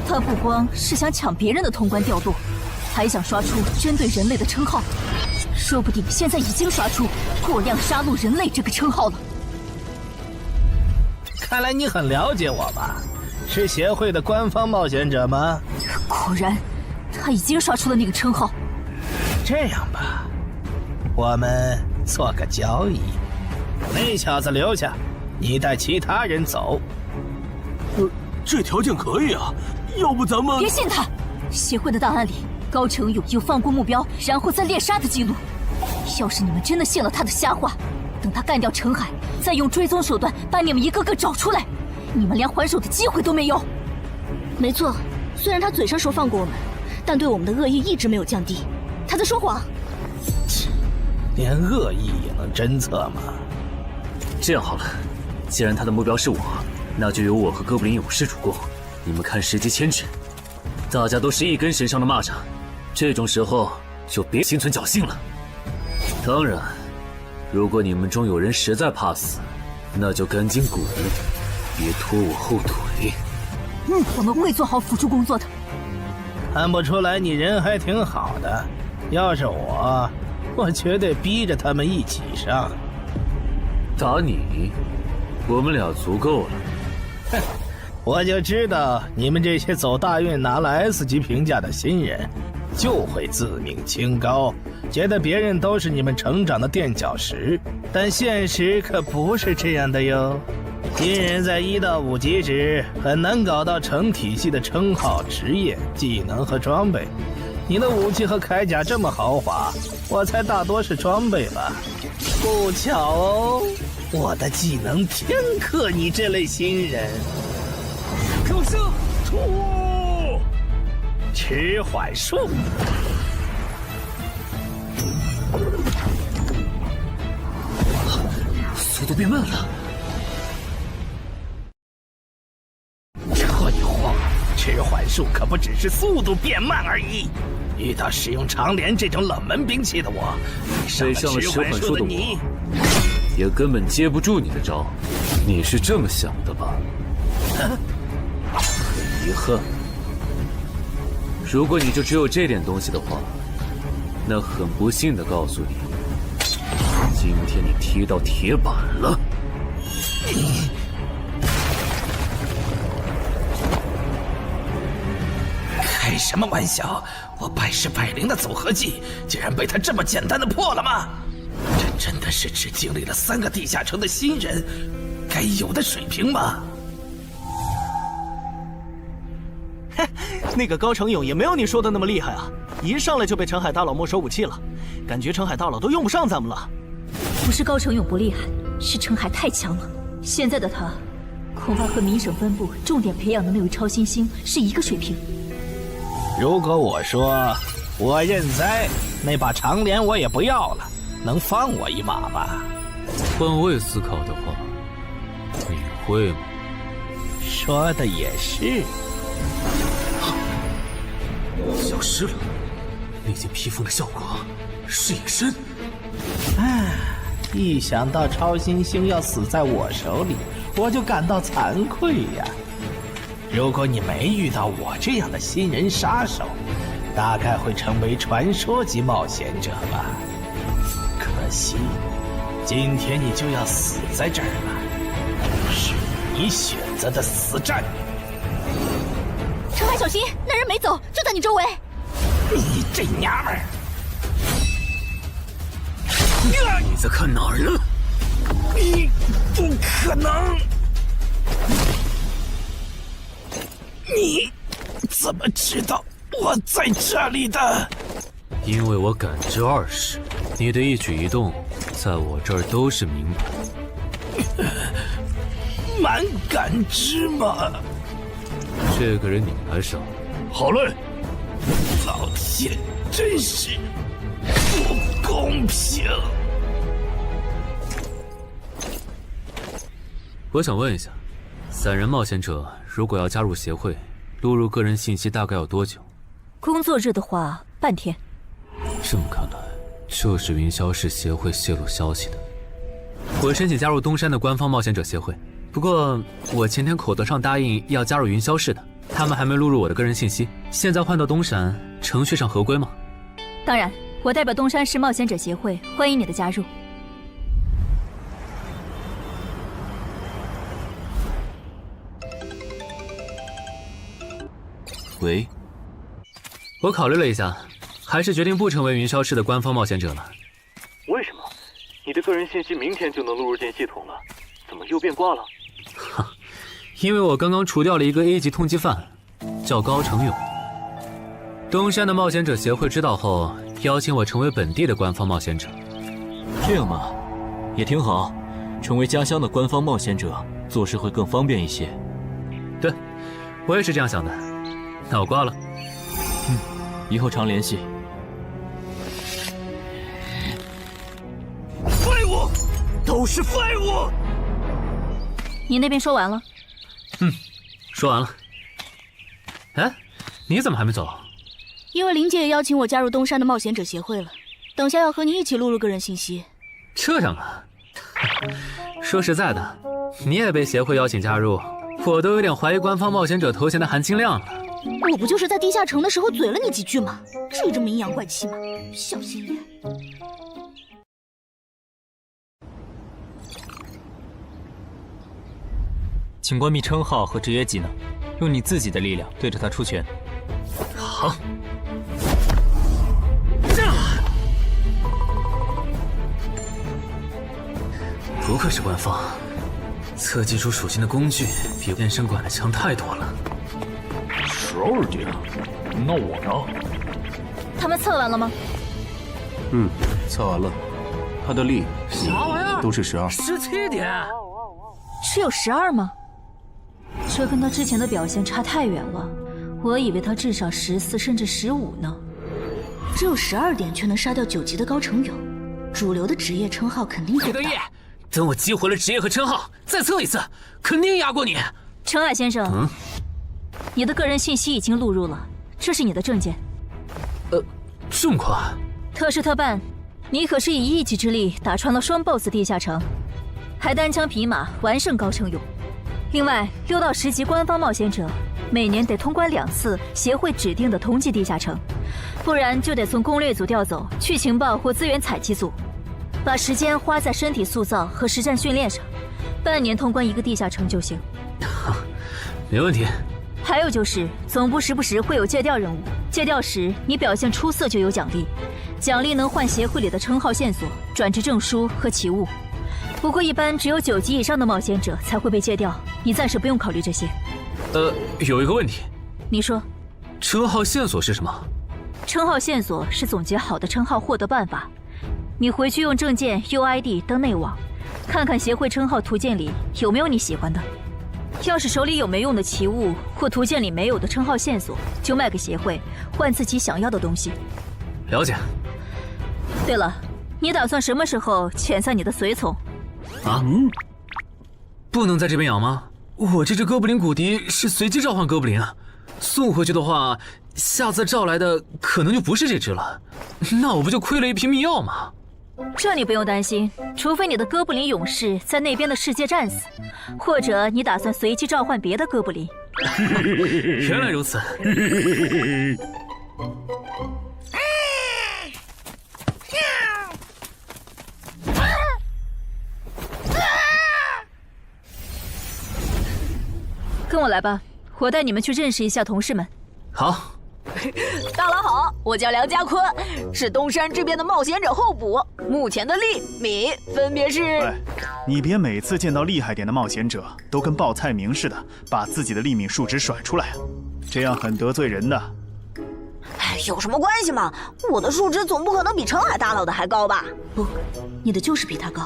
他不光是想抢别人的通关调度，还想刷出针对人类的称号，说不定现在已经刷出过量杀戮人类这个称号了。看来你很了解我吧？是协会的官方冒险者吗？果然，他已经刷出了那个称号。这样吧，我们做个交易，那小子留下，你带其他人走。这条件可以啊。要不咱们别信他！协会的档案里，高成勇有放过目标然后再猎杀的记录。要是你们真的信了他的瞎话，等他干掉陈海，再用追踪手段把你们一个个找出来，你们连还手的机会都没有。没错，虽然他嘴上说放过我们，但对我们的恶意一直没有降低。他在说谎。连恶意也能侦测吗？这样好了，既然他的目标是我，那就由我和哥布林勇士主攻。你们看时机牵制，大家都是一根绳上的蚂蚱，这种时候就别心存侥幸了。当然，如果你们中有人实在怕死，那就赶紧滚，别拖我后腿。我们会做好辅助工作的。看不出来你人还挺好的，要是我绝对逼着他们一起上。打你，我们俩足够了。哼。我就知道你们这些走大运拿了 S 级评价的新人，就会自命清高，觉得别人都是你们成长的垫脚石。但现实可不是这样的哟。新人在1到5级时很难搞到成体系的称号、职业、技能和装备。你的武器和铠甲这么豪华，我猜大多是装备吧。不巧哦，我的技能偏克你这类新人。可是，迟缓术，速度变慢了。术可不只是速度变慢而已。遇到使用长镰这种冷门兵器的我，被上了十环术的我，也根本接不住你的招。你是这么想的吧？很遗憾，如果你就只有这点东西的话，那很不幸的告诉你，今天你踢到铁板了。开什么玩笑！我百试百灵的组合技，竟然被他这么简单的破了吗？这真的是只经历了3个地下城的新人该有的水平吗？嘿，那个高成勇也没有你说的那么厉害啊！一上来就被澄海大佬没收武器了，感觉澄海大佬都用不上咱们了。不是高成勇不厉害，是澄海太强了。现在的他，恐怕和明省分部重点培养的那位超新星是一个水平。如果我说我认栽，那把长镰我也不要了，能放我一马吗？换位思考的话，你会吗？说的也是。消失了，那件披风的效果是隐身。唉，一想到超新星要死在我手里，我就感到惭愧呀。如果你没遇到我这样的新人杀手，大概会成为传说级冒险者吧。可惜，今天你就要死在这儿了，是你选择的死战。澄海，小心，那人没走，就在你周围。你这娘们儿！你在看哪儿呢？你不可能！你怎么知道我在这里的？因为我感知20，你的一举一动在我这儿都是明白。蛮感知吗？这个人你来上。好嘞。老天，真是不公平！我想问一下，3人冒险者如果要加入协会，录入个人信息大概要多久？工作日的话，半天。这么看来，就是云霄市协会泄露消息的。我申请加入东山的官方冒险者协会，不过我前天口头上答应要加入云霄市的，他们还没录入我的个人信息。现在换到东山，程序上合规吗？当然，我代表东山市冒险者协会欢迎你的加入。喂，我考虑了一下，还是决定不成为云霄市的官方冒险者了。为什么？你的个人信息明天就能录入进系统了，怎么又变卦了？哈，因为我刚刚除掉了一个 A 级通缉犯，叫高成勇。东山的冒险者协会知道后，邀请我成为本地的官方冒险者。这样嘛，也挺好，成为家乡的官方冒险者，做事会更方便一些。对，我也是这样想的。那我挂了。以后常联系。废物，都是废物！你那边说完了？说完了。哎，你怎么还没走？因为林姐也邀请我加入东山的冒险者协会了，等下要和你一起录入个人信息。这样啊？说实在的，你也被协会邀请加入，我都有点怀疑官方冒险者头衔的含金量了。我不就是在地下城的时候嘴了你几句吗？至于这么阴阳怪气吗？小心眼。请关闭称号和职业技能，用你自己的力量对着他出拳。好。不愧是官方，测技出属性的工具比健身馆的强太多了。12点，那我呢？他们测完了吗？测完了，他的力啥玩意儿都是12。17点，只有12吗？这跟他之前的表现差太远了，我以为他至少14甚至15呢。只有12点却能杀掉9级的高成勇，主流的职业称号肯定做不到。等我激活了职业和称号，再测一次，肯定压过你。澄海先生，你的个人信息已经录入了，这是你的证件。这么快？特事特办，你可是以一己之力打穿了双 BOSS 地下城，还单枪匹马完胜高成勇。另外，6到10级官方冒险者每年得通关2次协会指定的同级地下城，不然就得从攻略组调走去情报或资源采集组，把时间花在身体塑造和实战训练上，半年通关1个地下城就行。没问题。还有就是总部时不时会有借调任务，借调时你表现出色就有奖励，奖励能换协会里的称号线索、转职证书和奇物。不过一般只有9级以上的冒险者才会被借调，你暂时不用考虑这些。有一个问题。你说。称号线索是什么？称号线索是总结好的称号获得办法，你回去用证件、UID 登内网，看看协会称号图鉴里有没有你喜欢的。要是手里有没用的奇物或图鉴里没有的称号线索，就卖给协会，换自己想要的东西。了解。对了，你打算什么时候遣散你的随从？不能在这边养吗？我这只哥布林骨笛是随机召唤哥布林啊，送回去的话，下次召来的可能就不是这只了，那我不就亏了一瓶秘药吗？这你不用担心，除非你的哥布林勇士在那边的世界战死，或者你打算随机召唤别的哥布林。原来如此。跟我来吧，我带你们去认识一下同事们。好。大佬好，我叫梁家坤，是东山这边的冒险者候补，目前的力、米分别是。喂，你别每次见到厉害点的冒险者，都跟报菜名似的，把自己的力米数值甩出来啊，这样很得罪人的。有什么关系吗？我的数值总不可能比澄海大佬的还高吧？不，你的就是比他高。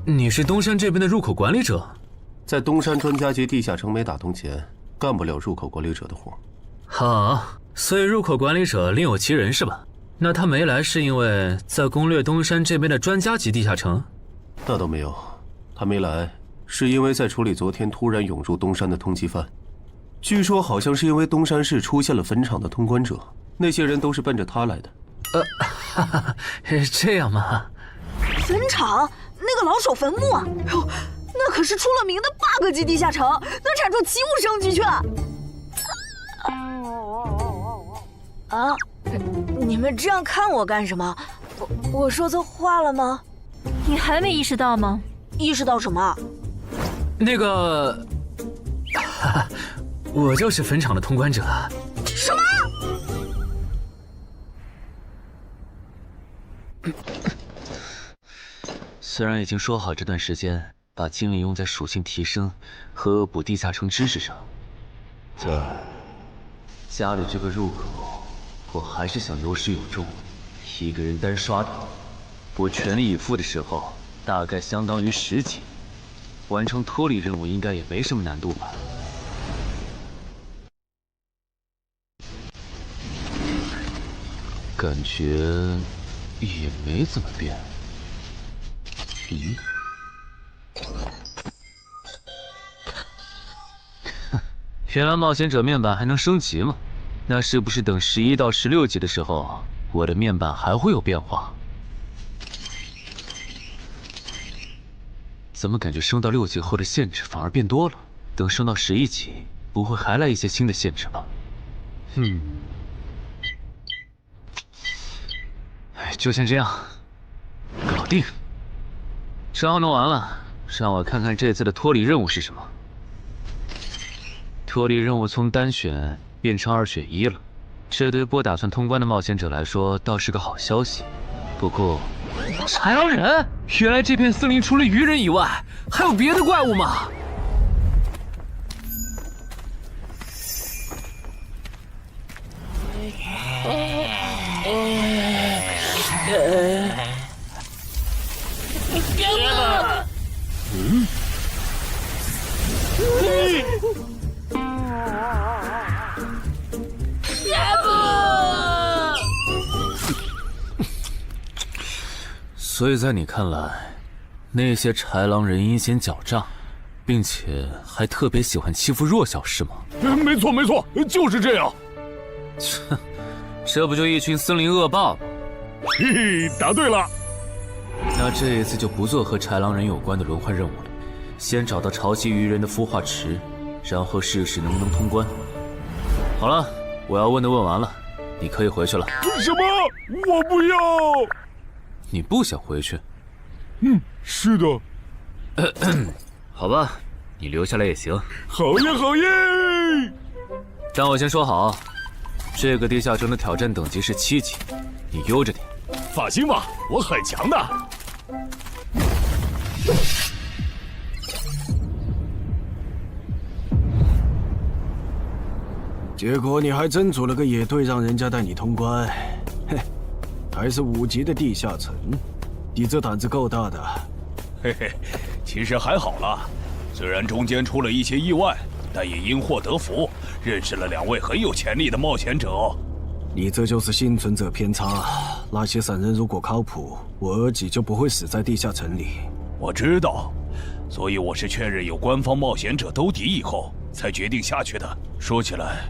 你是东山这边的入口管理者？在东山专家级地下城没打通前，干不了入口管理者的活。好，所以入口管理者另有其人是吧？那他没来是因为在攻略东山这边的专家级地下城？那倒没有，他没来是因为在处理昨天突然涌入东山的通缉犯。据说好像是因为东山市出现了坟场的通关者，那些人都是奔着他来的。这样吗？坟场那个老手坟墓啊，那可是出了名的 bug 级地下城，能产出奇物升级券。啊！你们这样看我干什么？我说错话了吗？你还没意识到吗？意识到什么？那个，我就是坟场的通关者。什么？虽然已经说好这段时间把精力用在属性提升和恶补地下城知识上，但家里这个入口，我还是想有始有终，一个人单刷的。我全力以赴的时候，大概相当于10级，完成脱离任务应该也没什么难度吧。感觉也没怎么变。咦？原来冒险者面板还能升级吗？那是不是等11到16级的时候，我的面板还会有变化？怎么感觉升到6级后的限制反而变多了？等升到11级，不会还来一些新的限制吧？就先这样，搞定。账号弄完了，让我看看这次的脱离任务是什么。脱离任务从单选变成2选1了，这对不打算通关的冒险者来说倒是个好消息。不过，豺狼人，原来这片森林除了鱼人以外，还有别的怪物吗？所以在你看来，那些豺狼人阴险狡诈，并且还特别喜欢欺负弱小，是吗？没错没错，就是这样。切，这不就一群森林恶霸吗？嘿嘿，答对了。那这一次就不做和豺狼人有关的轮换任务了，先找到潮汐鱼人的孵化池，然后试试能不能通关。好了，我要问的问完了，你可以回去了。什么？我不要。你不想回去？是的。好吧，你留下来也行。好耶好耶！但我先说好，这个地下城的挑战等级是7级，你悠着点。放心吧，我很强的。结果你还真组了个野队，让人家带你通关。嘿，还是5级的地下城，你这胆子够大的。嘿嘿，其实还好啦，虽然中间出了一些意外，但也因祸得福，认识了2位很有潜力的冒险者。你这就是幸存者偏差。那些散人如果靠谱，我儿己就不会死在地下城里。我知道，所以我是确认有官方冒险者兜底以后，才决定下去的。说起来，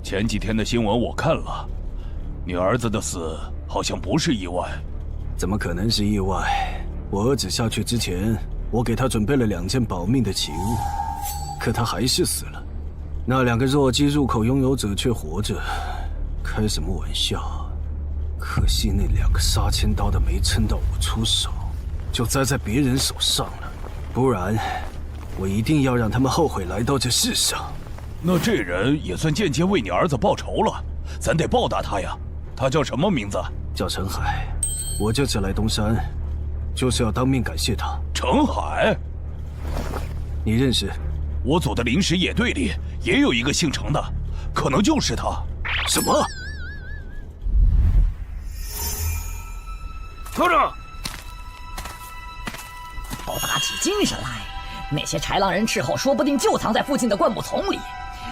前几天的新闻我看了，你儿子的死好像不是意外。怎么可能是意外？我儿子下去之前，我给他准备了2件保命的奇物，可他还是死了。那2个弱鸡入口拥有者却活着，开什么玩笑？可惜那2个杀千刀的没撑到我出手，就栽在别人手上了。不然，我一定要让他们后悔来到这世上。那这人也算间接为你儿子报仇了，咱得报答他呀。他叫什么名字？叫陈海。我这次来东山，就是要当面感谢他。陈海，你认识？我组的临时野队里也有一个姓陈的，可能就是他。什么？科长，都打起精神来！那些豺狼人斥候说不定就藏在附近的灌木丛里，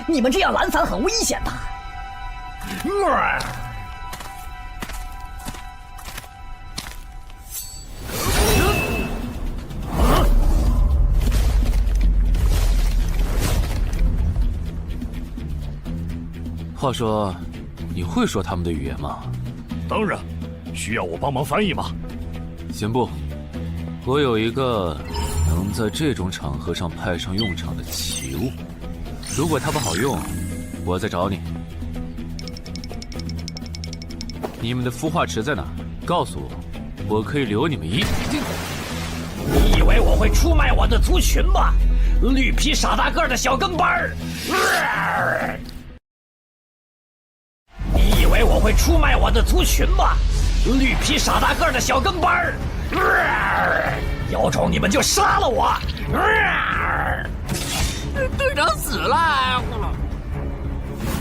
你们这样懒散很危险的。话说，你会说他们的语言吗？当然，需要我帮忙翻译吗？先不，我有一个能在这种场合上派上用场的奇物，如果它不好用，我再找你。你们的孵化池在哪？告诉我，我可以留你们一。你以为我会出卖我的族群吗？绿皮傻大个的小跟班儿！你以为我会出卖我的族群吗？绿皮傻大个的小跟班儿！有种你们就杀了我！队长死了，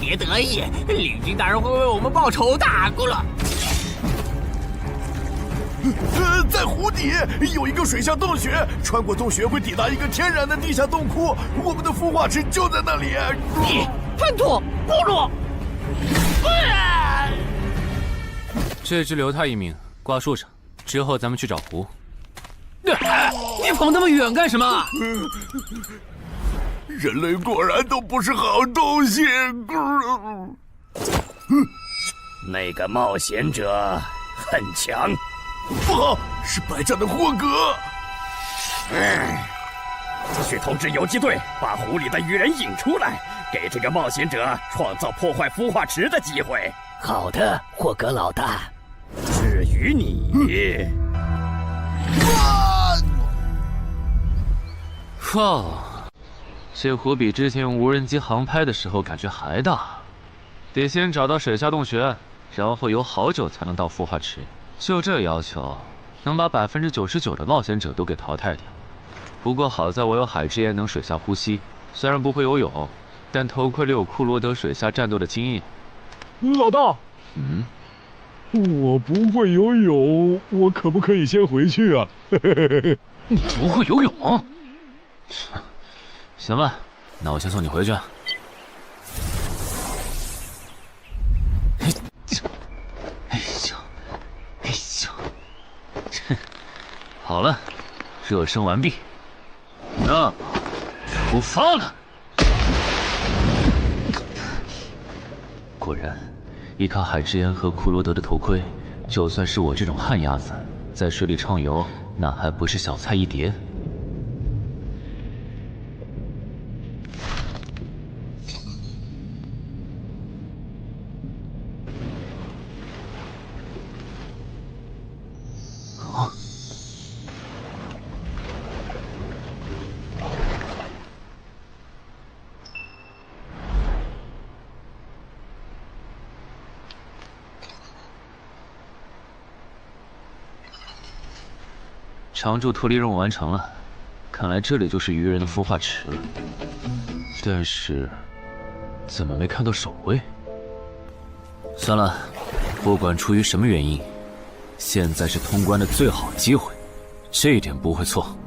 别得意，领军大人会为我们报仇的，咕噜。在湖底有一个水下洞穴，穿过洞穴会抵达一个天然的地下洞窟，我们的孵化池就在那里。你叛徒，咕噜！这只留他一命，挂树上，之后咱们去找湖。你跑那么远干什么？人类果然都不是好东西。那个冒险者很强。不好，是白战的霍格。继续通知游击队，把湖里的鱼人引出来，给这个冒险者创造破坏孵化池的机会。好的，霍格老大。至于你，哇，这湖比之前用无人机航拍的时候感觉还大。得先找到水下洞穴，然后游好久才能到孵化池。就这要求，能把99%的冒险者都给淘汰掉。不过好在我有海之炎能水下呼吸，虽然不会游泳，但头盔里有库罗德水下战斗的经验。老大，我不会游泳，我可不可以先回去啊？你不会游泳？行吧，那我先送你回去。好了，热身完毕。出发了！果然，依靠海之岩和库罗德的头盔，就算是我这种旱鸭子，在水里畅游，那还不是小菜一碟？常驻脱离任务完成了，看来这里就是鱼人的孵化池了。但是，怎么没看到守卫？算了，不管出于什么原因，现在是通关的最好机会，这一点不会错。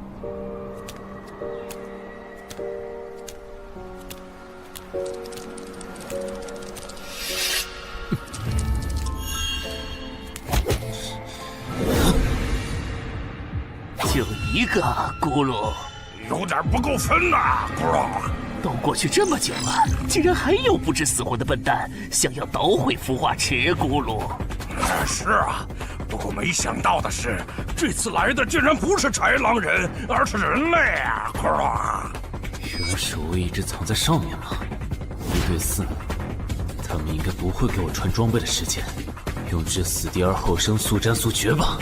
就一个咕噜，有点不够分呐，咕噜。都过去这么久了，竟然还有不知死活的笨蛋想要捣毁孵化池，咕噜。是啊，不过没想到的是，这次来的竟然不是豺狼人，而是人类啊，咕噜。原来守卫一直藏在上面吗？1对4，他们应该不会给我穿装备的时间，用至死地而后生，速战速决吧。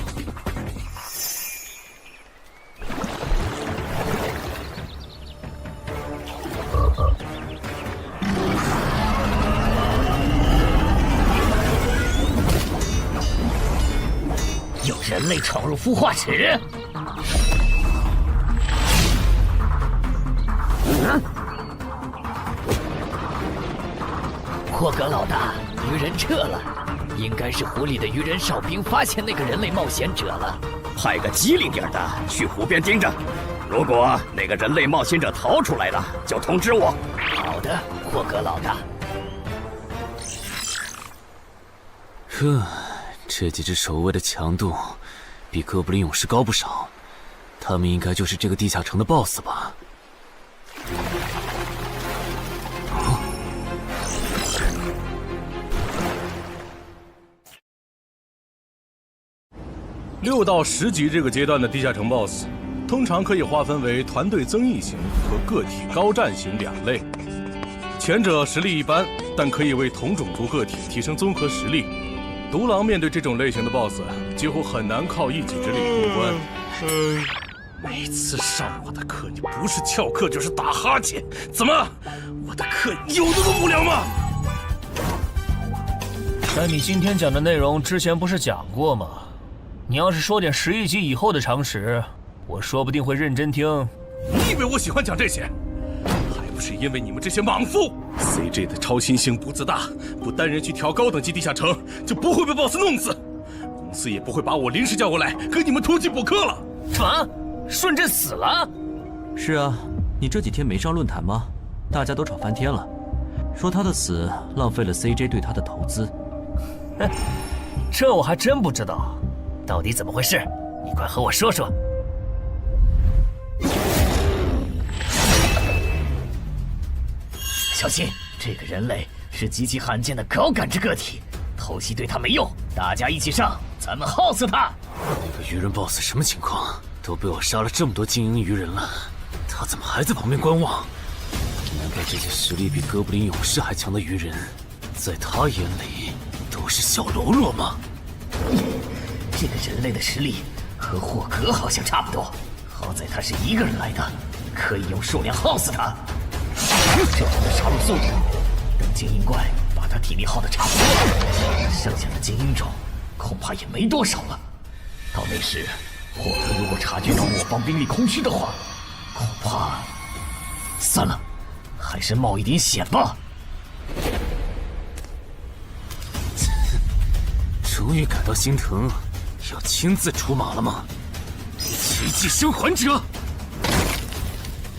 人类闯入孵化池，霍格老大，鱼人撤了，应该是湖里的鱼人哨兵发现那个人类冒险者了，派个机灵点的去湖边盯着，如果那个人类冒险者逃出来了，就通知我。好的，霍格老大。这几只守卫的强度比哥布林勇士高不少，他们应该就是这个地下城的 BOSS 吧。6到10级这个阶段的地下城 BOSS， 通常可以划分为团队增益型和个体高战型2类。前者实力一般，但可以为同种族个体提升综合实力。独狼面对这种类型的 BOSS， 几乎很难靠一己之力通关。每次上我的课，你不是翘课就是打哈欠，怎么？我的课有那么无聊吗？但你今天讲的内容之前不是讲过吗？你要是说点11级以后的常识，我说不定会认真听。你以为我喜欢讲这些？还不是因为你们这些莽夫 ！CJ 的超新星不自大，不单人去调高等级地下城，就不会被 BOSS 弄死。公司也不会把我临时叫过来给你们突击补课了。什么？顺治死了？是啊，你这几天没上论坛吗？大家都吵翻天了，说他的死浪费了 CJ 对他的投资。这我还真不知道，到底怎么回事？你快和我说说。小心，这个人类是极其罕见的高感知个体，偷袭对他没用，大家一起上，咱们耗死他！那个鱼人 BOSS 什么情况？都被我杀了这么多精英鱼人了，他怎么还在旁边观望？难道这些实力比哥布林勇士还强的鱼人，在他眼里都是小喽啰吗？这个人类的实力和霍格好像差不多，好在他是一个人来的，可以用数量耗死他。这样的杀戮速度，等精英怪把他体力耗得差不多了，剩下的精英种恐怕也没多少了。到那时，霍格如果察觉到我方兵力空虚的话，恐怕……算了，还是冒一点险吧。终于感到心疼，要亲自出马了吗？奇迹生还者，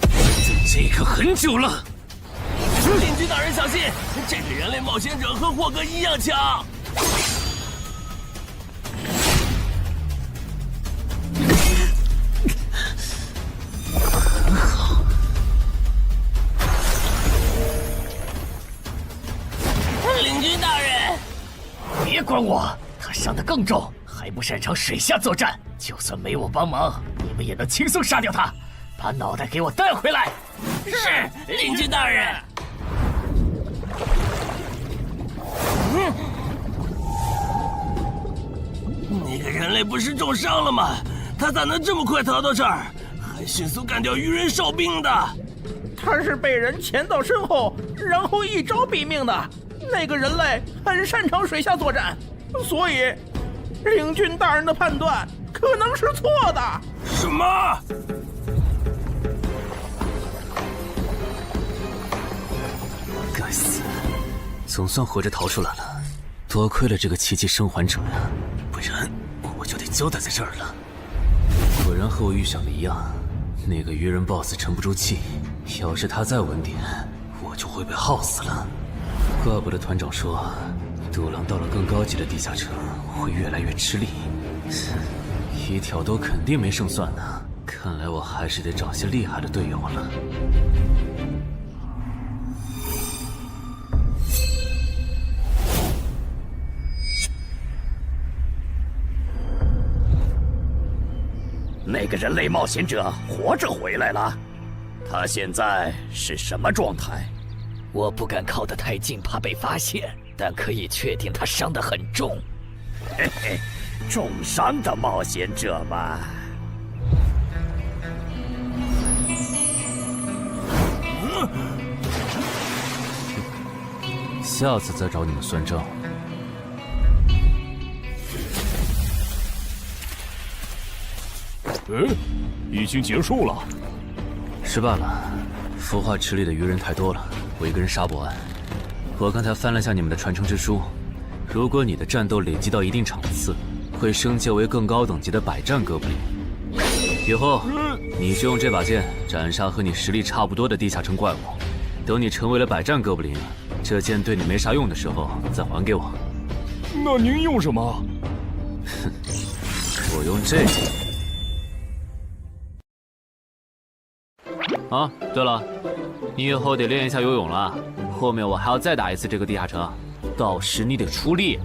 等这个很久了。邻居大人小心，这个人类冒险者和霍格一样强。很好，别管我，他伤得更重，还不擅长水下作战。就算没我帮忙，你们也能轻松杀掉他。把脑袋给我带回来。是，领军大人。那个人类不是重伤了吗？他咋能这么快逃到这儿，还迅速干掉鱼人哨兵的？他是被人潜到身后，然后一招毙命的。那个人类很擅长水下作战，所以领军大人的判断可能是错的。什么？该死，总算活着逃出来了。多亏了这个奇迹生还者呀，不然我就得交代在这儿了。果然和我预想的一样，那个鱼人 BOSS 沉不住气，要是他再晚点，我就会被耗死了。怪不得团长说，独狼到了更高级的地下城会越来越吃力。一挑多肯定没胜算呢，看来我还是得找些厉害的队友了。那个人类冒险者活着回来了，他现在是什么状态？我不敢靠得太近，怕被发现，但可以确定他伤得很重。嘿嘿，重伤的冒险者嘛。下次再找你们算账。已经结束了。失败了，孵化池里的鱼人太多了，我一个人杀不完。我刚才翻了下你们的传承之书，如果你的战斗累积到一定场次，会升阶为更高等级的百战哥布林。以后你就用这把剑斩杀和你实力差不多的地下城怪物。等你成为了百战哥布林，这剑对你没啥用的时候再还给我。那您用什么？哼，我用这剑。啊，对了，你以后得练一下游泳了。后面我还要再打一次这个地下城，到时你得出力。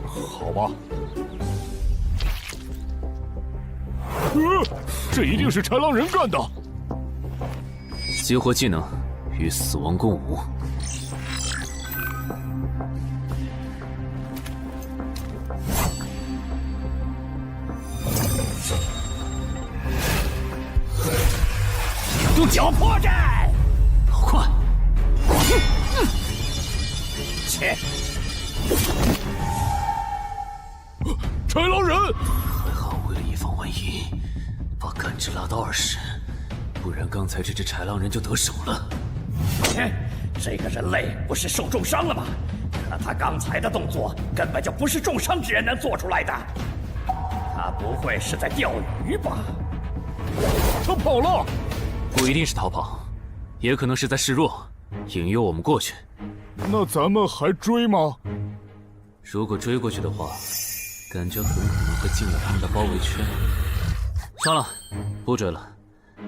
好吧。这一定是豺狼人干的。激活技能，与死亡共舞。用脚破阵，好快！切！豺狼人，还好，为了以防万一，把感知拉到20，不然刚才这只豺狼人就得手了。切！这个人类不是受重伤了吗？可他刚才的动作根本就不是重伤之人能做出来的。他不会是在钓鱼吧？他跑了。不一定是逃跑，也可能是在示弱，引诱我们过去。那咱们还追吗？如果追过去的话，感觉很可能会进了他们的包围圈。算了，不追了。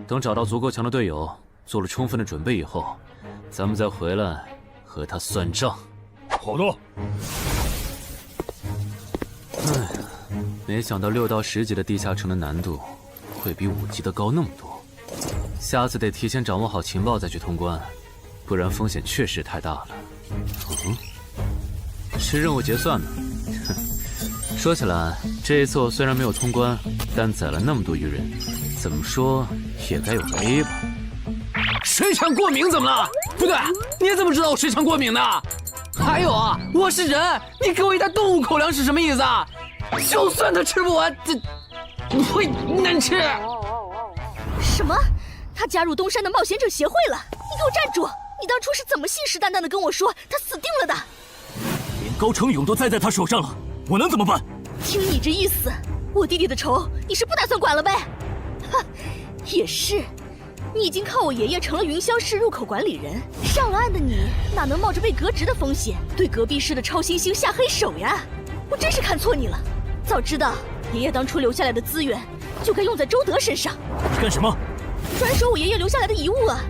等找到足够强的队友，做了充分的准备以后，咱们再回来和他算账。好的。哎呀，没想到6到10级的地下城的难度会比5级的高那么多。下次得提前掌握好情报再去通关，不然风险确实太大了。是任务结算呢。哼，说起来，这一次我虽然没有通关，但宰了那么多鱼人，怎么说也该有个 A 吧。水产过敏怎么了？不对，你怎么知道我水产过敏的？还有啊，我是人，你给我一袋动物口粮是什么意思啊？就算他吃不完，这会难吃。什么？他加入东山的冒险者协会了？你给我站住！你当初是怎么信誓旦旦的跟我说他死定了的？连高成勇都栽在他手上了，我能怎么办？听你这意思，我弟弟的仇你是不打算管了呗？哼，也是，你已经靠我爷爷成了云霄市入口管理人，上了岸的你哪能冒着被革职的风险对隔壁市的超新星下黑手呀？我真是看错你了，早知道爷爷当初留下来的资源就该用在周德身上。干什么？转手我爷爷留下来的遗物啊！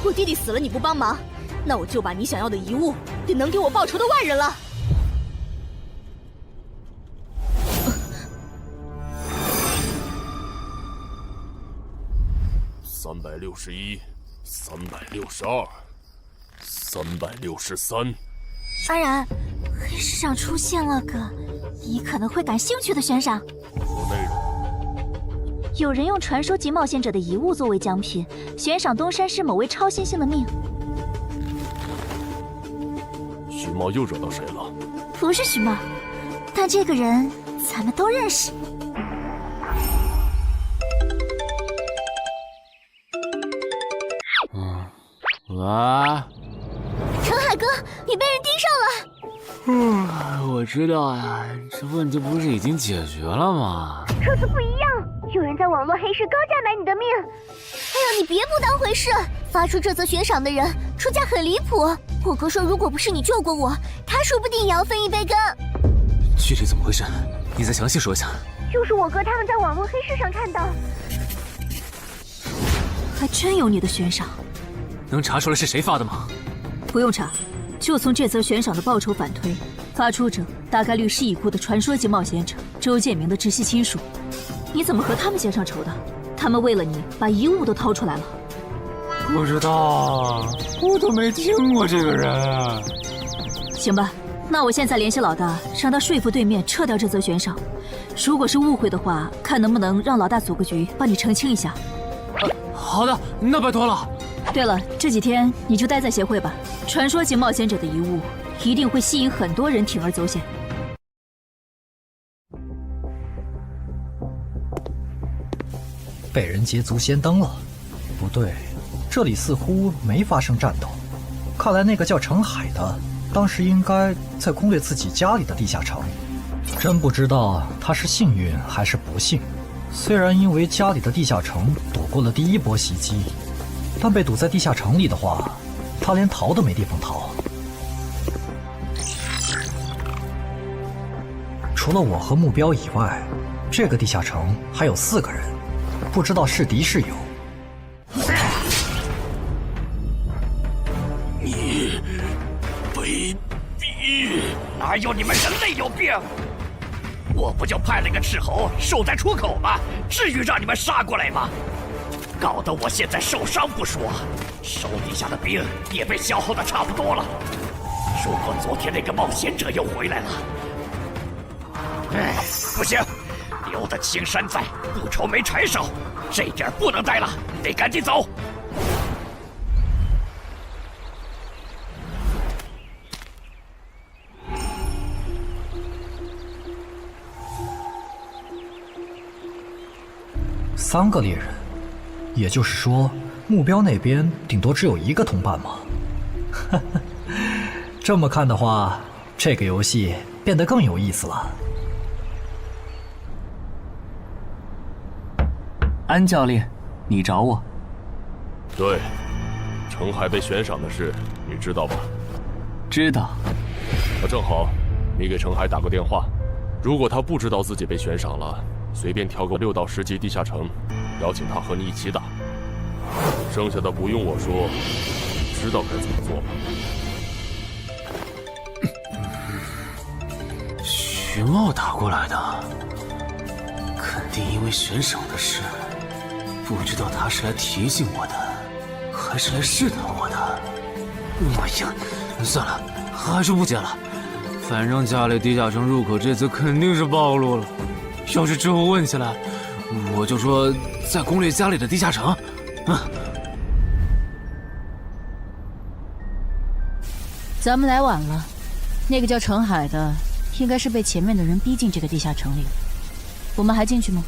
我弟弟死了你不帮忙，那我就把你想要的遗物给能给我报仇的外人了。361、362、363。安然，黑市上出现了个你可能会感兴趣的悬赏。内容。有人用传说级冒险者的遗物作为奖品，悬赏东山市某位超新星的命。徐茂又惹到谁了？不是徐茂，但这个人咱们都认识。喂，陈海哥，你被人盯上了。我知道呀，这问题不是已经解决了吗？这次不一样，有人在网络黑市高价买你的命。哎呦，你别不当回事！发出这则悬赏的人出价很离谱。我哥说，如果不是你救过我，他说不定也要分一杯羹。具体怎么回事？你再详细说一下。就是我哥他们在网络黑市上看到，还真有你的悬赏。能查出来是谁发的吗？不用查，就从这则悬赏的报酬反推，发出者大概率是已故的传说级冒险者周建明的直系亲属。你怎么和他们结上仇的？他们为了你把遗物都掏出来了。不知道，我都没听过这个人啊。行吧，那我现在联系老大，让他说服对面撤掉这则悬赏。如果是误会的话，看能不能让老大组个局帮你澄清一下。好的，那拜托了。对了，这几天你就待在协会吧。传说级冒险者的遗物一定会吸引很多人铤而走险。被人捷足先登了？不对，这里似乎没发生战斗。看来那个叫程海的，当时应该在攻略自己家里的地下城。真不知道他是幸运还是不幸。虽然因为家里的地下城躲过了第一波袭击，但被堵在地下城里的话，他连逃都没地方逃。除了我和目标以外，这个地下城还有4个人，不知道是敌是友。你卑鄙！哪有你们人类有病？我不就派了个斥候守在出口吗？至于让你们杀过来吗？搞得我现在受伤不说，手底下的兵也被消耗的差不多了。如果昨天那个冒险者又回来了，不行，留得青山在，不愁没柴烧。这点不能待了，得赶紧走。3个猎人，也就是说，目标那边顶多只有1个同伴吗？这么看的话，这个游戏变得更有意思了。安教练，你找我？对，程海被悬赏的事，你知道吧？知道。正好，你给程海打个电话，如果他不知道自己被悬赏了，随便挑个6到10级地下城，邀请他和你一起打。剩下的不用我说，知道该怎么做了。徐茂打过来的，肯定因为悬赏的事。不知道他是来提醒我的，还是来试探我的。哎呀，算了，还是不接了。反正家里地下城入口这次肯定是暴露了，要是之后问起来，我就说在攻略家里的地下城。咱们来晚了，那个叫程海的，应该是被前面的人逼进这个地下城里了。我们还进去吗？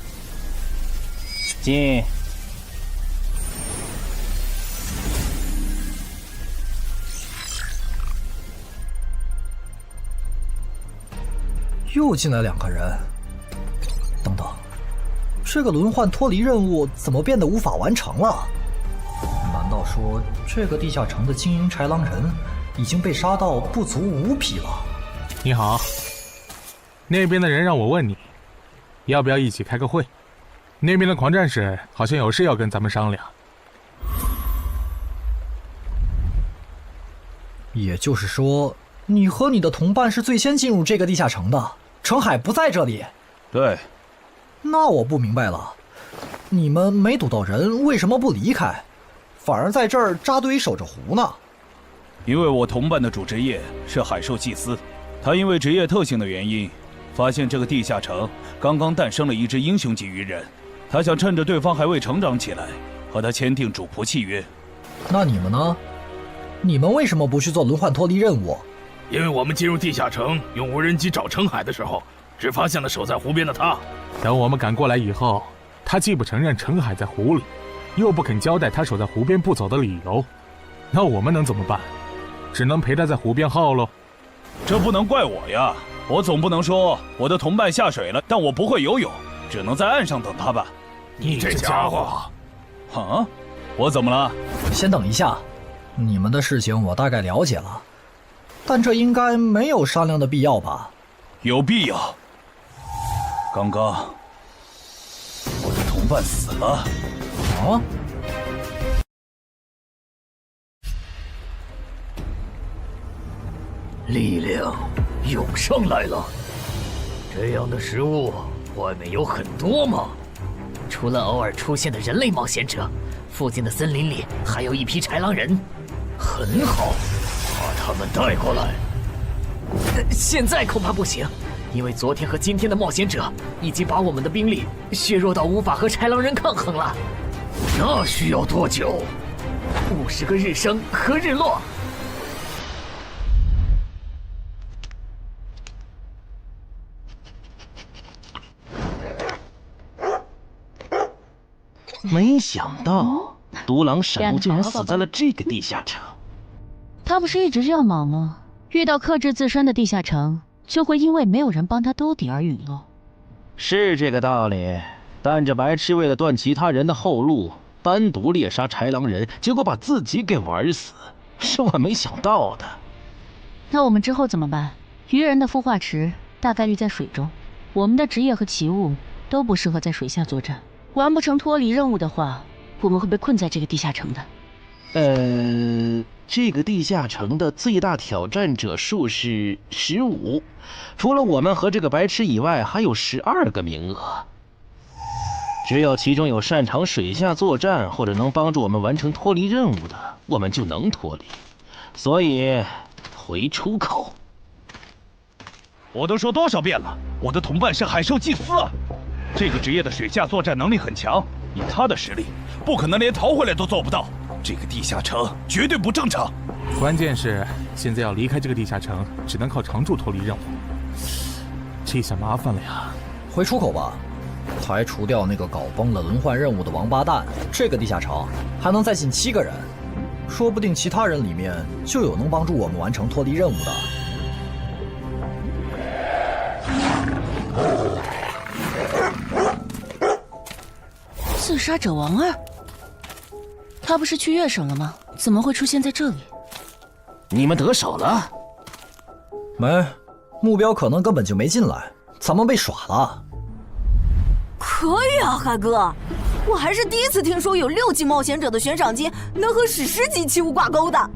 进。又进来2个人。等等，这个轮换脱离任务怎么变得无法完成了？难道说这个地下城的精英豺狼人已经被杀到不足5匹了？你好，那边的人让我问你，要不要一起开个会？那边的狂战士好像有事要跟咱们商量。也就是说，你和你的同伴是最先进入这个地下城的，程海不在这里。对。那我不明白了，你们没堵到人，为什么不离开，反而在这儿扎堆守着湖呢？因为我同伴的主职业是海兽祭司，他因为职业特性的原因，发现这个地下城刚刚诞生了一只英雄级鱼人，他想趁着对方还未成长起来，和他签订主仆契约。那你们呢？你们为什么不去做轮换脱离任务？因为我们进入地下城用无人机找程海的时候，只发现了守在湖边的他。等我们赶过来以后，他既不承认程海在湖里，又不肯交代他守在湖边不走的理由，那我们能怎么办？只能陪他在湖边耗喽。这不能怪我呀，我总不能说我的同伴下水了，但我不会游泳，只能在岸上等他吧。你这家伙！啊，我怎么了？先等一下，你们的事情我大概了解了，但这应该没有商量的必要吧？有必要。刚刚我的同伴死了。啊？力量涌上来了。这样的食物外面有很多吗？除了偶尔出现的人类冒险者，附近的森林里还有一批豺狼人。很好，把他们带过来。现在恐怕不行，因为昨天和今天的冒险者已经把我们的兵力削弱到无法和豺狼人抗衡了。那需要多久？50个日升和日落。没想到独狼闪怒竟然死在了这个地下城。他不是一直这样忙吗？遇到克制自身的地下城，就会因为没有人帮他兜底而陨落。是这个道理，但这白痴为了断其他人的后路，单独猎杀豺狼人，结果把自己给玩死，是我没想到的。那我们之后怎么办？鱼人的孵化池大概率在水中，我们的职业和奇物都不适合在水下作战。完不成脱离任务的话，我们会被困在这个地下城的。这个地下城的最大挑战者数是15，除了我们和这个白痴以外，还有12个名额。只有其中有擅长水下作战或者能帮助我们完成脱离任务的，我们就能脱离。所以，回出口。我都说多少遍了，我的同伴是海兽祭司啊！这个职业的水下作战能力很强，以他的实力，不可能连逃回来都做不到。这个地下城绝对不正常。关键是现在要离开这个地下城，只能靠常驻脱离任务，这下麻烦了呀。回出口吧，排除掉那个搞崩了轮换任务的王八蛋，这个地下城还能再进7个人，说不定其他人里面就有能帮助我们完成脱离任务的。自杀者王二，他不是去月省了吗？怎么会出现在这里？你们得手了？没，目标可能根本就没进来，咱们被耍了。可以啊，海哥，我还是第一次听说有6级冒险者的悬赏金能和史诗级奇物挂钩的。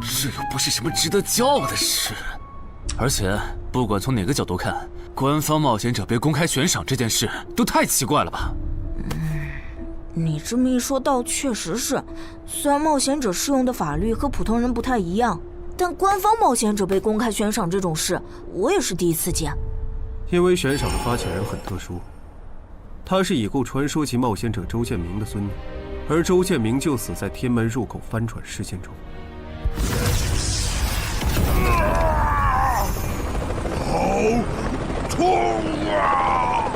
这又不是什么值得骄傲的事，而且不管从哪个角度看，官方冒险者被公开悬赏这件事都太奇怪了吧？你这么一说，倒确实是。虽然冒险者适用的法律和普通人不太一样，但官方冒险者被公开悬赏这种事，我也是第一次见。因为悬赏的发起人很特殊，他是已故传说级冒险者周建明的孙女，而周建明就死在天门入口翻船事件中。好痛啊！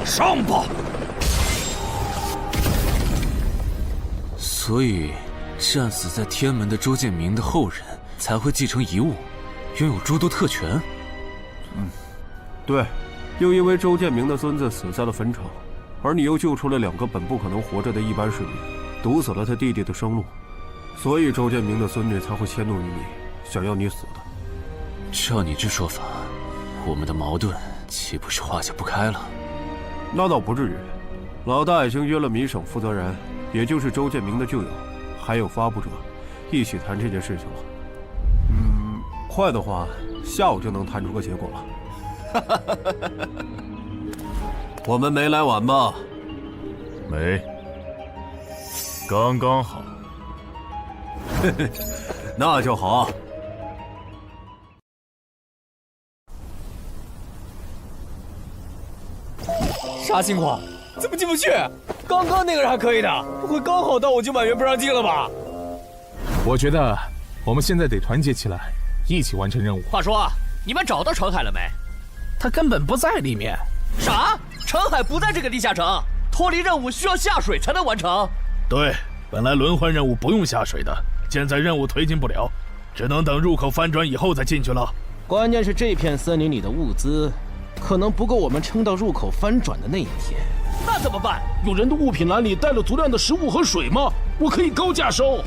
上吧！所以，战死在天门的周建明的后人才会继承遗物，拥有诸多特权。对，又因为周建明的孙子死在了坟场，而你又救出了2个本不可能活着的一般市民，堵死了他弟弟的生路，所以周建明的孙女才会迁怒于你，想要你死的。照你这说法，我们的矛盾岂不是化解不开了？那倒不至于，老大已经约了米省负责人，也就是周建明的旧友，还有发布者，一起谈这件事情了。快的话，下午就能谈出个结果了。我们没来晚吧？没，刚刚好。那就好。啥情况？怎么进不去？刚刚那个人还可以的，不会刚好到我就满员不让进了吧？我觉得我们现在得团结起来，一起完成任务。话说，你们找到程海了没？他根本不在里面。啥？程海不在这个地下城，脱离任务需要下水才能完成。对，本来轮换任务不用下水的，现在任务推进不了，只能等入口翻转以后再进去了。关键是这片森林里的物资，可能不够我们撑到入口翻转的那一天。那怎么办？有人的物品栏里带了足量的食物和水吗？我可以高价收。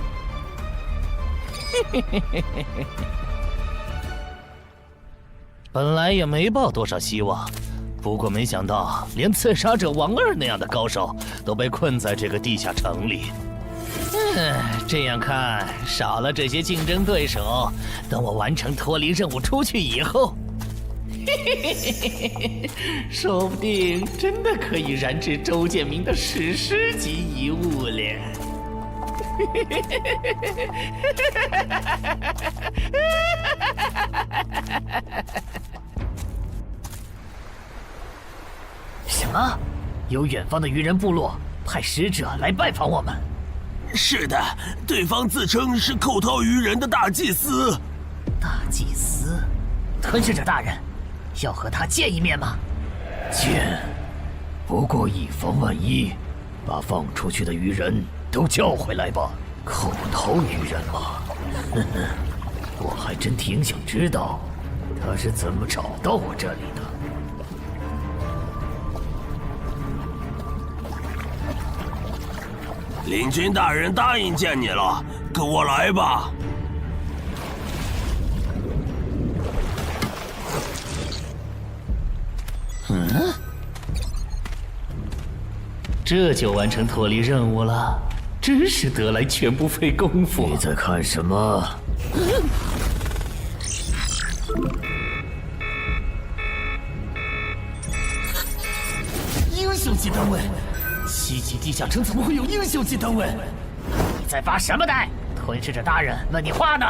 本来也没抱多少希望，不过没想到连刺杀者王二那样的高手都被困在这个地下城里。这样看，少了这些竞争对手，等我完成脱离任务出去以后，说不定真的可以燃制周建明的史诗级遗物了。什么？有远方的鱼人部落派使者来拜访我们？是的，对方自称是寇涛鱼人的大祭司。大祭司？吞噬者大人，要和他见一面吗？见，不过以防万一，把放出去的鱼人都叫回来吧。寇涛鱼人吗？我还真挺想知道他是怎么找到我这里的。领军大人答应见你了，跟我来吧。这就完成脱离任务了，真是得来全不费功夫。你在看什么？英雄级单位，7级地下城怎么会有英雄级单位？你在发什么呆？吞噬者大人问你话呢。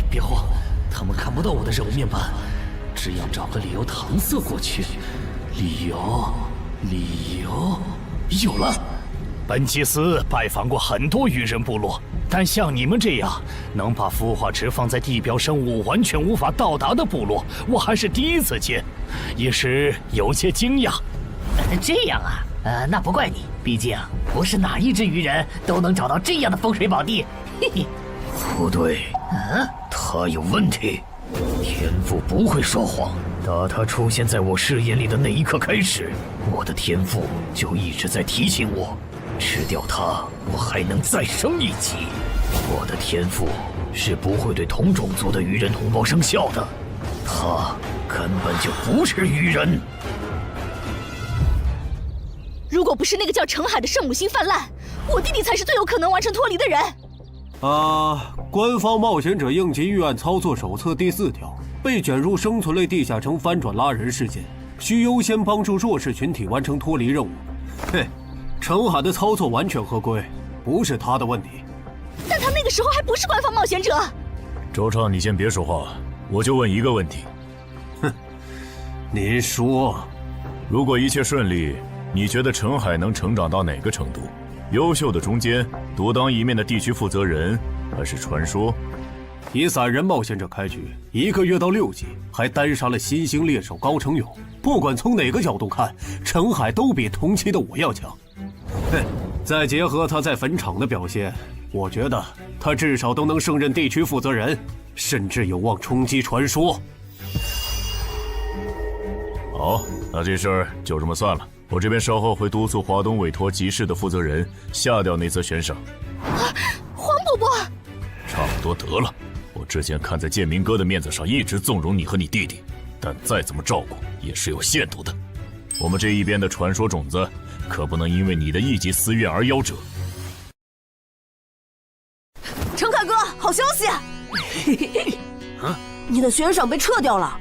别慌，他们看不到我的任务面板，只要找个理由搪塞过去。理由，有了。本祭司拜访过很多鱼人部落，但像你们这样能把孵化池放在地表生物完全无法到达的部落，我还是第一次见，一时有些惊讶。这样啊，那不怪你，毕竟不是哪一只鱼人都能找到这样的风水宝地。嘿嘿，不对，他有问题。天赋不会说谎，打他出现在我视野里的那一刻开始，我的天赋就一直在提醒我，吃掉他，我还能再升一级。我的天赋是不会对同种族的鱼人同胞生效的，他根本就不是鱼人。如果不是那个叫程海的圣母心泛滥，我弟弟才是最有可能完成脱离的人。官方冒险者应急预案操作手册第4条，被卷入生存类地下城翻转拉人事件，需优先帮助弱势群体完成脱离任务。嘿，程海的操作完全合规，不是他的问题。但他那个时候还不是官方冒险者。周畅，你先别说话，我就问一个问题。您说，如果一切顺利，你觉得程海能成长到哪个程度？优秀的中间，独当一面的地区负责人，还是传说？以散人冒险者开局，1个月到6级，还单杀了新兴猎手高成勇。不管从哪个角度看，程海都比同期的我要强。再结合他在坟场的表现，我觉得他至少都能胜任地区负责人，甚至有望冲击传说。好，那这事儿就这么算了。我这边稍后会督促华东委托集市的负责人下掉那则悬赏。黄伯伯，差不多得了。我之前看在建明哥的面子上，一直纵容你和你弟弟，但再怎么照顾也是有限度的。我们这一边的传说种子，可不能因为你的一己私怨而夭折。程凯哥，好消息！你的悬赏被撤掉了。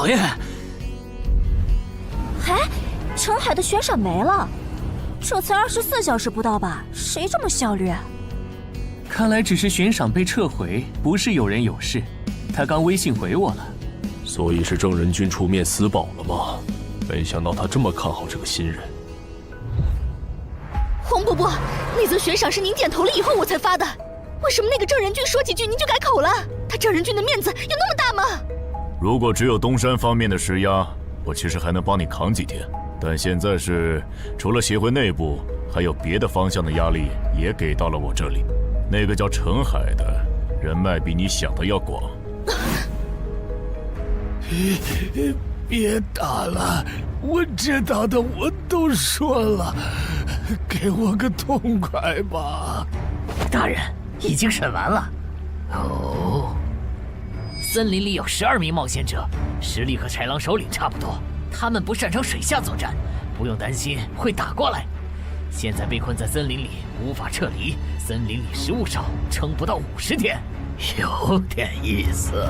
讨厌！哎，澄海的悬赏没了，这才24小时不到吧？谁这么效率啊？看来只是悬赏被撤回，不是有人有事。他刚微信回我了。所以是郑仁君出面私保了吗？没想到他这么看好这个新人。黄伯伯，那则悬赏是您点头了以后我才发的，为什么那个郑仁君说几句您就改口了？他郑仁君的面子有那么大吗？如果只有东山方面的施压，我其实还能帮你扛几天。但现在是除了协会内部，还有别的方向的压力也给到了我这里。那个叫澄海的人脉比你想的要广。别打了，我知道的我都说了，给我个痛快吧。大人，已经审完了。哦，森林里有12名冒险者，实力和豺狼首领差不多。他们不擅长水下作战，不用担心会打过来。现在被困在森林里，无法撤离。森林里食物少，撑不到50天，有点意思。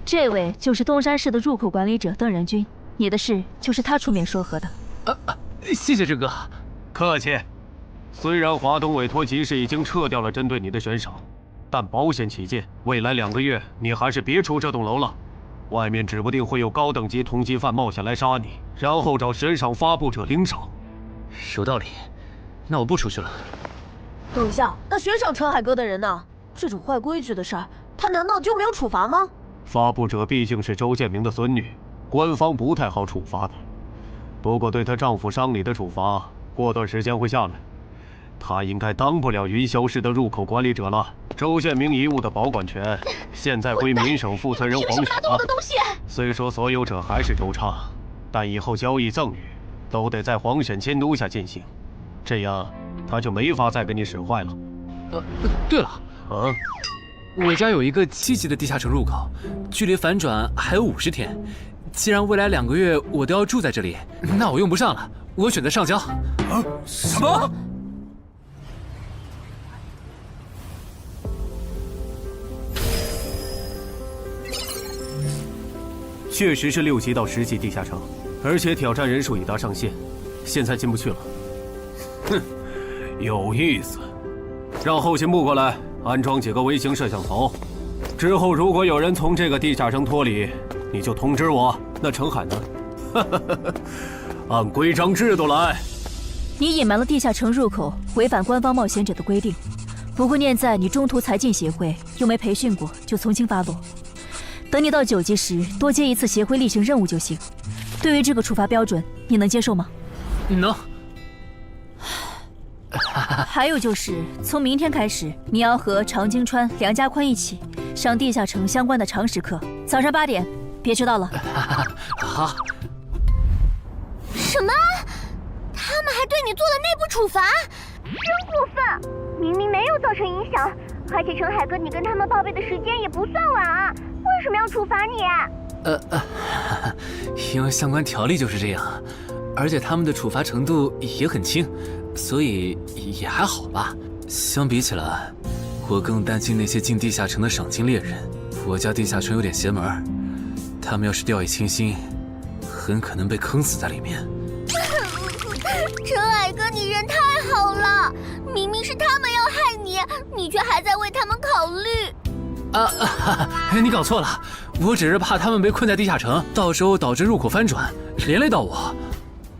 这位就是东山市的入口管理者邓仁君，你的事就是他出面说和的。谢谢郑哥。客气。虽然华东委托集市已经撤掉了针对你的悬赏，但保险起见，未来2个月你还是别出这栋楼了。外面指不定会有高等级通缉犯冒险来杀你，然后找悬赏发布者领赏。有道理，那我不出去了。等一下，那悬赏澄海哥的人呢？这种坏规矩的事儿，他难道就没有处罚吗？发布者毕竟是周建明的孙女，官方不太好处罚的。不过对她丈夫伤礼的处罚，过段时间会下来。她应该当不了云霄市的入口管理者了。周建明遗物的保管权现在归民省负责人黄雪了。虽说所有者还是周畅，但以后交易赠与都得在黄选监督下进行，这样他就没法再给你使坏了。对了，我家有一个7级的地下城入口，距离反转还有50天。既然未来2个月我都要住在这里，那我用不上了，我选择上交。什么？确实是6级到10级地下城，而且挑战人数已达上限，现在进不去了。哼，有意思。让后勤部过来安装几个微型摄像头，之后如果有人从这个地下城脱离，你就通知我。那澄海呢？按规章制度来。你隐瞒了地下城入口，违反官方冒险者的规定。不过念在你中途才进协会，又没培训过，就从轻发落。等你到9级时，多接一次协会例行任务就行。对于这个处罚标准，你能接受吗？能。还有就是，从明天开始，你要和常京川、梁家宽一起上地下城相关的常识课，早上8点，别迟到了。好。什么？他们还对你做了内部处罚？真过分！明明没有造成影响，而且澄海哥你跟他们报备的时间也不算晚啊，为什么要处罚你？因为相关条例就是这样，而且他们的处罚程度也很轻，所以也还好吧。相比起来，我更担心那些进地下城的赏金猎人。我家地下城有点邪门，他们要是掉以轻心，很可能被坑死在里面。澄海哥，你人太好了，明明是他们要害你，你却还在为他们考虑。你搞错了，我只是怕他们被困在地下城，到时候导致入口翻转，连累到我。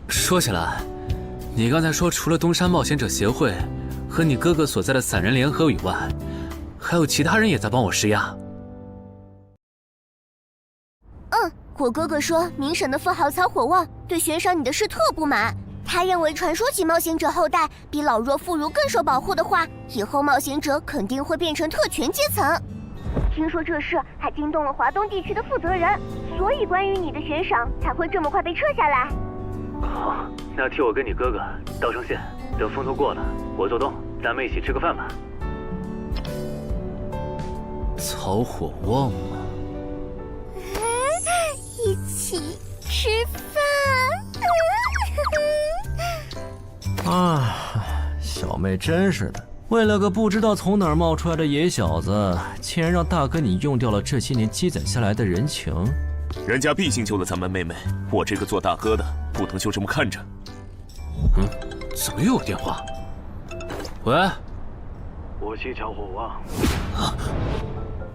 说起来，你刚才说除了东山冒险者协会和你哥哥所在的散人联合以外，还有其他人也在帮我施压。我哥哥说明省的富豪曹火旺对悬赏你的事特不满，他认为传说起冒险者后代比老弱妇孺更受保护的话，以后冒险者肯定会变成特权阶层。听说这事还惊动了华东地区的负责人，所以关于你的悬赏才会这么快被撤下来。好，那替我跟你哥哥道声谢，等风头过了，我做东，咱们一起吃个饭吧。曹火旺吗？一起吃饭。啊，小妹真是的，为了个不知道从哪儿冒出来的野小子，竟然让大哥你用掉了这些年积攒下来的人情。人家毕竟救了咱们妹妹，我这个做大哥的不能就这么看着。怎么又有电话？喂，我是乔火旺。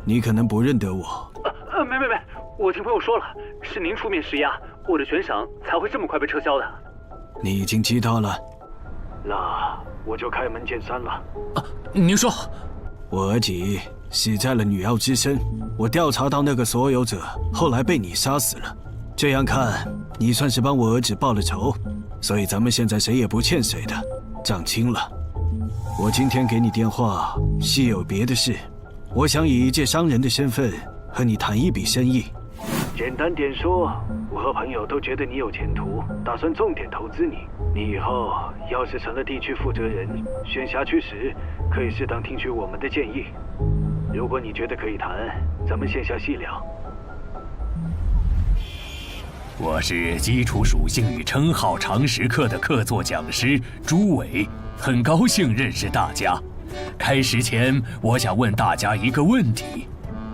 你可能不认得我。没，我听朋友说了，是您出面施压，我的悬赏才会这么快被撤销的。你已经知道了，那我就开门见山了。您说，我儿子死在了女妖之身，我调查到那个所有者后来被你杀死了，这样看你算是帮我儿子报了仇，所以咱们现在谁也不欠谁的，账清了。我今天给你电话是有别的事，我想以一介商人的身份和你谈一笔生意。简单点说，我和朋友都觉得你有前途，打算重点投资你。你以后要是成了地区负责人，选辖区时可以适当听取我们的建议。如果你觉得可以谈，咱们线下细聊。我是基础属性与称号常识课的客座讲师朱伟，很高兴认识大家。开始前，我想问大家一个问题：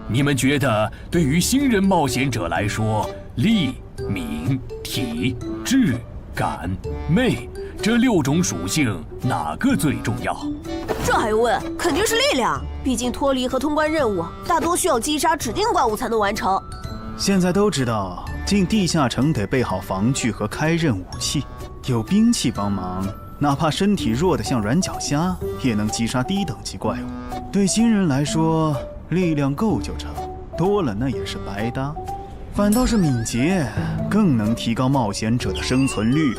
你们觉得对于新人冒险者来说，力、敏、体、智、感、魅这6种属性哪个最重要？这还用问？肯定是力量，毕竟脱离和通关任务大多需要击杀指定怪物才能完成。现在都知道，进地下城得备好防具和开刃武器，有兵器帮忙，哪怕身体弱得像软脚虾，也能击杀低等级怪物。对新人来说，力量够就成，多了那也是白搭。反倒是敏捷更能提高冒险者的生存率。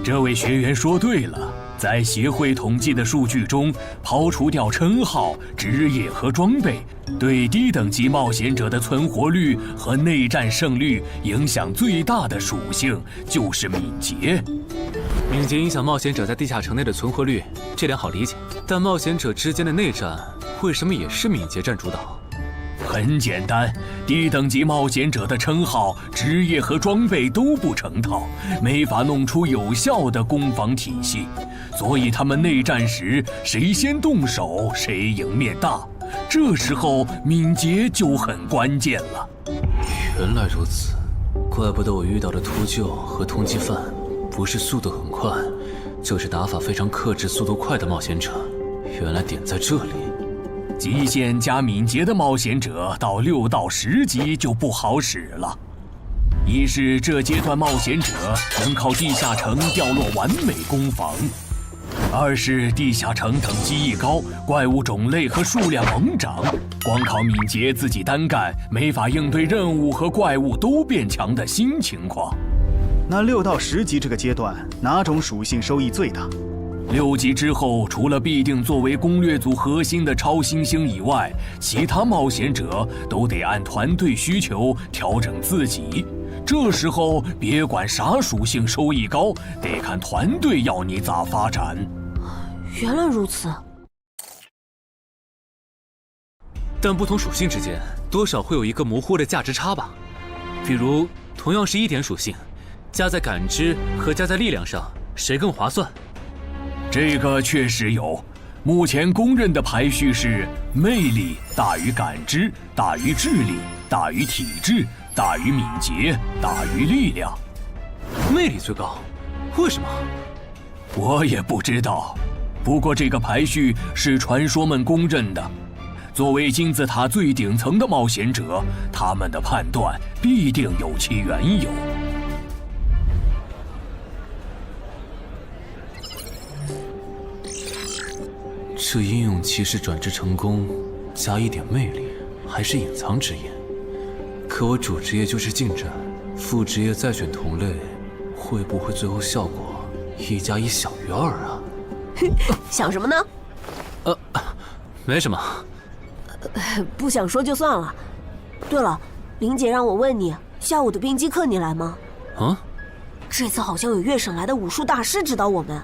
这位学员说对了，在协会统计的数据中，刨除掉称号、职业和装备，对低等级冒险者的存活率和内战胜率影响最大的属性就是敏捷。敏捷影响冒险者在地下城内的存活率，这点好理解。但冒险者之间的内战，为什么也是敏捷占主导？很简单，低等级冒险者的称号、职业和装备都不成套，没法弄出有效的攻防体系，所以他们内战时谁先动手谁赢面大。这时候敏捷就很关键了。原来如此，怪不得我遇到的秃鹫和通缉犯不是速度很快，就是打法非常克制、速度快的冒险者。原来点在这里。极限加敏捷的冒险者到6到10级就不好使了。一是这阶段冒险者能靠地下城掉落完美攻防，二是地下城等级一高，怪物种类和数量猛涨，光靠敏捷自己单干没法应对任务和怪物都变强的新情况。那6到10级这个阶段，哪种属性收益最大？6级之后，除了必定作为攻略组核心的超新星以外，其他冒险者都得按团队需求调整自己。这时候别管啥属性收益高，得看团队要你咋发展。原来如此。但不同属性之间多少会有一个模糊的价值差吧？比如同样是1点属性，加在感知和加在力量上，谁更划算？这个确实有，目前公认的排序是魅力大于感知，大于智力，大于体质，大于敏捷，大于力量。魅力最高，为什么？我也不知道，不过这个排序是传说们公认的。作为金字塔最顶层的冒险者，他们的判断必定有其缘由。这英勇骑士转职成功，加1点魅力，还是隐藏职业。可我主职业就是近战，副职业再选同类，会不会最后效果1+1小于2啊？想什么呢？没什么。不想说就算了。对了，林姐让我问你，下午的冰击课你来吗？啊？这次好像有越省来的武术大师指导我们。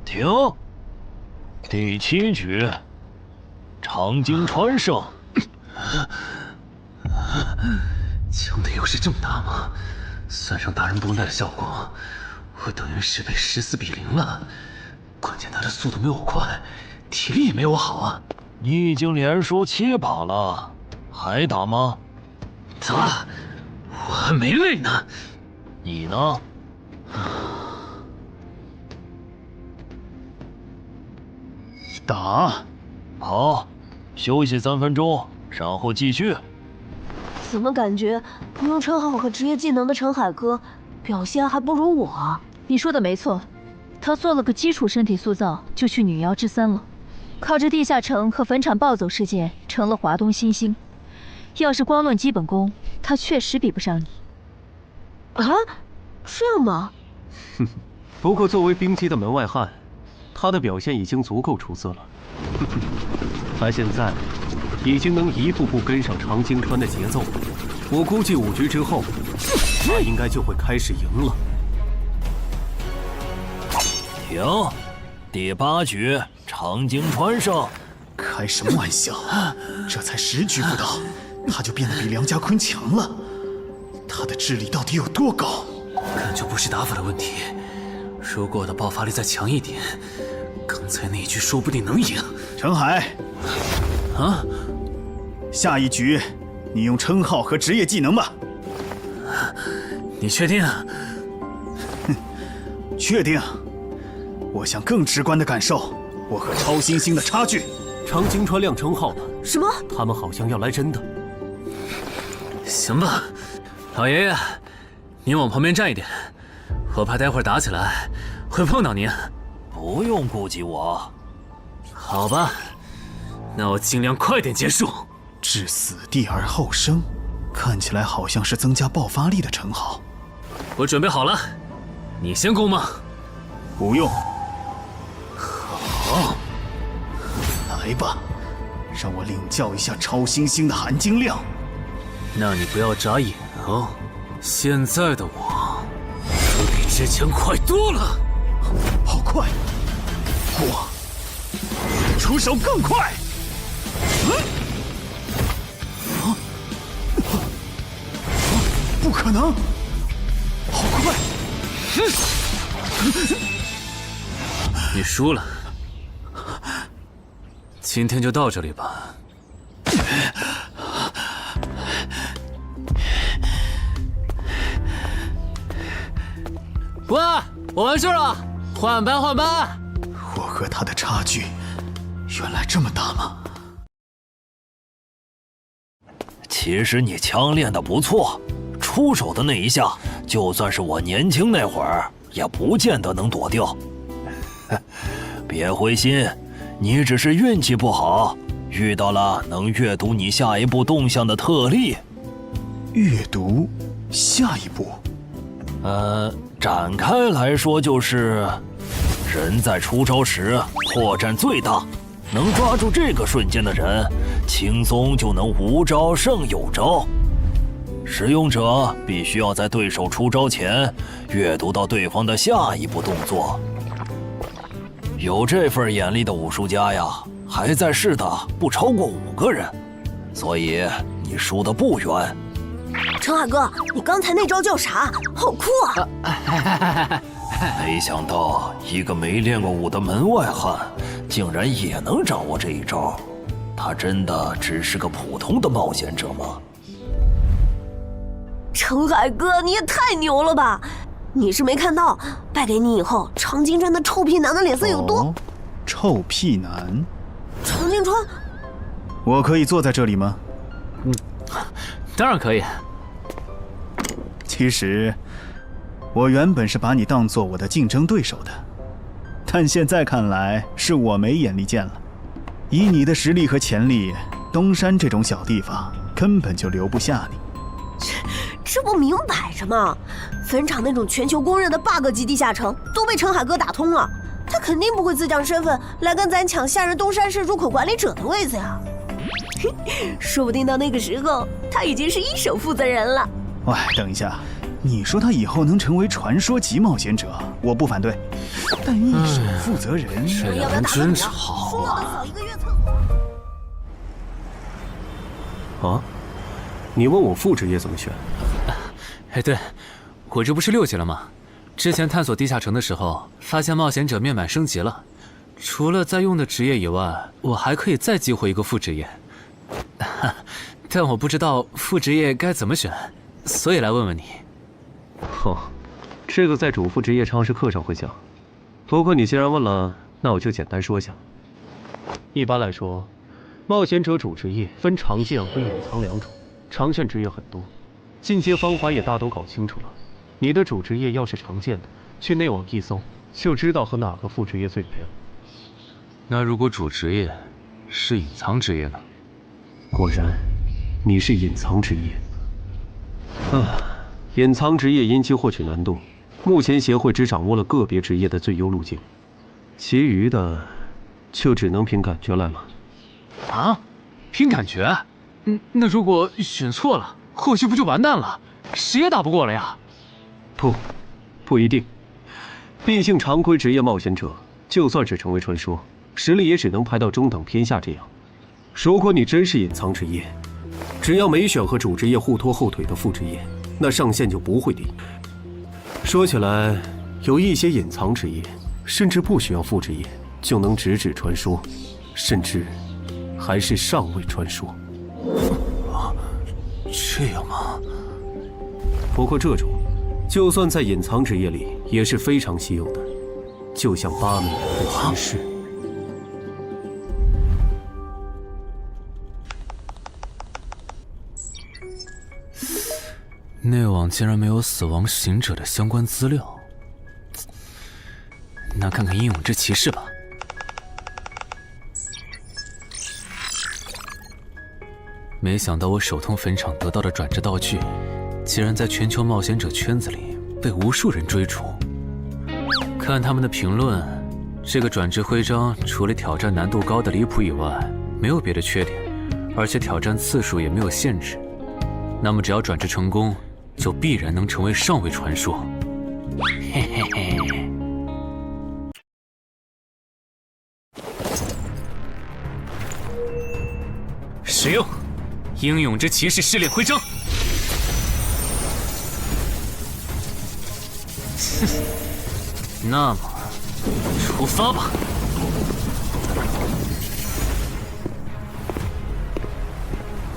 停！第7局，长经传胜。强的优势这么大吗？算上大人绷带的效果，我等于是被14-0了。关键他的速度没我快，体力也没我好啊。你已经连输7把了，还打吗？打，我还没累呢。你呢？打。好，休息3分钟，然后继续。怎么感觉不用称号和职业技能的陈海哥表现还不如我？你说的没错，他做了个基础身体塑造就去女妖之3了，靠着地下城和坟场暴走事件成了华东新星。要是光论基本功，他确实比不上你。啊，这样吗？不过作为冰姬的门外汉，他的表现已经足够出色了。他现在已经能一步步跟上常青川的节奏，我估计5局之后，他应该就会开始赢了。停，第8局，常青川胜。开什么玩笑？这才10局不到，他就变得比梁家坤强了。他的智力到底有多高？根本就不是打法的问题。如果我的爆发力再强一点，刚才那一局说不定能赢。陈海，啊，下一局你用称号和职业技能吧。你确定？哼，确定。我想更直观的感受我和超新星的差距。常青川亮称号了。什么？他们好像要来真的。行吧，老爷爷，你往旁边站一点，我怕待会儿打起来会碰到您。不用顾及我。好吧，那我尽量快点结束。置死地而后生，看起来好像是增加爆发力的称号。我准备好了，你先攻吗？不用。好，来吧，让我领教一下超新星的含金量。那你不要眨眼哦，现在的我可比之前快多了。好快！我出手更快！不可能！好快！你输了，今天就到这里吧。喂，我完事了，换班换班。我和他的差距原来这么大吗？其实你枪练得不错，出手的那一下，就算是我年轻那会儿，也不见得能躲掉。别灰心，你只是运气不好，遇到了能阅读你下一步动向的特例。阅读下一步？展开来说就是，人在出招时破绽最大，能抓住这个瞬间的人，轻松就能无招胜有招。使用者必须要在对手出招前阅读到对方的下一步动作。有这份眼力的武术家呀，还在世的不超过5个人，所以你输得不远。陈海哥，你刚才那招叫啥？好酷啊！没想到一个没练过武的门外汉，竟然也能掌握这一招。他真的只是个普通的冒险者吗？陈海哥，你也太牛了吧！你是没看到，败给你以后，常青川那臭屁男的脸色有多……臭屁男？常青川，我可以坐在这里吗？当然可以。其实，我原本是把你当做我的竞争对手的，但现在看来是我没眼力见了。以你的实力和潜力，东山这种小地方根本就留不下你。这不明摆着吗？坟场那种全球公认的 bug 级地下城都被陈海哥打通了，他肯定不会自降身份来跟咱抢下任东山市入口管理者的位子呀。说不定到那个时候，他已经是一手负责人了。喂，等一下，你说他以后能成为传说级冒险者，我不反对，但一手负责人，这俩人真吵啊！啊？你问我副职业怎么选？哎，对，我这不是6级了吗？之前探索地下城的时候，发现冒险者面板升级了，除了在用的职业以外，我还可以再激活一个副职业。但我不知道副职业该怎么选，所以来问问你。这个在主副职业常识课上会讲。不过你既然问了，那我就简单说下。一般来说，冒险者主职业分常见和隐藏两种，常见职业很多，进阶方法也大都搞清楚了。你的主职业要是常见的，去内网一搜就知道和哪个副职业最配了。那如果主职业是隐藏职业呢？果然，你是隐藏职业。隐藏职业因其获取难度，目前协会只掌握了个别职业的最优路径，其余的就只能凭感觉来了。啊？凭感觉？那如果选错了，后续不就完蛋了？谁也打不过了呀？不一定。毕竟常规职业冒险者，就算是成为传说，实力也只能排到中等偏下这样。如果你真是隐藏职业，只要没选和主职业互拖后腿的副职业，那上限就不会低。说起来，有一些隐藏职业，甚至不需要副职业就能直指传说，甚至还是上位传说。这样吗？不过这种，就算在隐藏职业里也是非常稀有的，就像巴美人的骑士。内网竟然没有死亡行者的相关资料，那看看英勇之骑士吧。没想到我手通坟场得到的转职道具，竟然在全球冒险者圈子里被无数人追逐。看他们的评论，这个转职徽章除了挑战难度高的离谱以外，没有别的缺点，而且挑战次数也没有限制。那么只要转职成功，就必然能成为上位传说。嘿嘿嘿。使用英勇之骑士试炼徽章。那么，出发吧！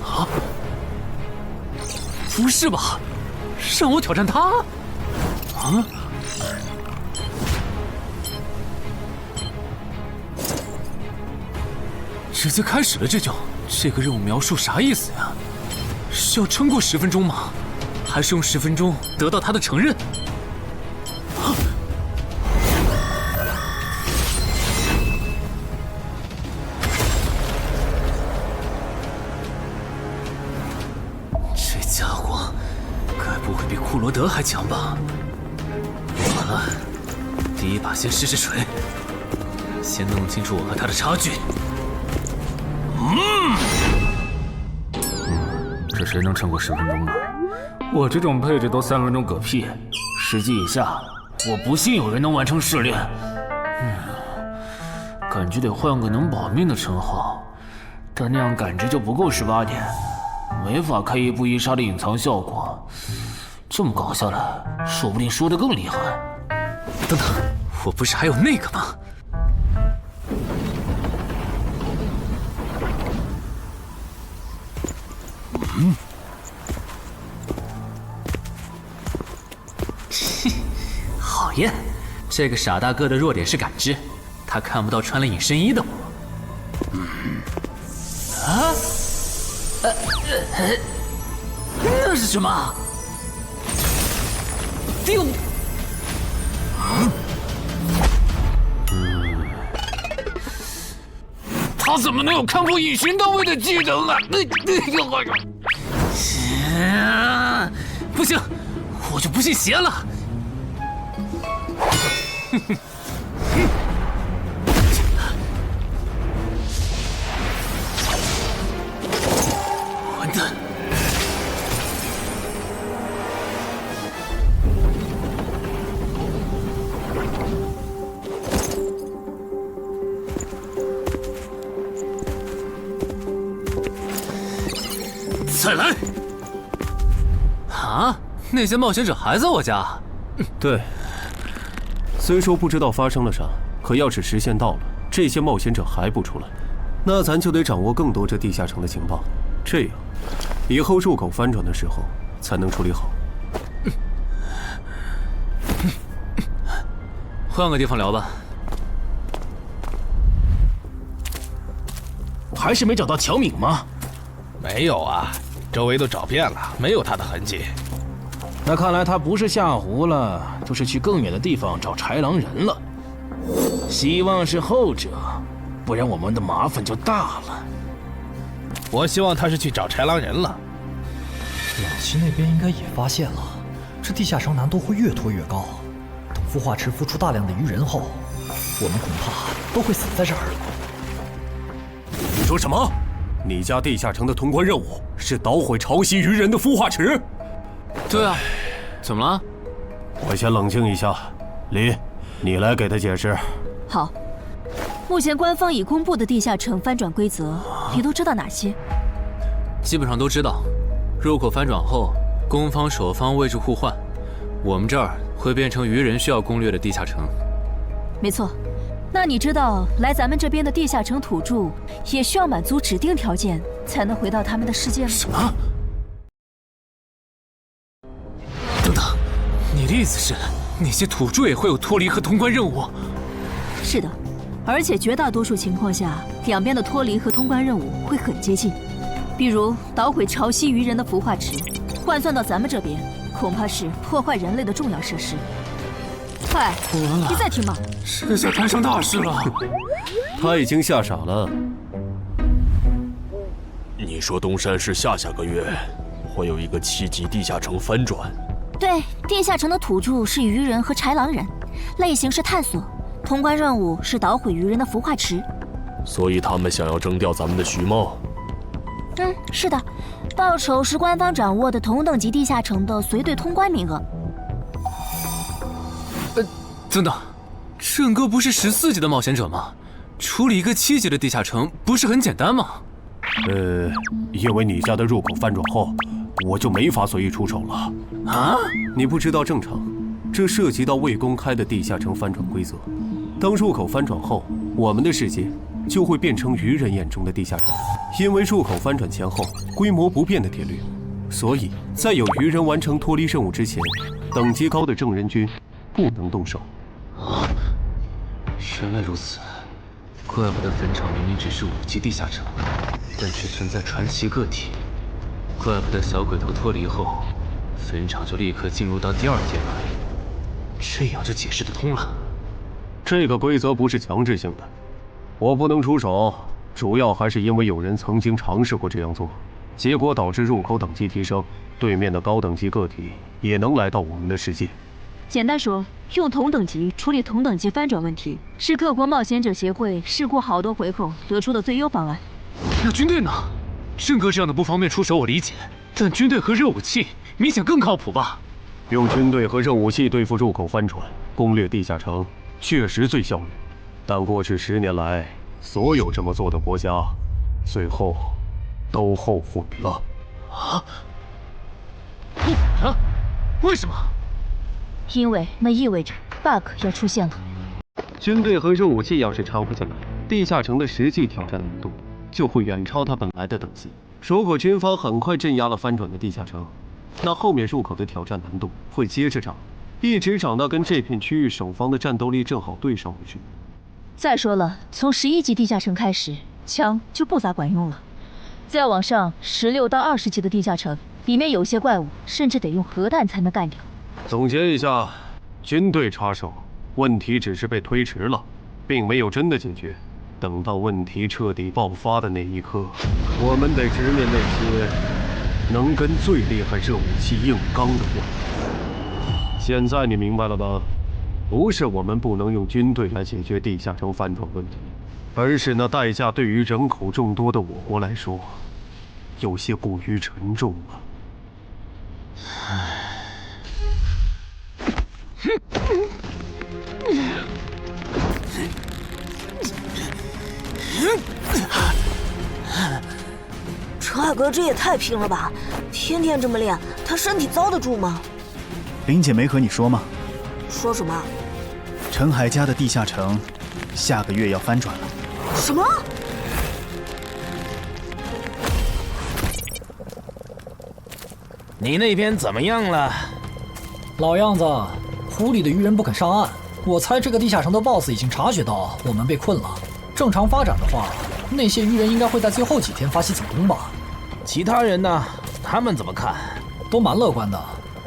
啊？不是吧？让我挑战他？啊？直接开始了这个任务描述啥意思呀？是要撑过10分钟吗？还是用10分钟得到他的承认？啊！这家伙该不会比库罗德还强吧？完了，第一把先试试水，先弄清楚我和他的差距。这谁能撑过10分钟呢？我这种配置都3分钟嗝屁，10级以下，我不信有人能完成试炼。感觉得换个能保命的称号，但那样感知就不够18点，没法开一步一杀的隐藏效果。这么搞下来，说不定输得更厉害。等等，我不是还有那个吗？讨厌，这个傻大个的弱点是感知，他看不到穿了隐身衣的我。那是什么？丢！他怎么能有看破隐形到位的技能啊？不行，我就不信邪了。混蛋！再来！啊，那些冒险者还在我家？对，虽说不知道发生了啥，可要是时限到了，这些冒险者还不出来，那咱就得掌握更多这地下城的情报，这样以后入口翻转的时候才能处理好。换个地方聊吧。还是没找到乔敏吗？没有啊，周围都找遍了，没有他的痕迹。那看来他不是下湖了，就是去更远的地方找豺狼人了。希望是后者，不然我们的麻烦就大了。我希望他是去找豺狼人了。老七那边应该也发现了，这地下城难度会越拖越高。等孵化池孵出大量的鱼人后，我们恐怕都会死在这儿。你说什么？你家地下城的通关任务是捣毁潮汐鱼人的孵化池？对啊，怎么了？我先冷静一下，林，你来给他解释。好，目前官方已公布的地下城翻转规则，你都知道哪些？基本上都知道。入口翻转后，攻方守方位置互换，我们这儿会变成鱼人需要攻略的地下城。没错。那你知道来咱们这边的地下城土著也需要满足指定条件才能回到他们的世界吗？什么？等等，你的意思是那些土著也会有脱离和通关任务？是的，而且绝大多数情况下，两边的脱离和通关任务会很接近。比如捣毁潮汐鱼人的孵化池，换算到咱们这边，恐怕是破坏人类的重要设施。快，你再听吧。这下摊上大事了。他已经吓傻了。你说东山市下个月会有一个7级地下城翻转？对，地下城的土著是鱼人和豺狼人，类型是探索，通关任务是捣毁鱼人的孵化池。所以他们想要征调咱们的徐茂。是的，报酬是官方掌握的同等级地下城的随队通关名额。等等，郑哥不是14级的冒险者吗？处理一个7级的地下城不是很简单吗？因为你家的入口翻转后，我就没法随意出手了。啊？你不知道正常，这涉及到未公开的地下城翻转规则。当入口翻转后，我们的世界就会变成鱼人眼中的地下城。因为入口翻转前后规模不变的铁律，所以在有鱼人完成脱离任务之前，等级高的正人军不能动手。原来如此，怪不得坟场明明只是5级地下城，但却存在传奇个体。怪不得小鬼头脱离后，坟场就立刻进入到第2阶段，这样就解释得通了。这个规则不是强制性的，我不能出手，主要还是因为有人曾经尝试过这样做，结果导致入口等级提升，对面的高等级个体也能来到我们的世界。简单说，用同等级处理同等级翻转问题，是各国冒险者协会试过好多回后得出的最优方案。那军队呢？郑哥这样的不方便出手我理解，但军队和热武器明显更靠谱吧？用军队和热武器对付入口翻转，攻略地下城确实最效率，但过去10年来，所有这么做的国家，最后都后悔了。啊？后悔了？为什么？因为那意味着 bug 要出现了。军队和热武器要是掺和进来，地下城的实际挑战难度就会远超它本来的等级。如果军方很快镇压了翻转的地下城，那后面入口的挑战难度会接着涨，一直涨到跟这片区域守方的战斗力正好对上回去。再说了，从11级地下城开始，枪就不咋管用了。再往上，16到20级的地下城，里面有些怪物甚至得用核弹才能干掉。总结一下，军队插手，问题只是被推迟了，并没有真的解决。等到问题彻底爆发的那一刻，我们得直面那些能跟最厉害热武器硬刚的怪物。现在你明白了吧？不是我们不能用军队来解决地下城翻转问题，而是那代价对于人口众多的我国来说，有些过于沉重了。陈海哥这也太拼了吧！天天这么练，他身体遭得住吗？林姐没和你说吗？说什么？陈陈海家的地下城，下个月要翻转了。什么？你那边怎么样了？老样子，湖里的鱼人不肯上岸。我猜这个地下城的 BOSS 已经察觉到我们被困了。正常发展的话，那些鱼人应该会在最后几天发起总攻吧。其他人呢？他们怎么看？都蛮乐观的。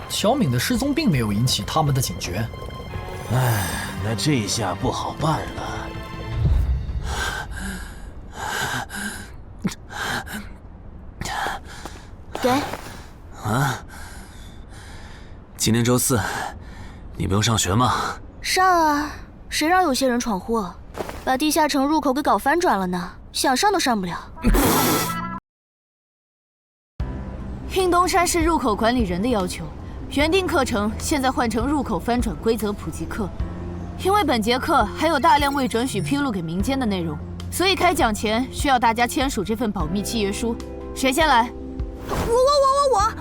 小敏的失踪并没有引起他们的警觉。唉，那这下不好办了。给。啊？今天周4，你不用上学吗？上啊，谁让有些人闯祸，把地下城入口给搞翻转了呢？想上都上不了。应东山市入口管理人的要求，原定课程现在换成入口翻转规则普及课。因为本节课还有大量未准许披露给民间的内容，所以开讲前需要大家签署这份保密契约书。谁先来？我。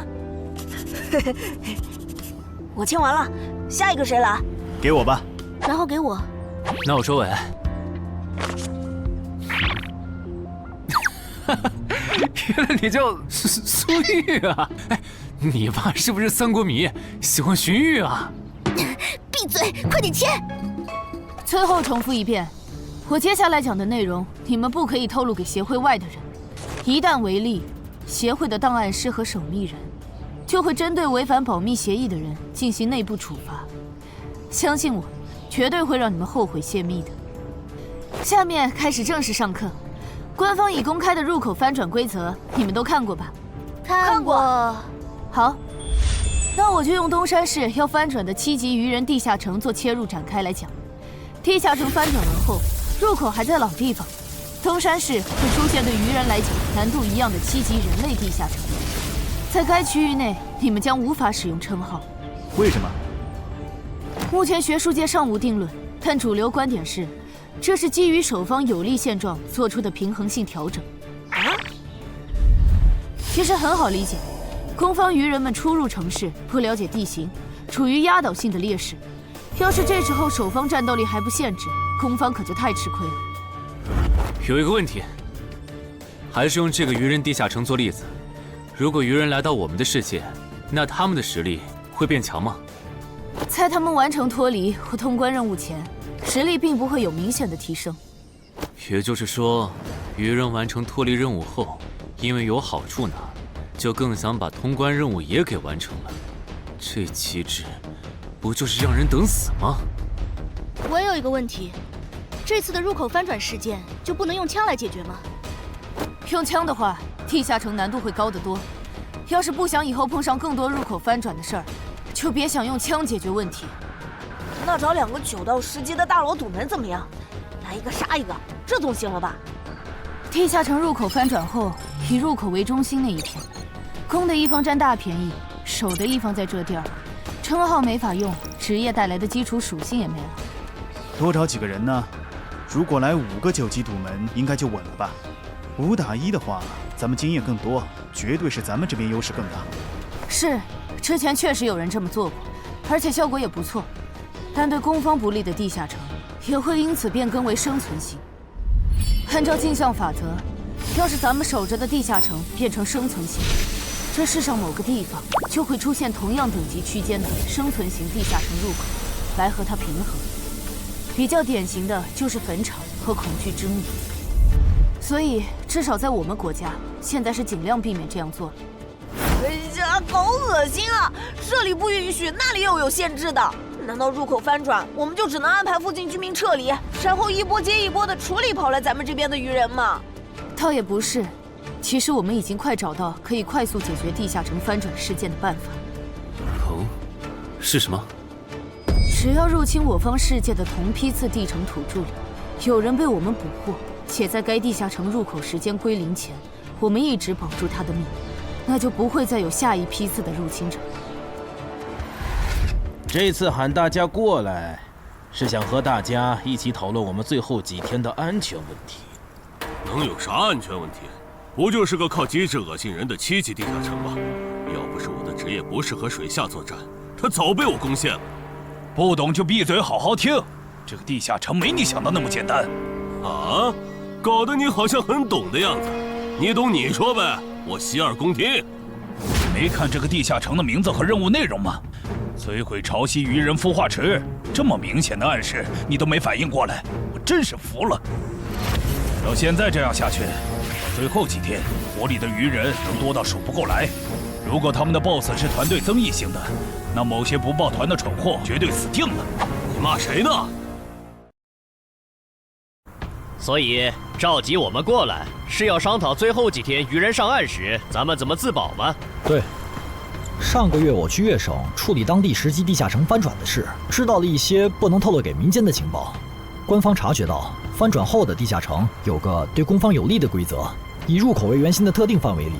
我签完了，下一个谁来？给我吧。然后给我。那我收尾。原来你叫苏玉啊！哎，你爸是不是三国迷，喜欢荀彧啊？闭嘴，快点签！最后重复一遍，我接下来讲的内容，你们不可以透露给协会外的人。一旦违例，协会的档案师和守密人就会针对违反保密协议的人进行内部处罚。相信我，绝对会让你们后悔泄密的。下面开始正式上课。官方已公开的入口翻转规则，你们都看过吧？看过。好，那我就用东山市要翻转的7级鱼人地下城做切入展开来讲。地下城翻转完后，入口还在老地方，东山市会出现对鱼人来讲难度一样的7级人类地下城。在该区域内，你们将无法使用称号。为什么？目前学术界尚无定论，但主流观点是，这是基于守方有利现状做出的平衡性调整。其实很好理解，攻方鱼人们初入城市，不了解地形，处于压倒性的劣势。要是这时候守方战斗力还不限制，攻方可就太吃亏了。有一个问题，还是用这个鱼人地下城做例子。如果鱼人来到我们的世界，那他们的实力会变强吗？在他们完成脱离或通关任务前，实力并不会有明显的提升。也就是说，鱼人完成脱离任务后，因为有好处拿，就更想把通关任务也给完成了。这机制，不就是让人等死吗？我也有一个问题，这次的入口翻转事件就不能用枪来解决吗？用枪的话，地下城难度会高得多。要是不想以后碰上更多入口翻转的事儿，就别想用枪解决问题。那找2个9到10级的大佬堵门怎么样？来一个杀一个，这总行了吧？地下城入口翻转后，以入口为中心那一片，攻的一方占大便宜，守的一方在这地儿，称号没法用，职业带来的基础属性也没了。多找几个人呢？如果来5个9级堵门，应该就稳了吧？5打1的话，咱们经验更多，绝对是咱们这边优势更大。是，之前确实有人这么做过，而且效果也不错。但对攻方不利的地下城，也会因此变更为生存型。按照镜像法则，要是咱们守着的地下城变成生存型，这世上某个地方就会出现同样等级区间的生存型地下城入口，来和它平衡。比较典型的就是坟场和恐惧之墓。所以，至少在我们国家，现在是尽量避免这样做了。哎呀，好恶心啊！这里不允许，那里又有限制的。难道入口翻转，我们就只能安排附近居民撤离，然后一波接一波的处理跑来咱们这边的鱼人吗？倒也不是，其实我们已经快找到可以快速解决地下城翻转事件的办法。哦，是什么？只要入侵我方世界的同批次地城土著里，有人被我们捕获，且在该地下城入口时间归零前，我们一直保住他的命，那就不会再有下一批次的入侵者。这次喊大家过来，是想和大家一起讨论我们最后几天的安全问题。能有啥安全问题？不就是个靠机制恶心人的7级地下城吗？要不是我的职业不适合水下作战，他早被我攻陷了。不懂就闭嘴，好好听。这个地下城没你想的那么简单。啊，搞得你好像很懂的样子。你懂你说呗，我洗耳恭听。没看这个地下城的名字和任务内容吗？摧毁潮汐鱼人孵化池，这么明显的暗示你都没反应过来，我真是服了。照现在这样下去，最后几天国里的鱼人能多到数不过来。如果他们的 BOSS 是团队增益型的，那某些不抱团的蠢货绝对死定了。你骂谁呢？所以召集我们过来，是要商讨最后几天鱼人上岸时，咱们怎么自保吗？对，上个月我去粤省处理当地10级地下城翻转的事，知道了一些不能透露给民间的情报。官方察觉到翻转后的地下城有个对攻方有利的规则，以入口为圆心的特定范围里，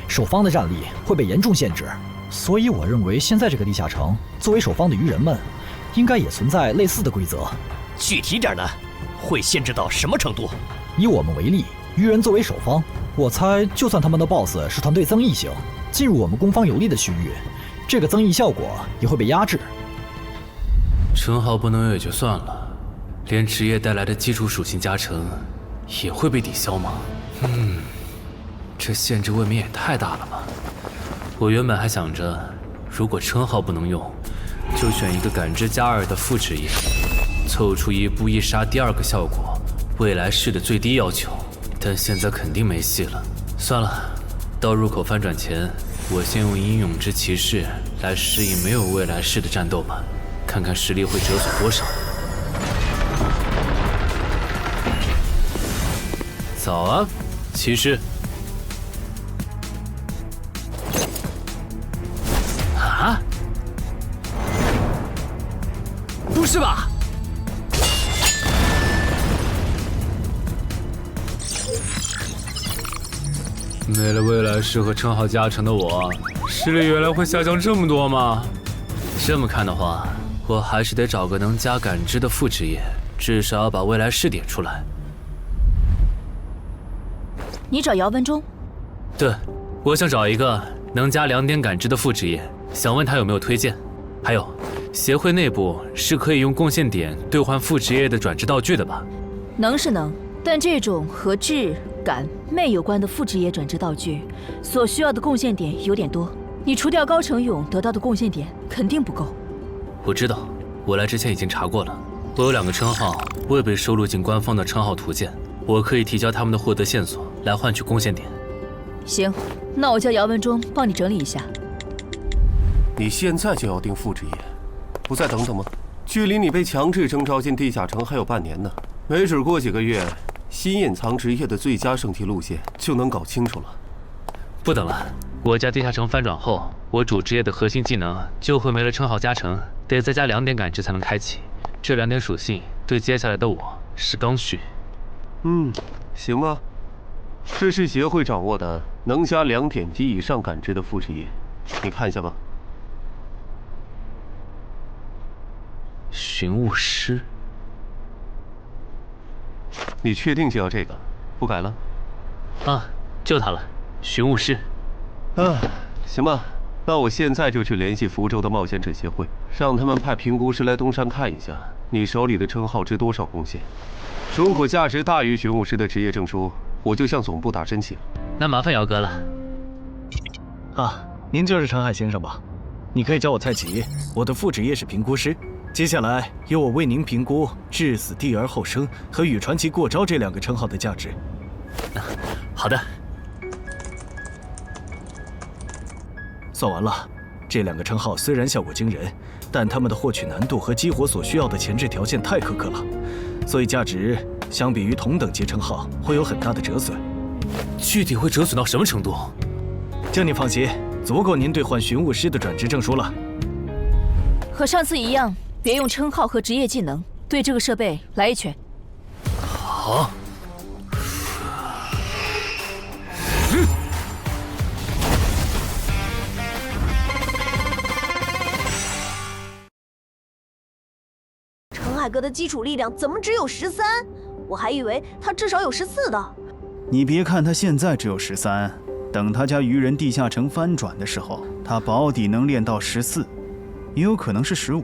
守方的战力会被严重限制。所以我认为现在这个地下城作为守方的鱼人们，应该也存在类似的规则。具体点呢？会限制到什么程度？以我们为例，鱼人作为守方，我猜就算他们的 BOSS 是团队增益型，进入我们攻方有利的区域，这个增益效果也会被压制。称号不能有也就算了，连职业带来的基础属性加成也会被抵消吗？这限制未免也太大了吧！我原本还想着，如果称号不能用，就选一个感知加2的副职业，凑出一步一杀第2个效果，未来式的最低要求。但现在肯定没戏了。算了，到入口翻转前，我先用英勇之骑士来适应没有未来式的战斗吧，看看实力会折损多少。早啊，骑士。啊？不是吧？没了未来式和称号加成的我，实力原来会下降这么多吗？这么看的话，我还是得找个能加感知的副职业，至少要把未来式点出来。你找姚文忠？对，我想找一个能加2点感知的副职业，想问他有没有推荐。还有，协会内部是可以用贡献点兑换副职业的转职道具的吧？能是能，但这种和智、感、魅有关的副职业转职道具，所需要的贡献点有点多。你除掉高成勇得到的贡献点肯定不够。我知道，我来之前已经查过了。我有2个称号未被收录进官方的称号图鉴，我可以提交他们的获得线索来换取贡献点。行，那我叫姚文忠帮你整理一下。你现在就要定副职业，不再等等吗？距离你被强制征召进地下城还有半年呢，没准过几个月，新隐藏职业的最佳升级路线就能搞清楚了。不等了，我家地下城翻转后，我主职业的核心技能就会没了称号加成，得再加2点感知才能开启。这2点属性对接下来的我是刚需。行吧。这是协会掌握的能加2点及以上感知的副职业，你看一下吧。寻物师，你确定就要这个，不改了？啊，就他了，寻物师。行吧，那我现在就去联系福州的冒险者协会，让他们派评估师来东山看一下你手里的称号值多少贡献。如果价值大于寻物师的职业证书，我就向总部打申请。那麻烦姚哥了。您就是陈海先生吧？你可以叫我蔡吉，我的副职业是评估师。接下来由我为您评估至死地而后生和与传奇过招这2个称号的价值。好的。算完了，这2个称号虽然效果惊人，但他们的获取难度和激活所需要的前置条件太苛刻了，所以价值相比于同等级称号会有很大的折损。具体会折损到什么程度？叫你放心，足够您兑换寻物师的转职证书了。和上次一样，别用称号和职业技能，对这个设备来一拳。好。陈海哥的基础力量怎么只有13？我还以为他至少有14的。你别看他现在只有13，等他家鱼人地下城翻转的时候，他保底能练到14，也有可能是15。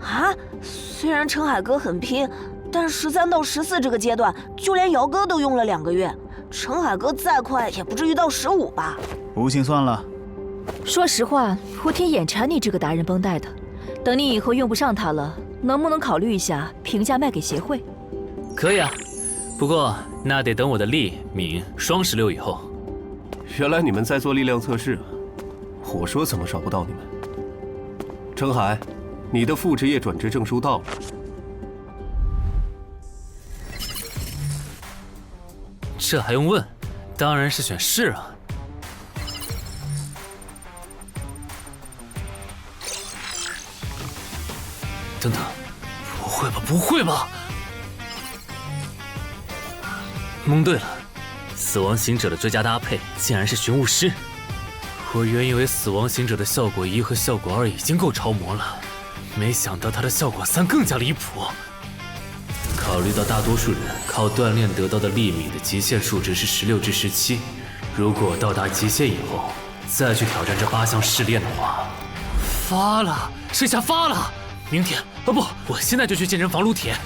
啊，虽然陈海哥很拼，但13到14这个阶段，就连姚哥都用了2个月。陈海哥再快也不至于到15吧？不信算了。说实话，我挺眼馋你这个达人绷带的。等你以后用不上它了，能不能考虑一下平价卖给协会？可以啊，不过那得等我的力敏双16以后。原来你们在做力量测试啊！我说怎么找不到你们？程海，你的副职业转职证书到了。这还用问？当然是选是啊。等等，不会吧？不会吧？蒙对了，死亡行者的最佳搭配竟然是寻物师。我原以为死亡行者的效果1和效果2已经够超模了，没想到它的效果3更加离谱。考虑到大多数人靠锻炼得到的力敏的极限数值是16至17，如果到达极限以后再去挑战这8项试炼的话，发了，这下发了！明天不，我现在就去健身房撸铁，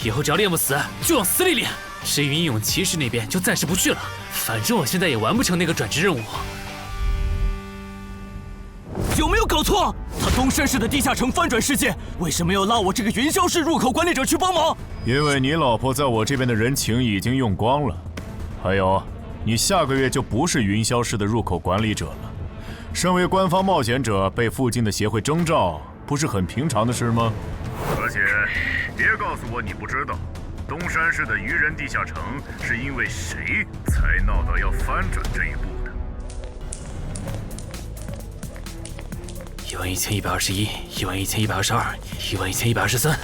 以后只要练不死就往死里练。至于英勇骑士那边就暂时不去了，反正我现在也完不成那个转职任务。有没有搞错？他东山市的地下城翻转事件，为什么要拉我这个云霄市入口管理者去帮忙？因为你老婆在我这边的人情已经用光了，还有，你下个月就不是云霄市的入口管理者了。身为官方冒险者，被附近的协会征召，不是很平常的事吗？而且，别告诉我你不知道，东山市的愚人地下城是因为谁才闹到要翻转这一步的？11121、11122、11123。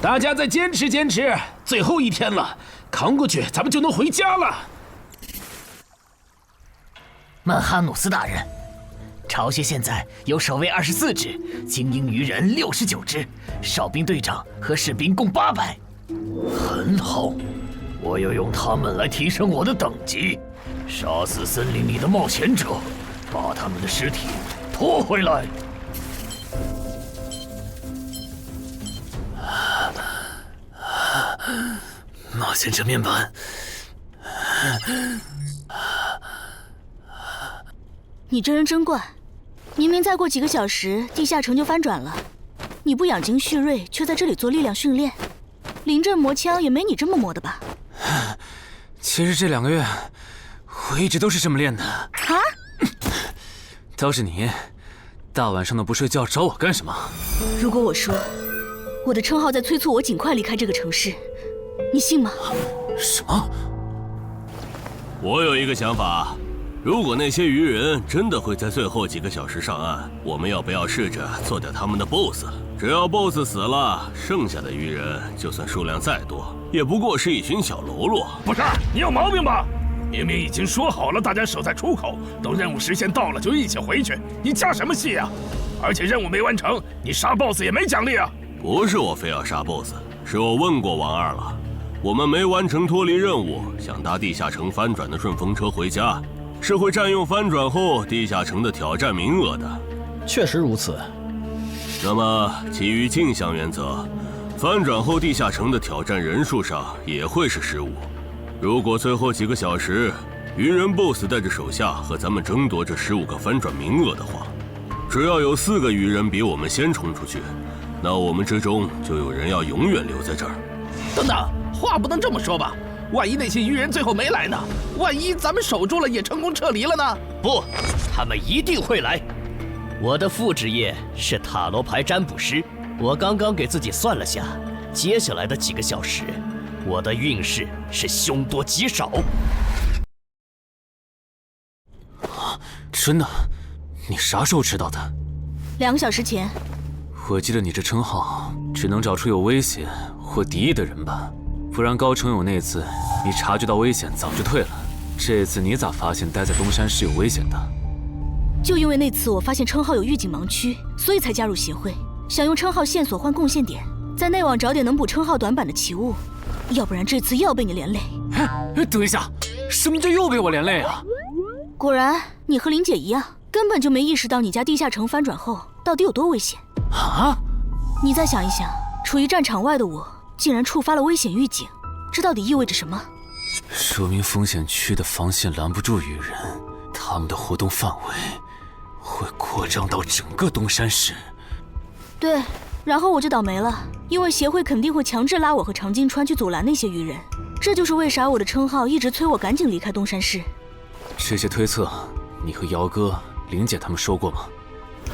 大家再坚持坚持，最后一天了，扛过去，咱们就能回家了。曼哈努斯大人，巢穴现在有守卫24只，精英鱼人69只，哨兵队长和士兵共800。很好，我要用他们来提升我的等级，杀死森林里的冒险者，把他们的尸体拖回来。冒险者面板。你这人真怪，明明再过几个小时地下城就翻转了，你不养精蓄锐，却在这里做力量训练，临阵磨枪也没你这么磨的吧？其实这2个月，我一直都是这么练的。啊？倒是你，大晚上的不睡觉找我干什么？如果我说我的称号在催促我尽快离开这个城市，你信吗？什么？我有一个想法，如果那些鱼人真的会在最后几个小时上岸，我们要不要试着做掉他们的 BOSS？ 只要 BOSS 死了，剩下的鱼人就算数量再多，也不过是一群小喽啰。不是，你有毛病吧？明明已经说好了，大家守在出口，等任务时限到了就一起回去。你加什么戏啊？而且任务没完成，你杀 BOSS 也没奖励啊！不是我非要杀 BOSS， 是我问过王二了，我们没完成脱离任务，想搭地下城翻转的顺风车回家，是会占用翻转后地下城的挑战名额的。确实如此。那么，基于镜像原则，翻转后地下城的挑战人数上也会是15。如果最后几个小时，鱼人 BOSS 带着手下和咱们争夺这15个翻转名额的话，只要有4个鱼人比我们先冲出去，那我们之中就有人要永远留在这儿。等等，话不能这么说吧？万一那些鱼人最后没来呢？万一咱们守住了也成功撤离了呢？不，他们一定会来。我的副职业是塔罗牌占卜师，我刚刚给自己算了下，接下来的几个小时，我的运势是凶多吉少。真的？你啥时候知道的？2个小时前。我记得你这称号只能找出有危险或敌意的人吧，不然高成勇那次你察觉到危险早就退了，这次你咋发现待在东山是有危险的？就因为那次我发现称号有预警盲区，所以才加入协会，想用称号线索换贡献点，在内网找点能补称号短板的奇物，要不然这次又要被你连累。等一下，什么叫又被我连累啊？果然，你和林姐一样，根本就没意识到你家地下城翻转后到底有多危险。啊！你再想一想，处于战场外的我，竟然触发了危险预警，这到底意味着什么？说明风险区的防线拦不住鱼人，他们的活动范围会扩张到整个东山市。对，然后我就倒霉了，因为协会肯定会强制拉我和常金川去阻拦那些鱼人，这就是为啥我的称号一直催我赶紧离开东山市。这些推测，你和姚哥、林姐他们说过吗？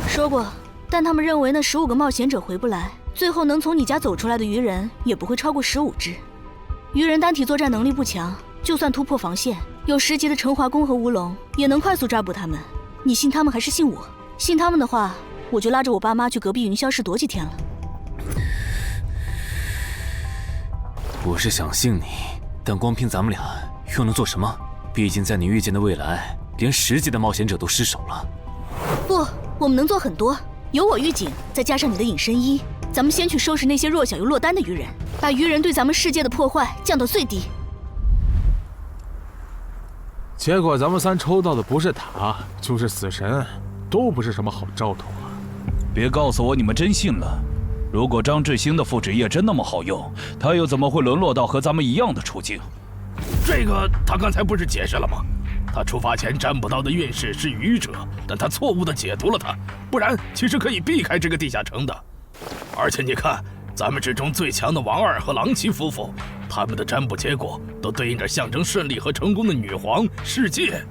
说过，但他们认为那15个冒险者回不来，最后能从你家走出来的鱼人也不会超过15只。鱼人单体作战能力不强，就算突破防线，有10级的陈华宫和乌龙也能快速抓捕他们。你信他们还是信我？信他们的话，我就拉着我爸妈去隔壁云霄市躲几天了。我是想信你，但光凭咱们俩又能做什么？毕竟在你预见的未来，连10级的冒险者都失手了。不，我们能做很多。有我预警，再加上你的隐身衣，咱们先去收拾那些弱小又落单的鱼人，把鱼人对咱们世界的破坏降到最低。结果咱们3抽到的不是塔，就是死神，都不是什么好兆头啊！别告诉我你们真信了。如果张志兴的副职业真那么好用，他又怎么会沦落到和咱们一样的处境？这个他刚才不是解释了吗？他出发前占卜到的运势是愚者，但他错误地解读了它，不然其实可以避开这个地下城的。而且你看，咱们之中最强的王二和郎奇夫妇，他们的占卜结果都对应着象征顺利和成功的女皇世界。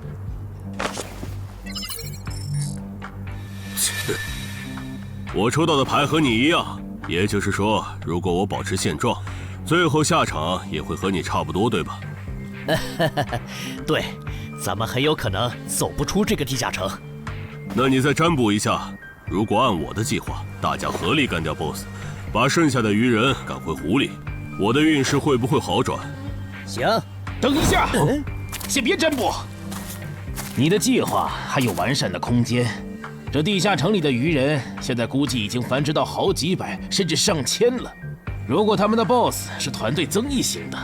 我抽到的牌和你一样，也就是说，如果我保持现状，最后下场也会和你差不多，对吧？对，咱们很有可能走不出这个地下城。那你再占卜一下，如果按我的计划，大家合力干掉 BOSS， 把剩下的鱼人赶回湖里，我的运势会不会好转？行，等一下，先别占卜。你的计划还有完善的空间。这地下城里的鱼人，现在估计已经繁殖到好几百甚至上千了。如果他们的 BOSS 是团队增益型的，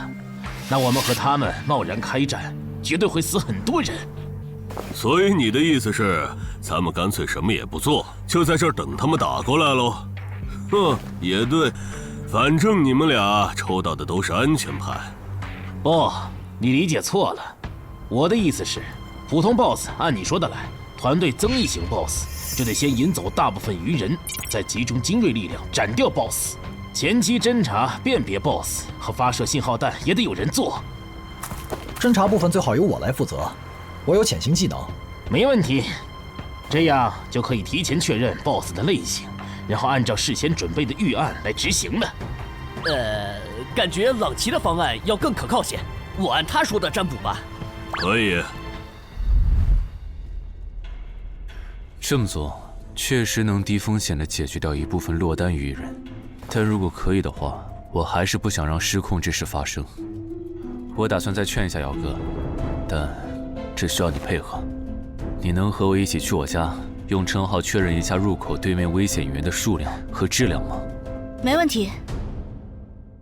那我们和他们贸然开战，绝对会死很多人。所以你的意思是，咱们干脆什么也不做，就在这儿等他们打过来喽？哼，也对，反正你们俩抽到的都是安全牌。不，你理解错了。我的意思是，普通 BOSS 按你说的来，团队增益型 BOSS 就得先引走大部分鱼人，再集中精锐力量斩掉 BOSS。前期侦查、辨别 BOSS 和发射信号弹也得有人做。侦查部分最好由我来负责，我有潜行技能。没问题，这样就可以提前确认 BOSS 的类型，然后按照事先准备的预案来执行了。感觉朗奇的方案要更可靠些，我按他说的占卜吧。可以。这么做确实能低风险地解决掉一部分落单鱼人。但如果可以的话，我还是不想让失控之事发生。我打算再劝一下姚哥，但这需要你配合。你能和我一起去我家，用称号确认一下入口对面危险源的数量和质量吗？没问题。